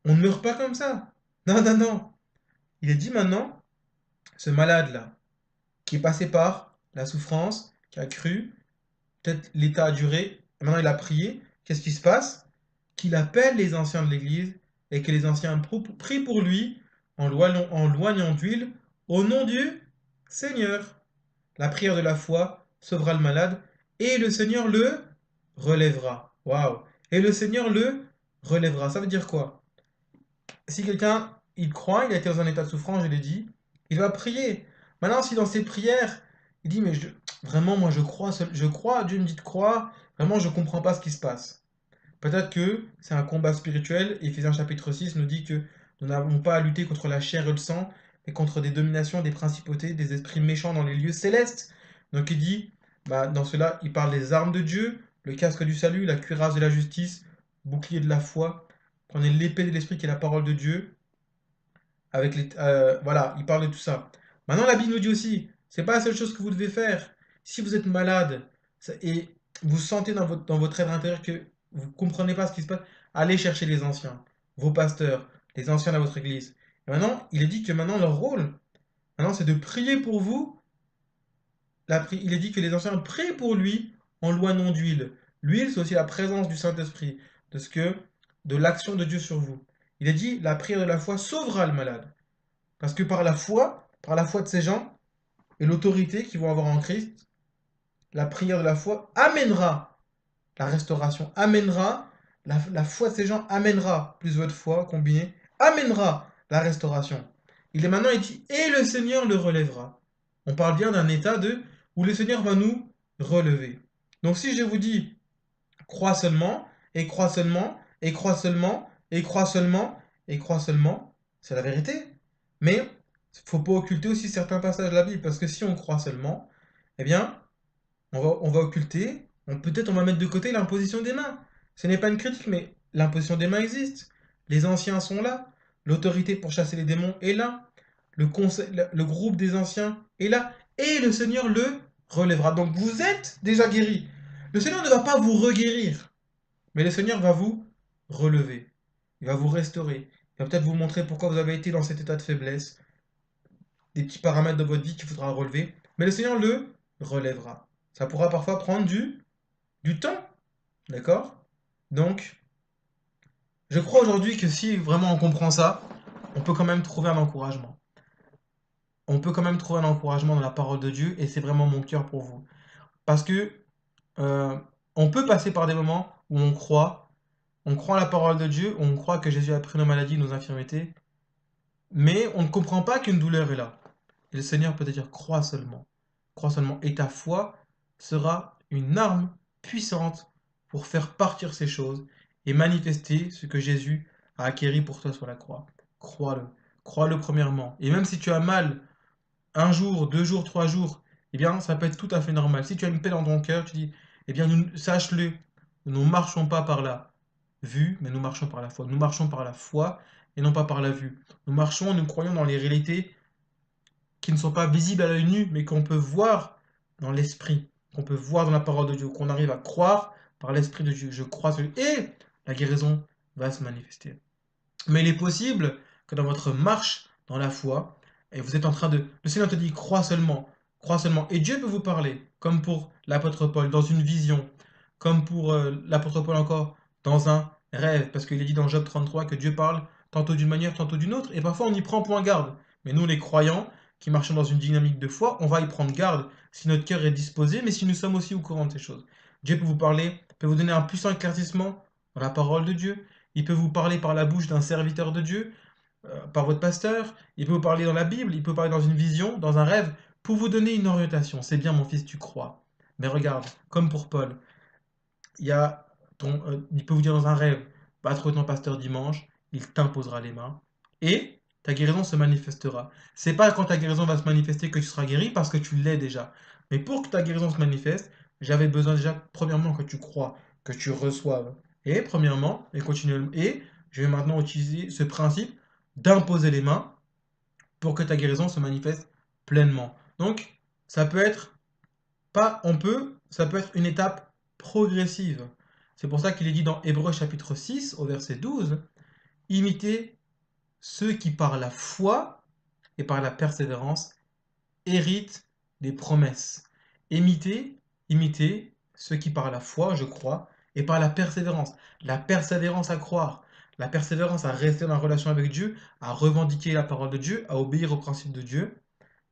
on ne meurt pas comme ça. Non, non, non. Il est dit maintenant, ce malade-là, qui est passé par la souffrance, qui a cru, peut-être l'état a duré, et maintenant il a prié, qu'est-ce qui se passe? Qu'il appelle les anciens de l'Église, et que les anciens prient pour lui, en loignant d'huile, au nom du Seigneur. La prière de la foi sauvera le malade, et le Seigneur le relèvera. Waouh! Et le Seigneur le relèvera. Ça veut dire quoi? si quelqu'un, il croit, il a été dans un état de souffrance, je l'ai dit, il va prier. Maintenant, si dans ses prières, il dit, mais vraiment, moi, je crois, Dieu me dit de croire, vraiment, je comprends pas ce qui se passe. Peut-être que c'est un combat spirituel. Éphésiens chapitre 6 nous dit que nous n'avons pas à lutter contre la chair et le sang, mais contre des dominations, des principautés, des esprits méchants dans les lieux célestes. Donc il dit, bah, dans cela, il parle des armes de Dieu, le casque du salut, la cuirasse de la justice, bouclier de la foi. Prenez l'épée de l'esprit qui est la parole de Dieu. Voilà, il parle de tout ça. Maintenant, la Bible nous dit aussi, c'est pas la seule chose que vous devez faire. Si vous êtes malade et vous sentez dans votre être intérieur que vous comprenez pas ce qui se passe, allez chercher les anciens, vos pasteurs, les anciens de votre église. Et maintenant, il est dit que maintenant leur rôle, maintenant, c'est de prier pour vous. Il est dit que les anciens prient pour lui en loinant d'huile. L'huile, c'est aussi la présence du Saint-Esprit, de ce que, de l'action de Dieu sur vous. Il est dit, la prière de la foi sauvera le malade. Parce que par la foi de ces gens et l'autorité qu'ils vont avoir en Christ, la prière de la foi amènera la restauration, amènera, la foi de ces gens amènera, plus votre foi combinée, amènera la restauration. Il est maintenant dit, et le Seigneur le relèvera. On parle bien d'un état où le Seigneur va nous relever. Donc si je vous dis, crois seulement, et crois seulement, et crois seulement, et crois seulement, et crois seulement, c'est la vérité. Mais il ne faut pas occulter aussi certains passages de la Bible, parce que si on croit seulement, eh bien, on va occulter, peut-être on va mettre de côté l'imposition des mains. Ce n'est pas une critique, mais l'imposition des mains existe. Les anciens sont là, l'autorité pour chasser les démons est là, le groupe des anciens est là, et le Seigneur le relèvera. Donc vous êtes déjà guéri. Le Seigneur ne va pas vous reguérir. Mais le Seigneur va vous relever. Il va vous restaurer. Il va peut-être vous montrer pourquoi vous avez été dans cet état de faiblesse, des petits paramètres de votre vie qu'il faudra relever. Mais le Seigneur le relèvera. Ça pourra parfois prendre du temps. D'accord? Donc, je crois aujourd'hui que si vraiment on comprend ça, on peut quand même trouver un encouragement. On peut quand même trouver un encouragement dans la parole de Dieu et c'est vraiment mon cœur pour vous. Parce que euh, on peut passer par des moments où on croit à la parole de Dieu, on croit que Jésus a pris nos maladies, nos infirmités, mais on ne comprend pas qu'une douleur est là. Et le Seigneur peut te dire, crois seulement. Crois seulement. Et ta foi sera une arme puissante pour faire partir ces choses et manifester ce que Jésus a acquéri pour toi sur la croix. Crois-le. Crois-le premièrement. Et même si tu as mal un jour, 2 jours, 3 jours, eh bien, ça peut être tout à fait normal. Si tu as une paix dans ton cœur, tu dis, eh bien, sache-le, nous ne marchons pas par la vue, mais nous marchons par la foi. Nous marchons par la foi et non pas par la vue. Nous marchons, nous croyons dans les réalités qui ne sont pas visibles à l'œil nu, mais qu'on peut voir dans l'esprit, qu'on peut voir dans la parole de Dieu, qu'on arrive à croire par l'esprit de Dieu. Je crois et la guérison va se manifester. Mais il est possible que dans votre marche dans la foi, et vous êtes en train de... Le Seigneur te dit, crois seulement. Et Dieu peut vous parler, comme pour l'apôtre Paul, dans une vision, comme pour l'apôtre Paul encore, dans un rêve, parce qu'il est dit dans Job 33 que Dieu parle tantôt d'une manière, tantôt d'une autre, et parfois on y prend point garde. Mais nous, les croyants, qui marchons dans une dynamique de foi, on va y prendre garde si notre cœur est disposé, mais si nous sommes aussi au courant de ces choses. Dieu peut vous parler, peut vous donner un puissant éclaircissement dans la parole de Dieu, il peut vous parler par la bouche d'un serviteur de Dieu, par votre pasteur, il peut vous parler dans la Bible, il peut vous parler dans une vision, dans un rêve, pour vous donner une orientation. C'est bien, mon fils, tu crois. Mais regarde, comme pour Paul, il peut vous dire dans un rêve, va trouver ton pasteur dimanche, il t'imposera les mains, et ta guérison se manifestera. C'est pas quand ta guérison va se manifester que tu seras guéri, parce que tu l'es déjà. Mais pour que ta guérison se manifeste, j'avais besoin déjà, premièrement, que tu crois, que tu reçoives. Et premièrement, et continuellement, et je vais maintenant utiliser ce principe d'imposer les mains pour que ta guérison se manifeste pleinement. Donc, ça peut être ça peut être une étape progressive. C'est pour ça qu'il est dit dans Hébreux chapitre 6 au verset 12, imitez ceux qui par la foi et par la persévérance héritent des promesses. Imitez ceux qui par la foi, je crois, et par la persévérance à croire, la persévérance à rester dans la relation avec Dieu, à revendiquer la parole de Dieu, à obéir aux principes de Dieu,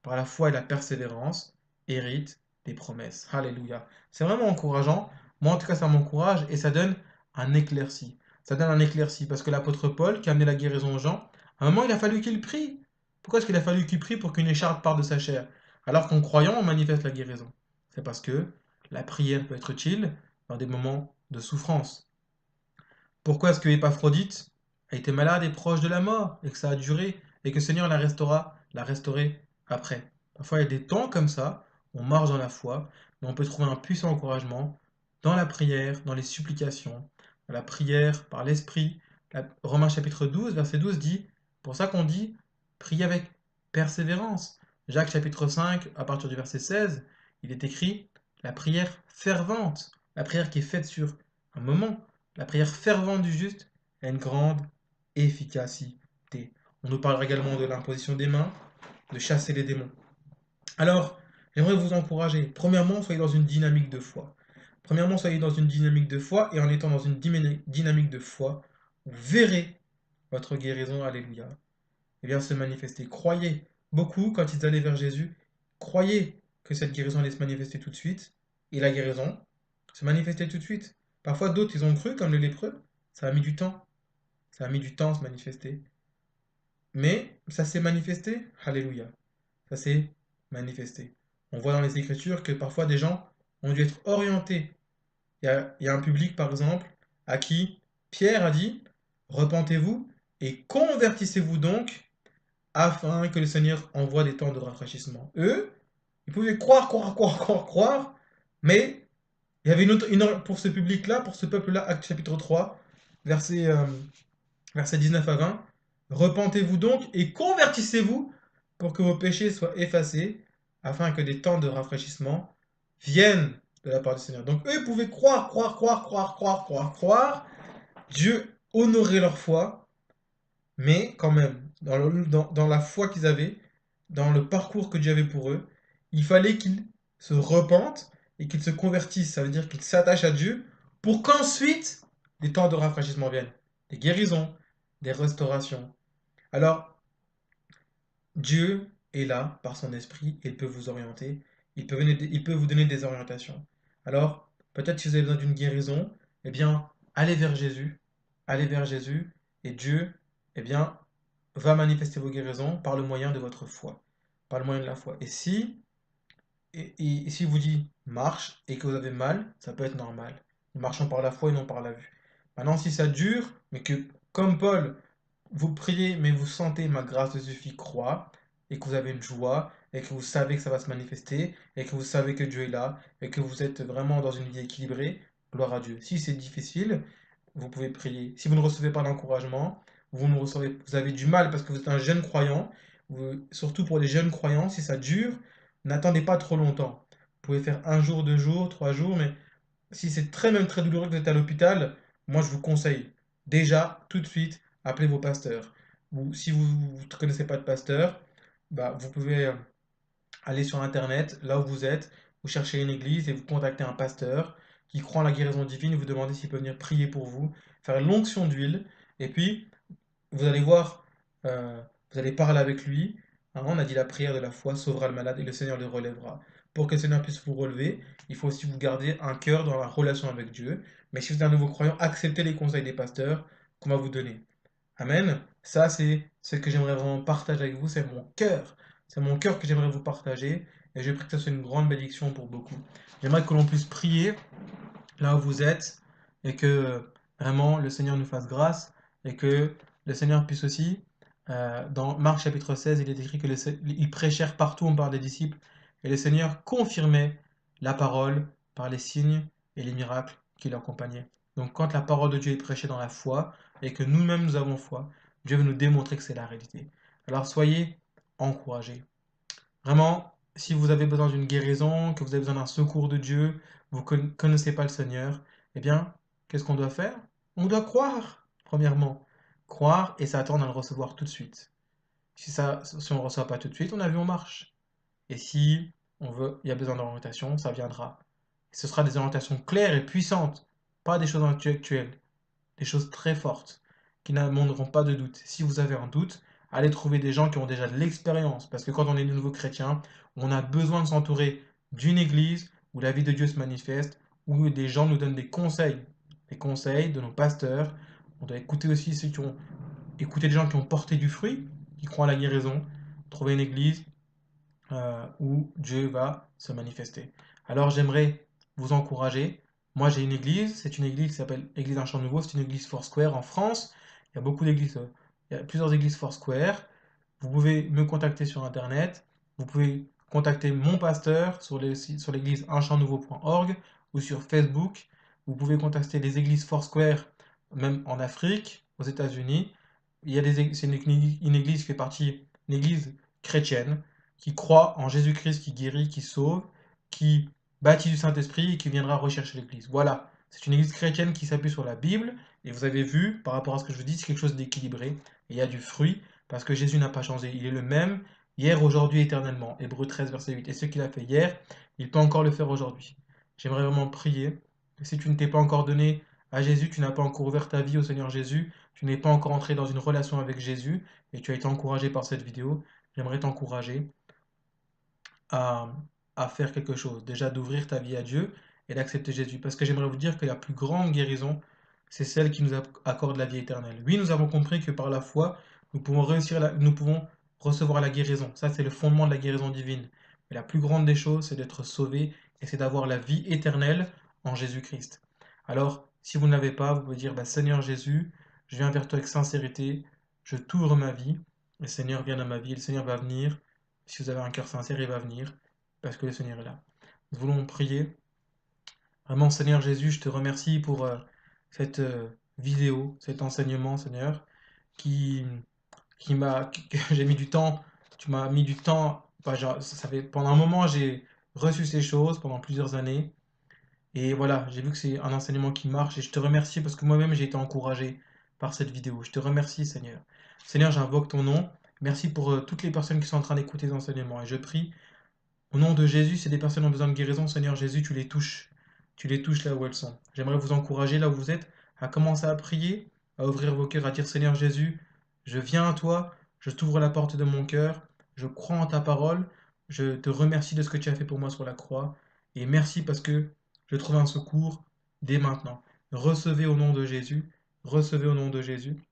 par la foi et la persévérance, hérite des promesses. Alléluia. C'est vraiment encourageant. Moi, en tout cas, ça m'encourage et ça donne un éclairci. Ça donne un éclairci, parce que l'apôtre Paul, qui a amené la guérison aux gens, à un moment, il a fallu qu'il prie. Pourquoi est-ce qu'il a fallu qu'il prie pour qu'une écharpe parte de sa chair? Alors qu'en croyant, on manifeste la guérison. C'est parce que la prière peut être utile dans des moments de souffrance. Pourquoi est-ce que Épaphrodite a été malade et proche de la mort, et que ça a duré, et que le Seigneur l'a restauré après? Parfois, il y a des temps comme ça, on marche dans la foi, mais on peut trouver un puissant encouragement dans la prière, dans les supplications, dans la prière par l'Esprit. Romains chapitre 12, verset 12 dit, pour ça qu'on dit, priez avec persévérance. Jacques chapitre 5, à partir du verset 16, il est écrit, la prière fervente, la prière qui est faite sur un moment, la prière fervente du juste a une grande efficacité. On nous parlera également de l'imposition des mains, de chasser les démons. Alors, j'aimerais vous encourager. Premièrement, soyez dans une dynamique de foi. Premièrement, soyez dans une dynamique de foi, et en étant dans une dynamique de foi, vous verrez votre guérison, alléluia, et bien se manifester. Croyez. Beaucoup, quand ils allaient vers Jésus, croyaient que cette guérison allait se manifester tout de suite, et la guérison se manifestait tout de suite. Parfois, d'autres, ils ont cru, comme les lépreux, ça a mis du temps. Ça a mis du temps à se manifester. Mais ça s'est manifesté, alléluia. Ça s'est manifesté. On voit dans les Écritures que parfois des gens ont dû être orientés. Il y a un public, par exemple, à qui Pierre a dit, repentez-vous et convertissez-vous donc afin que le Seigneur envoie des temps de rafraîchissement. Eux, ils pouvaient croire, mais il y avait pour ce public-là, pour ce peuple-là, Acte chapitre 3, verset, versets 19 à 20, repentez-vous donc et convertissez-vous pour que vos péchés soient effacés, afin que des temps de rafraîchissement viennent de la part du Seigneur. Donc eux ils pouvaient croire. Dieu honorait leur foi, mais quand même, dans la foi qu'ils avaient, dans le parcours que Dieu avait pour eux, il fallait qu'ils se repentent et qu'ils se convertissent. Ça veut dire qu'ils s'attachent à Dieu pour qu'ensuite des temps de rafraîchissement viennent. Des guérisons, des restaurations. Alors, Dieu est là par son esprit et il peut vous orienter. Il peut vous donner des orientations. Alors, peut-être si vous avez besoin d'une guérison, eh bien, allez vers Jésus. Allez vers Jésus et Dieu, eh bien, va manifester vos guérisons par le moyen de votre foi, par le moyen de la foi. Et si vous dit marche et que vous avez mal, ça peut être normal. Nous marchons par la foi et non par la vue. Maintenant, si ça dure, mais que, comme Paul, vous priez, mais vous sentez ma grâce te suffit, croire, et que vous avez une joie, et que vous savez que ça va se manifester, et que vous savez que Dieu est là, et que vous êtes vraiment dans une vie équilibrée, gloire à Dieu. Si c'est difficile, vous pouvez prier. Si vous ne recevez pas d'encouragement, vous avez du mal parce que vous êtes un jeune croyant, surtout pour les jeunes croyants, si ça dure, n'attendez pas trop longtemps. Vous pouvez faire un jour, 2 jours, 3 jours, mais si c'est même très douloureux que vous êtes à l'hôpital, moi je vous conseille déjà tout de suite appelez vos pasteurs. Ou si vous ne connaissez pas de pasteur, bah, vous pouvez aller sur internet, là où vous êtes, vous cherchez une église et vous contactez un pasteur qui croit en la guérison divine, vous demandez s'il peut venir prier pour vous, faire l'onction d'huile, et puis vous allez voir, vous allez parler avec lui. Hein, on a dit la prière de la foi sauvera le malade et le Seigneur le relèvera. Pour que le Seigneur puisse vous relever, il faut aussi vous garder un cœur dans la relation avec Dieu. Mais si vous êtes un nouveau croyant, acceptez les conseils des pasteurs qu'on va vous donner. Amen. Ça, c'est ce que j'aimerais vraiment partager avec vous. C'est mon cœur. C'est mon cœur que j'aimerais vous partager. Et je prie que ce soit une grande bénédiction pour beaucoup. J'aimerais que l'on puisse prier là où vous êtes et que vraiment le Seigneur nous fasse grâce et que le Seigneur puisse aussi, dans Marc chapitre 16, il est écrit que ils prêchèrent partout, on parle des disciples, et le Seigneur confirmait la parole par les signes et les miracles qui l'accompagnaient. Donc quand la parole de Dieu est prêchée dans la foi et que nous-mêmes nous avons foi, Dieu veut nous démontrer que c'est la réalité. Alors soyez encouragés. Vraiment, si vous avez besoin d'une guérison, que vous avez besoin d'un secours de Dieu, vous ne connaissez pas le Seigneur, eh bien, qu'est-ce qu'on doit faire? On doit croire, premièrement. Croire et s'attendre à le recevoir tout de suite. Si on ne le reçoit pas tout de suite, on a vu, on marche. Et si il y a besoin d'orientation, ça viendra. Et ce sera des orientations claires et puissantes, pas des choses actuelles, des choses très fortes, qui n'amèneront pas de doute. Si vous avez un doute, allez trouver des gens qui ont déjà de l'expérience, parce que quand on est de nouveau chrétien, on a besoin de s'entourer d'une église où la vie de Dieu se manifeste, où des gens nous donnent des conseils de nos pasteurs, On doit écouter aussi écouter les gens qui ont porté du fruit, qui croient à la guérison, trouver une église où Dieu va se manifester. Alors j'aimerais vous encourager. Moi j'ai une église, c'est une église qui s'appelle Église Un Champ Nouveau, c'est une église Foursquare en France. Il y a beaucoup d'églises, il y a plusieurs églises Foursquare. Vous pouvez me contacter sur Internet, vous pouvez contacter mon pasteur sur l'église unchampnouveau.org ou sur Facebook. Vous pouvez contacter les églises Foursquare, même en Afrique, aux États-Unis. C'est une église qui fait partie, une église chrétienne, qui croit en Jésus-Christ, qui guérit, qui sauve, qui baptise du Saint-Esprit et qui viendra rechercher l'église. Voilà, c'est une église chrétienne qui s'appuie sur la Bible. Et vous avez vu, par rapport à ce que je vous dis, c'est quelque chose d'équilibré. Et il y a du fruit, parce que Jésus n'a pas changé. Il est le même, hier, aujourd'hui, éternellement. Hébreux 13, verset 8. Et ce qu'il a fait hier, il peut encore le faire aujourd'hui. J'aimerais vraiment prier. Si tu ne t'es pas encore donné à Jésus, tu n'as pas encore ouvert ta vie au Seigneur Jésus, tu n'es pas encore entré dans une relation avec Jésus, et tu as été encouragé par cette vidéo, j'aimerais t'encourager à, à faire quelque chose. Déjà d'ouvrir ta vie à Dieu et d'accepter Jésus. Parce que j'aimerais vous dire que la plus grande guérison, c'est celle qui nous accorde la vie éternelle. Oui, nous avons compris que par la foi, nous pouvons recevoir la guérison. Ça, c'est le fondement de la guérison divine. Mais la plus grande des choses, c'est d'être sauvé et c'est d'avoir la vie éternelle en Jésus-Christ. Alors, si vous ne l'avez pas, vous pouvez dire, bah, Seigneur Jésus, je viens vers toi avec sincérité, je t'ouvre ma vie, le Seigneur vient dans ma vie, le Seigneur va venir. Si vous avez un cœur sincère, il va venir, parce que le Seigneur est là. Nous voulons prier. Vraiment, Seigneur Jésus, je te remercie pour cette vidéo, cet enseignement, Seigneur, qui, que j'ai mis du temps. Tu m'as mis du temps. Enfin, pendant un moment, j'ai reçu ces choses pendant plusieurs années. Et voilà, j'ai vu que c'est un enseignement qui marche. Et je te remercie parce que moi-même, j'ai été encouragé par cette vidéo. Je te remercie, Seigneur. Seigneur, j'invoque ton nom. Merci pour toutes les personnes qui sont en train d'écouter les enseignements. Et je prie au nom de Jésus, si des personnes ont besoin de guérison, Seigneur Jésus, tu les touches. Tu les touches là où elles sont. J'aimerais vous encourager là où vous êtes à commencer à prier, à ouvrir vos cœurs, à dire Seigneur Jésus, je viens à toi, je t'ouvre la porte de mon cœur, je crois en ta parole, je te remercie de ce que tu as fait pour moi sur la croix, et merci parce que je trouve un secours dès maintenant. Recevez au nom de Jésus, recevez au nom de Jésus,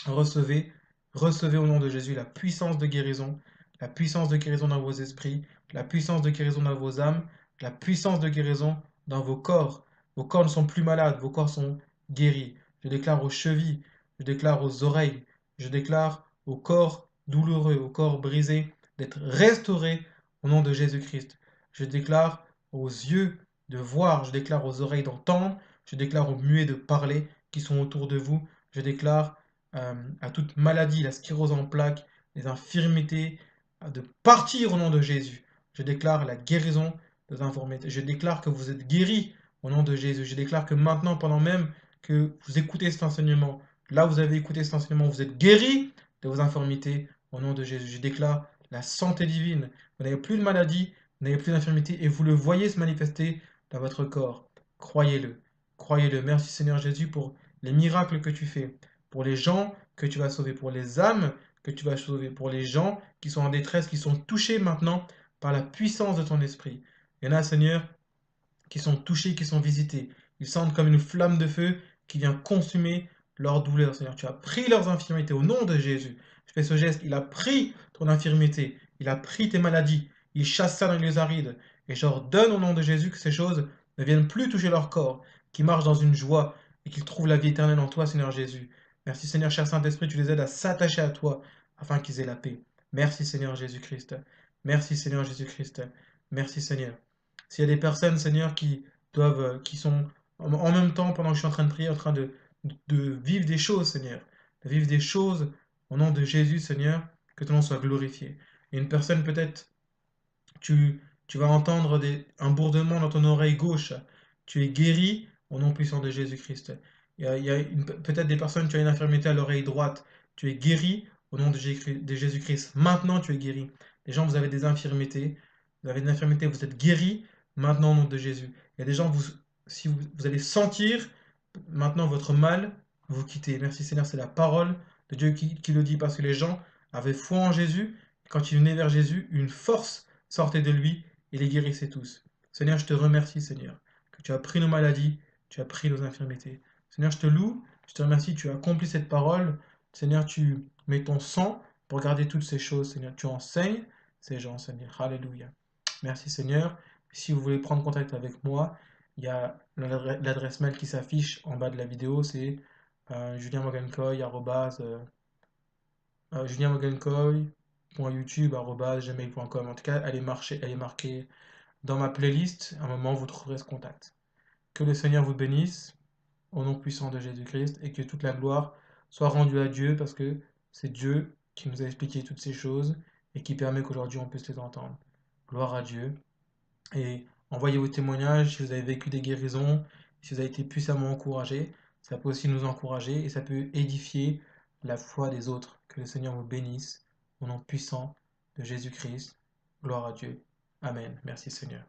recevez, recevez au nom de Jésus la puissance de guérison dans vos esprits, la puissance de guérison dans vos âmes, la puissance de guérison dans vos corps. Vos corps ne sont plus malades, vos corps sont guéris. Je déclare aux chevilles, je déclare aux oreilles, je déclare au corps douloureux, au corps brisé, d'être restauré au nom de Jésus-Christ. Je déclare aux yeux de voir, je déclare aux oreilles d'entendre, je déclare aux muets de parler qui sont autour de vous, je déclare à toute maladie, la sclérose en plaques, les infirmités, de partir au nom de Jésus. Je déclare la guérison des infirmités. Je déclare que vous êtes guéris au nom de Jésus. Je déclare que maintenant, pendant même que vous écoutez cet enseignement, là vous avez écouté cet enseignement, vous êtes guéris de vos infirmités au nom de Jésus. Je déclare la santé divine. Vous n'avez plus de maladie, vous n'avez plus d'infirmité et vous le voyez se manifester dans votre corps. Croyez-le. Croyez-le. Merci Seigneur Jésus pour les miracles que tu fais, pour les gens que tu vas sauver, pour les âmes que tu vas sauver, pour les gens qui sont en détresse, qui sont touchés maintenant par la puissance de ton esprit. Il y en a, Seigneur, qui sont touchés, qui sont visités. Ils sentent comme une flamme de feu qui vient consumer leur douleur, Seigneur. Tu as pris leurs infirmités au nom de Jésus. Je fais ce geste, il a pris ton infirmité, il a pris tes maladies, il chasse ça dans les lieux arides. Et je leur donne au nom de Jésus que ces choses ne viennent plus toucher leur corps, qu'ils marchent dans une joie et qu'ils trouvent la vie éternelle en toi, Seigneur Jésus. Merci Seigneur, cher Saint-Esprit, tu les aides à s'attacher à toi afin qu'ils aient la paix. Merci Seigneur Jésus-Christ. Merci Seigneur Jésus-Christ. Merci Seigneur. S'il y a des personnes, Seigneur, qui sont en même temps, pendant que je suis en train de prier, en train de vivre des choses, Seigneur, de vivre des choses au nom de Jésus, Seigneur, que ton nom soit glorifié. Et une personne, peut-être, tu vas entendre un bourdonnement dans ton oreille gauche. Tu es guéri au nom puissant de Jésus-Christ. Il y a peut-être des personnes, tu as une infirmité à l'oreille droite. Tu es guéri au nom de Jésus-Christ. Maintenant, tu es guéri. Les gens, vous avez des infirmités. Vous avez des infirmités, vous êtes guéris maintenant au nom de Jésus. Il y a des gens, si vous allez sentir maintenant votre mal vous quitter. Merci Seigneur, c'est la parole de Dieu qui le dit parce que les gens avaient foi en Jésus. Quand ils venaient vers Jésus, une force sortait de lui et les guérissait tous. Seigneur, je te remercie, Seigneur, que tu as pris nos maladies, tu as pris nos infirmités. Seigneur, je te loue, Je te remercie, tu as accompli cette parole. Seigneur, tu mets ton sang pour garder toutes ces choses. Seigneur, tu enseignes ces gens, Seigneur. Alléluia. Merci, Seigneur. Si vous voulez prendre contact avec moi, il y a l'adresse mail qui s'affiche en bas de la vidéo. C'est julienmorgancoy.youtube.gmail.com. En tout cas, elle est marquée dans ma playlist. À un moment, vous trouverez ce contact. Que le Seigneur vous bénisse au nom puissant de Jésus-Christ et que toute la gloire soit rendue à Dieu parce que c'est Dieu qui nous a expliqué toutes ces choses et qui permet qu'aujourd'hui on puisse les entendre. Gloire à Dieu. Et envoyez vos témoignages si vous avez vécu des guérisons, si vous avez été puissamment encouragé. Ça peut aussi nous encourager et ça peut édifier la foi des autres. Que le Seigneur vous bénisse au nom puissant de Jésus-Christ. Gloire à Dieu. Amen. Merci Seigneur.